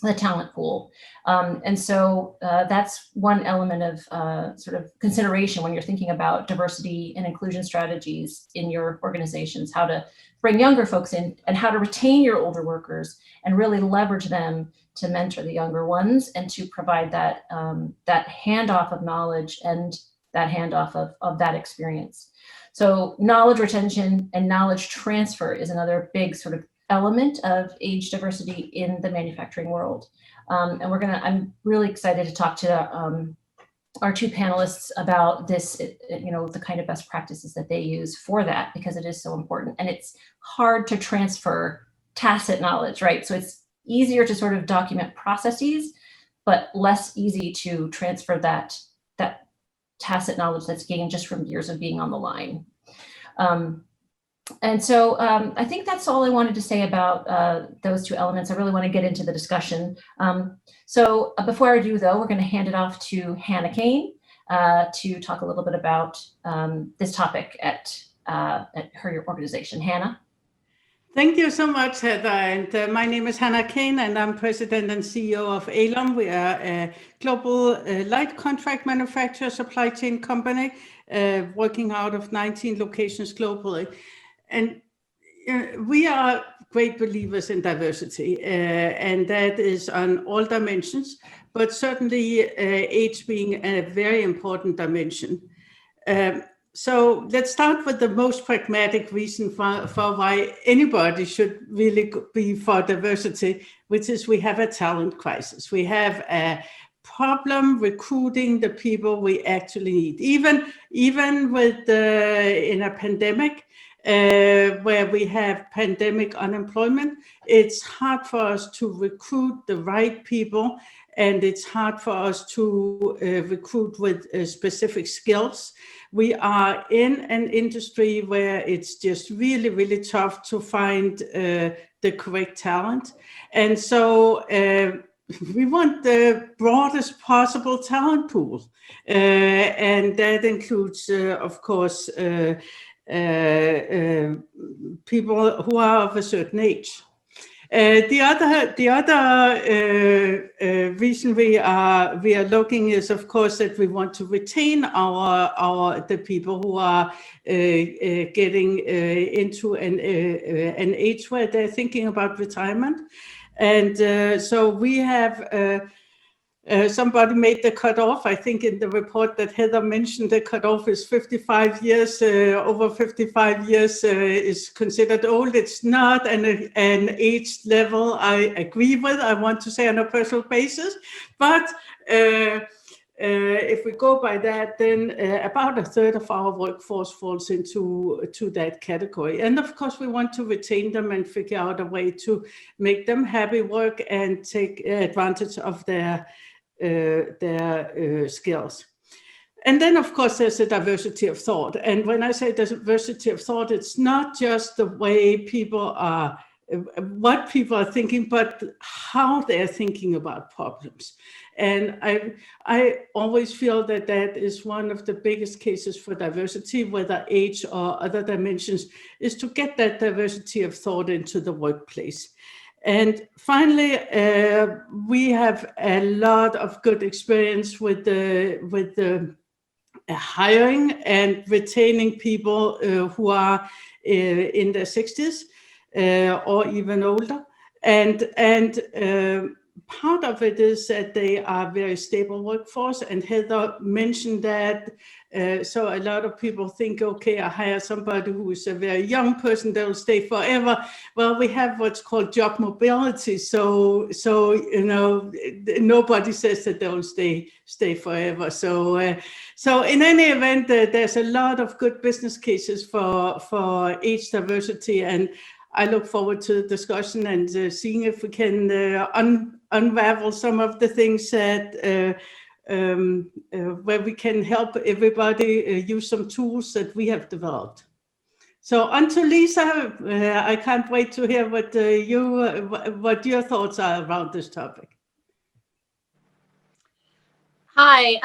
the talent pool. And so that's one element of sort of consideration when you're thinking about diversity and inclusion strategies in your organizations, how to bring younger folks in and how to retain your older workers and really leverage them to mentor the younger ones and to provide that handoff of knowledge and that handoff of that experience. So knowledge retention and knowledge transfer is another big sort of element of age diversity in the manufacturing world. And I'm really excited to talk to our 2 panelists about this, the kind of best practices that they use for that, because it is so important. And it's hard to transfer tacit knowledge, right? So it's easier to sort of document processes, but less easy to transfer that tacit knowledge that's gained just from years of being on the line. And so I think that's all I wanted to say about those 2 elements. I really want to get into the discussion. So before I do, though, we're going to hand it off to Hannah Kane to talk a little bit about this topic at her organization. Hannah? Thank you so much, Heather. And my name is Hannah Kane, and I'm President and CEO of ALOM. We are a global light contract manufacturer supply chain company working out of 19 locations globally. And we are great believers in diversity, and that is on all dimensions, but certainly age being a very important dimension. So let's start with the most pragmatic reason for why anybody should really be for diversity, which is we have a talent crisis. We have a problem recruiting the people we actually need. Even with in a pandemic, where we have pandemic unemployment, it's hard for us to recruit the right people, and it's hard for us to recruit with specific skills. We are in an industry where it's just really, really tough to find the correct talent. And so we want the broadest possible talent pool. And that includes, of course, people who are of a certain age. The other reason we are looking is, of course, that we want to retain the people who are getting into an age where they're thinking about retirement, and so we have. Somebody made the cutoff. I think in the report that Heather mentioned, the cutoff is 55 years. Over 55 years is considered old. It's not an age level I agree with, I want to say, on a personal basis. But if we go by that, then about a third of our workforce falls into that category. And of course, we want to retain them and figure out a way to make them happy work and take advantage of their skills. And then, of course, there's a diversity of thought. And when I say diversity of thought, it's not just the way people are, what people are thinking, but how they're thinking about problems. And I always feel that that is one of the biggest cases for diversity, whether age or other dimensions, is to get that diversity of thought into the workplace. And finally, we have a lot of good experience with the hiring and retaining people who are in their 60s or even older. And part of it is that they are very stable workforce, and Heather mentioned that. So a lot of people think, okay, I hire somebody who is a very young person that will stay forever. Well, we have what's called job mobility. So you know, nobody says that they will stay forever. So in any event, there's a lot of good business cases for age diversity, and I look forward to the discussion and seeing if we can unravel some of the things that where we can help everybody use some tools that we have developed. So until Lisa, I can't wait to hear what your thoughts are around this topic. Hi,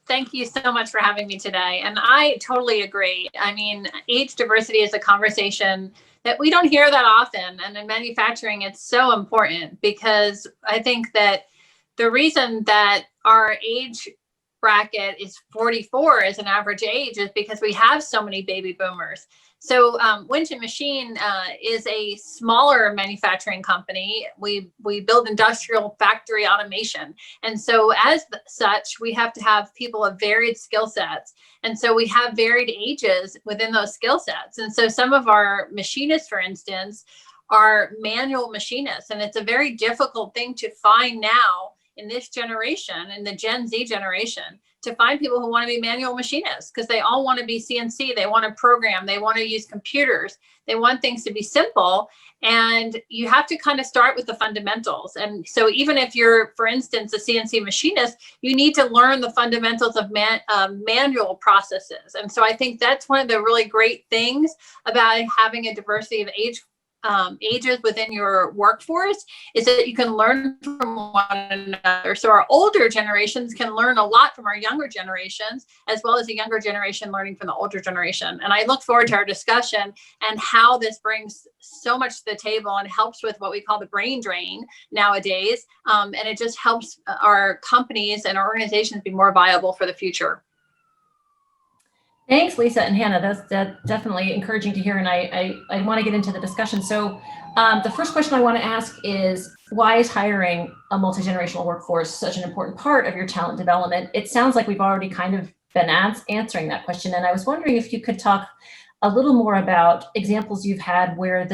thank you so much for having me today. And I totally agree. I mean, age diversity is a conversation that we don't hear that often. And in manufacturing, it's so important because I think that the reason that our age bracket is 44 as an average age is because we have so many baby boomers. So Winton Machine is a smaller manufacturing company. We build industrial factory automation. And so as such, we have to have people of varied skill sets. And so we have varied ages within those skill sets. And so some of our machinists, for instance, are manual machinists. And it's a very difficult thing to find now in this generation, in the Gen Z generation, to find people who want to be manual machinists, because they all want to be CNC, they want to program, they want to use computers, they want things to be simple. And you have to kind of start with the fundamentals. And so even if you're, for instance, a CNC machinist, you need to learn the fundamentals of manual processes. And so I think that's one of the really great things about having a diversity of age ages within your workforce is that you can learn from one another. So our older generations can learn a lot from our younger generations, as well as the younger generation learning from the older generation. And I look forward to our discussion and how this brings so much to the table and helps with what we call the brain drain nowadays. And it just helps our companies and our organizations be more viable for the future. Thanks, Lisa and Hannah. That's definitely encouraging to hear, and I want to get into the discussion. So the first question I want to ask is, why is hiring a multi-generational workforce such an important part of your talent development? It sounds like we've already kind of been answering that question, and I was wondering if you could talk a little more about examples you've had where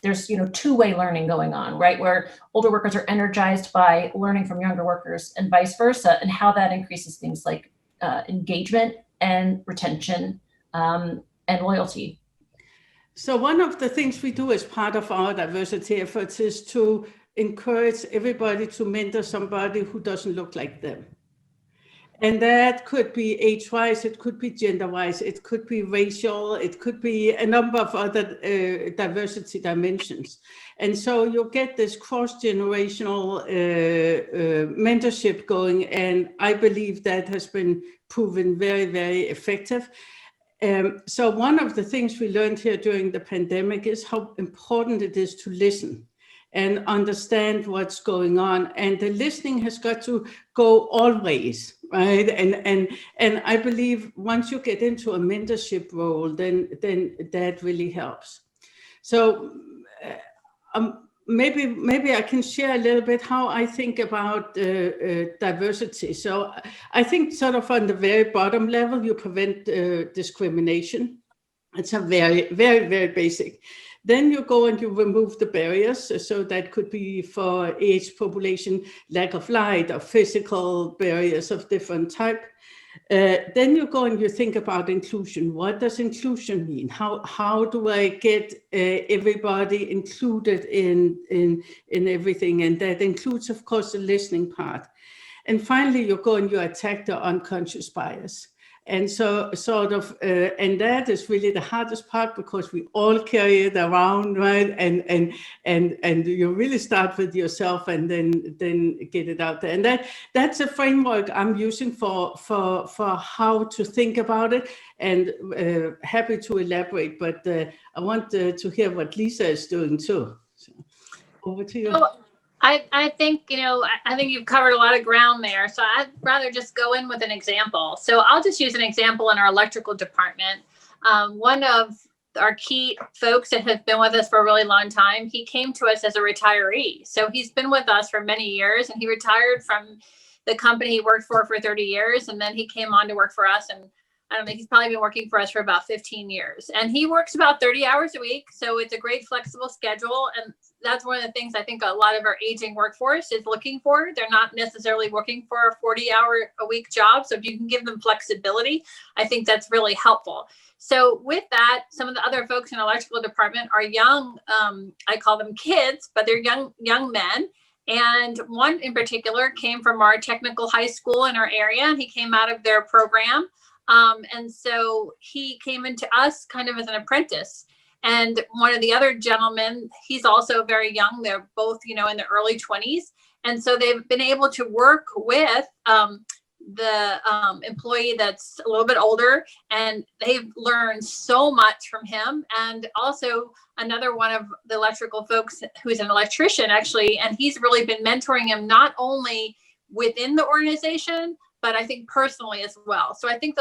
there's two-way learning going on, right? Where older workers are energized by learning from younger workers and vice versa, and how that increases things like engagement and retention and loyalty. So one of the things we do as part of our diversity efforts is to encourage everybody to mentor somebody who doesn't look like them. And that could be age-wise, it could be gender-wise, it could be racial, it could be a number of other diversity dimensions. And so you'll get this cross-generational mentorship going, and I believe that has been proven very, very effective. So one of the things we learned here during the pandemic is how important it is to listen and understand what's going on. And the listening has got to go all ways, right? And I believe once you get into a mentorship role, then that really helps. So maybe I can share a little bit how I think about diversity. So I think sort of on the very bottom level, you prevent discrimination. It's a very, very, very basic. Then you go and you remove the barriers. So that could be for age, population, lack of light, or physical barriers of different type. Then you go and you think about inclusion. What does inclusion mean? How do I get everybody included in everything? And that includes, of course, the listening part. And finally, you go and you attack the unconscious bias. And so sort of, and that is really the hardest part because we all carry it around, right? And you really start with yourself and then get it out there. And that's a framework I'm using for how to think about it, and happy to elaborate, but I want to hear what Lisa is doing too. So over to you. I think, I think you've covered a lot of ground there. So I'd rather just go in with an example. So I'll just use an example in our electrical department. One of our key folks that has been with us for a really long time, he came to us as a retiree. So he's been with us for many years, and he retired from the company he worked for 30 years. And then he came on to work for us, and I don't think he's probably been working for us for about 15 years. And he works about 30 hours a week. So it's a great flexible schedule. And that's one of the things I think a lot of our aging workforce is looking for. They're not necessarily working for a 40-hour-a-week job. So if you can give them flexibility, I think that's really helpful. So with that, some of the other folks in the electrical department are young, I call them kids, but they're young men. And one in particular came from our technical high school in our area, and he came out of their program. And so he came into us kind of as an apprentice. And one of the other gentlemen, he's also very young. They're both, in the early 20s. And so they've been able to work with the employee that's a little bit older, and they've learned so much from him. And also another one of the electrical folks who's an electrician, actually, and he's really been mentoring him not only within the organization, but I think personally as well. So I think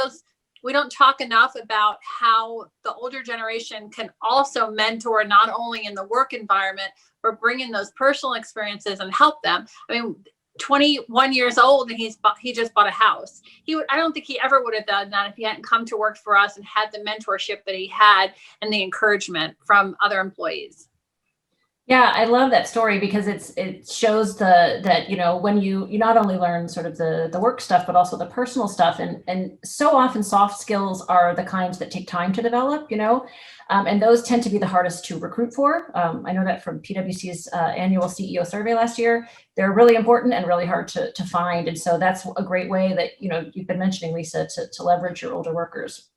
we don't talk enough about how the older generation can also mentor not only in the work environment, but bring in those personal experiences and help them. I mean, 21 years old, and he just bought a house. I don't think he ever would have done that if he hadn't come to work for us and had the mentorship that he had and the encouragement from other employees. Yeah, I love that story because it shows that when you not only learn sort of the work stuff, but also the personal stuff, and so often soft skills are the kinds that take time to develop, and those tend to be the hardest to recruit for. I know that from PwC's annual CEO survey last year. They're really important and really hard to find, and so that's a great way that you've been mentioning, Lisa, to leverage your older workers.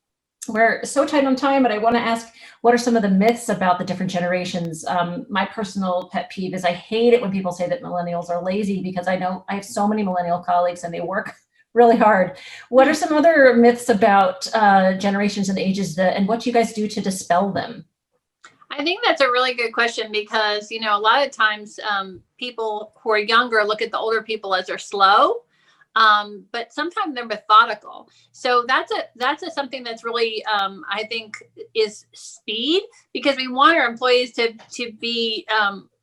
we're so tight on time, but I want to ask, what are some of the myths about the different generations? My personal pet peeve is I hate it when people say that millennials are lazy, because I know I have so many millennial colleagues and they work really hard. What are some other myths about generations and ages and what do you guys do to dispel them? I think that's a really good question because, a lot of times people who are younger look at the older people as they're slow. But sometimes they're methodical. So that's something that's really, I think, is speed, because we want our employees to be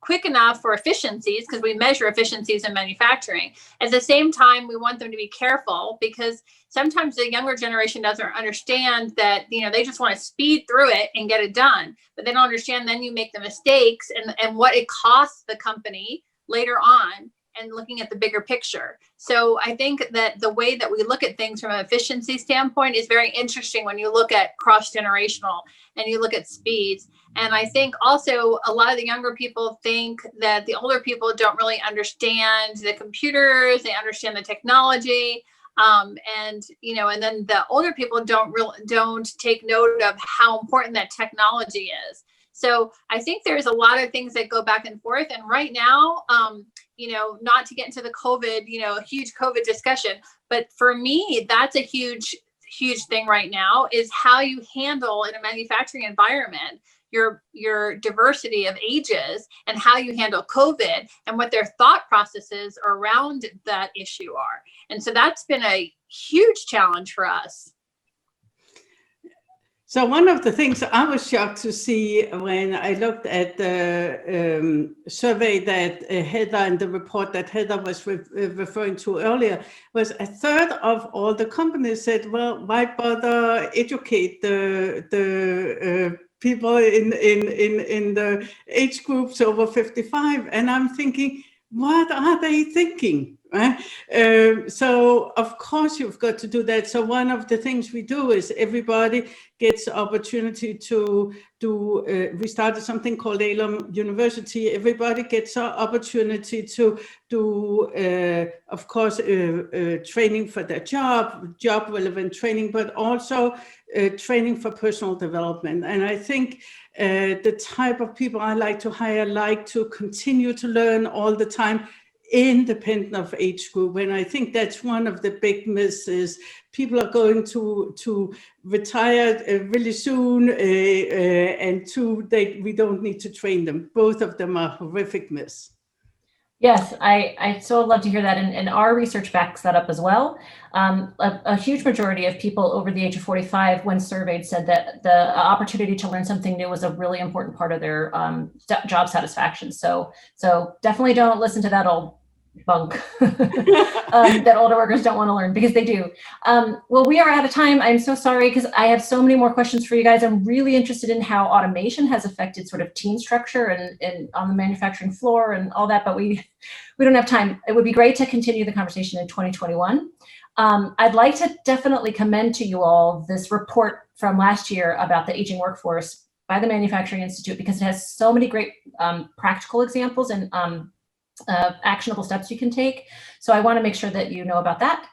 quick enough for efficiencies, because we measure efficiencies in manufacturing. At the same time, we want them to be careful, because sometimes the younger generation doesn't understand that, they just want to speed through it and get it done. But they don't understand then you make the mistakes and what it costs the company later on, and looking at the bigger picture. So I think that the way that we look at things from an efficiency standpoint is very interesting when you look at cross-generational and you look at speeds. And I think also a lot of the younger people think that the older people don't really understand the computers, they understand the technology. And then the older people don't take note of how important that technology is. So I think there's a lot of things that go back and forth. And right now, not to get into the COVID, huge COVID discussion, but for me, that's a huge thing right now, is how you handle in a manufacturing environment your diversity of ages, and how you handle COVID and what their thought processes around that issue are. And so that's been a huge challenge for us. So one of the things I was shocked to see when I looked at the survey that Heather, and the report that Heather was referring to earlier, was a third of all the companies said, well, why bother educate the people in the age groups over 55? And I'm thinking, what are they thinking? Right? So of course you've got to do that. So one of the things we do is everybody gets opportunity to do, we started something called Alum University. Everybody gets an opportunity to do, of course, training for their job relevant training, but also training for personal development. And I think the type of people I like to hire like to continue to learn all the time, independent of age group. And I think that's one of the big misses. People are going to retire really soon, and we don't need to train them. Both of them are horrific myths. Yes, I so love to hear that. And our research backs that up as well. A huge majority of people over the age of 45, when surveyed, said that the opportunity to learn something new was a really important part of their job satisfaction. So definitely don't listen to that old bunk that older workers don't want to learn, because they do. Well, we are out of time. I'm so sorry, because I have so many more questions for you guys. I'm really interested in how automation has affected sort of team structure and on the manufacturing floor and all that, but we don't have time. It would be great to continue the conversation in 2021. I'd like to definitely commend to you all this report from last year about the aging workforce by the Manufacturing Institute, because it has so many great practical examples and actionable steps you can take. So I want to make sure that you know about that.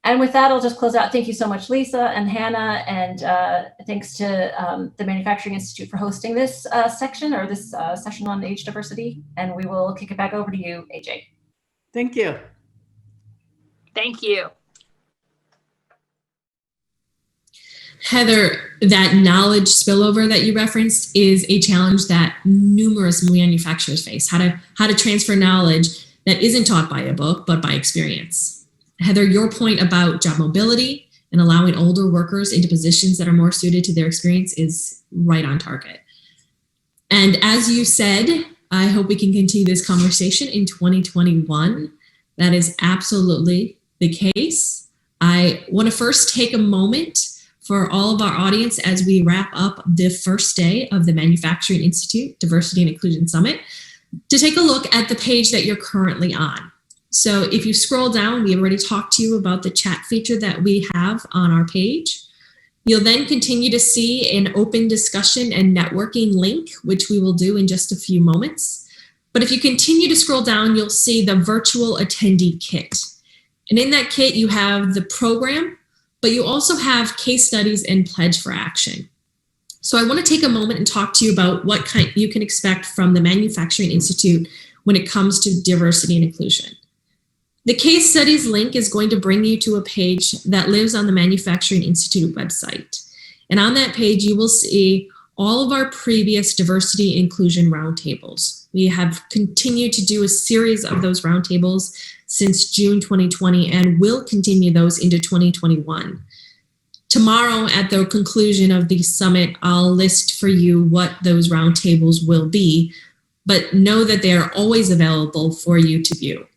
And with that, I'll just close out. Thank you so much, Lisa and Hannah, and thanks to the Manufacturing Institute for hosting this section, or this session on age diversity. And we will kick it back over to you, AJ. Thank you. Thank you. Heather, that knowledge spillover that you referenced is a challenge that numerous manufacturers face, how to transfer knowledge that isn't taught by a book, but by experience. Heather, your point about job mobility and allowing older workers into positions that are more suited to their experience is right on target. And as you said, I hope we can continue this conversation in 2021. That is absolutely the case. I want to first take a moment for all of our audience as we wrap up the first day of the Manufacturing Institute Diversity and Inclusion Summit to take a look at the page that you're currently on. So if you scroll down, we already talked to you about the chat feature that we have on our page. You'll then continue to see an open discussion and networking link, which we will do in just a few moments. But if you continue to scroll down, you'll see the virtual attendee kit. And in that kit, you have the program, but you also have case studies and pledge for action. So I want to take a moment and talk to you about what you can expect from the Manufacturing Institute when it comes to diversity and inclusion. The case studies link is going to bring you to a page that lives on the Manufacturing Institute website. And on that page, you will see all of our previous diversity and inclusion roundtables. We have continued to do a series of those roundtables since June 2020 and will continue those into 2021. Tomorrow, at the conclusion of the summit, I'll list for you what those roundtables will be, but know that they are always available for you to view.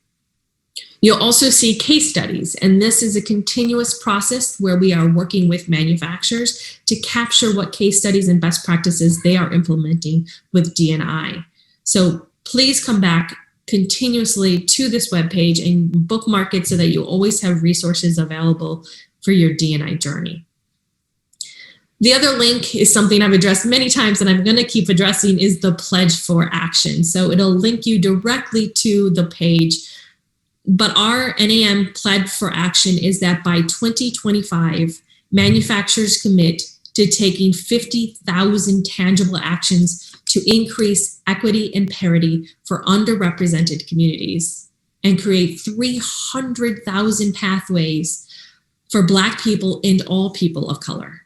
You'll also see case studies, and this is a continuous process where we are working with manufacturers to capture what case studies and best practices they are implementing with D&I. So please come back continuously to this webpage and bookmark it so that you always have resources available for your D&I journey. The other link is something I've addressed many times and I'm going to keep addressing is the pledge for action. So it'll link you directly to the page. But our NAM pledge for action is that by 2025, manufacturers commit to taking 50,000 tangible actions to increase equity and parity for underrepresented communities and create 300,000 pathways for Black people and all people of color.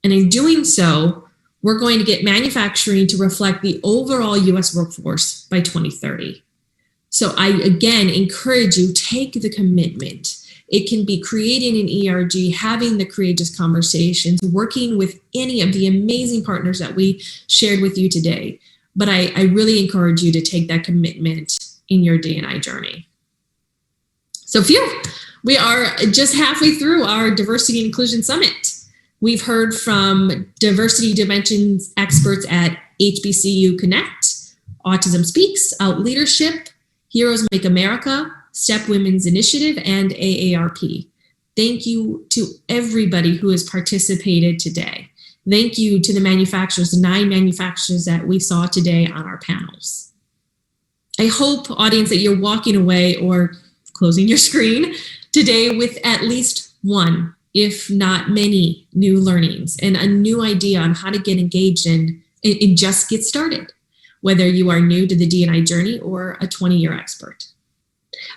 And in doing so, we're going to get manufacturing to reflect the overall US workforce by 2030. So I, again, encourage you, take the commitment. It can be creating an ERG, having the courageous conversations, working with any of the amazing partners that we shared with you today. But I really encourage you to take that commitment in your D&I journey. So phew, we are just halfway through our Diversity and Inclusion Summit. We've heard from diversity dimensions experts at HBCU Connect, Autism Speaks, Out Leadership, Heroes Make America, STEP Women's Initiative, and AARP. Thank you to everybody who has participated today. Thank you to the manufacturers, the 9 manufacturers that we saw today on our panels. I hope, audience, that you're walking away or closing your screen today with at least one, if not many, new learnings and a new idea on how to get engaged and just get started, whether you are new to the D&I journey or a 20-year expert.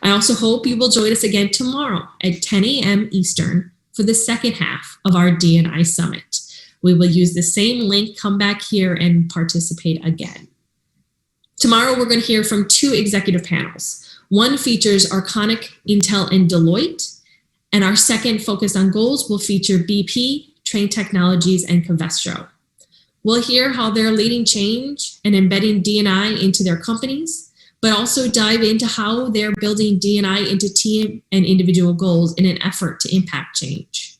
I also hope you will join us again tomorrow at 10 a.m. Eastern for the second half of our D&I Summit. We will use the same link, come back here and participate again. Tomorrow, we're going to hear from 2 executive panels. One features Arconic, Intel, and Deloitte, and our second, focused on goals, will feature BP, Trane Technologies, and Covestro. We'll hear how they're leading change and embedding D&I into their companies, but also dive into how they're building D&I into team and individual goals in an effort to impact change.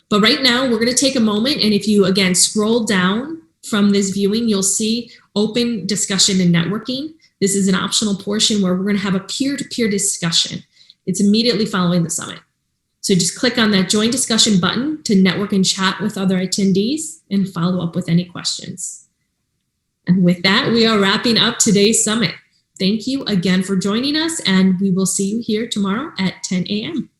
But right now, we're going to take a moment, and if you, again, scroll down from this viewing, you'll see open discussion and networking. This is an optional portion where we're going to have a peer-to-peer discussion. It's immediately following the summit. So just click on that join discussion button to network and chat with other attendees and follow up with any questions. And with that, we are wrapping up today's summit. Thank you again for joining us, and we will see you here tomorrow at 10 a.m.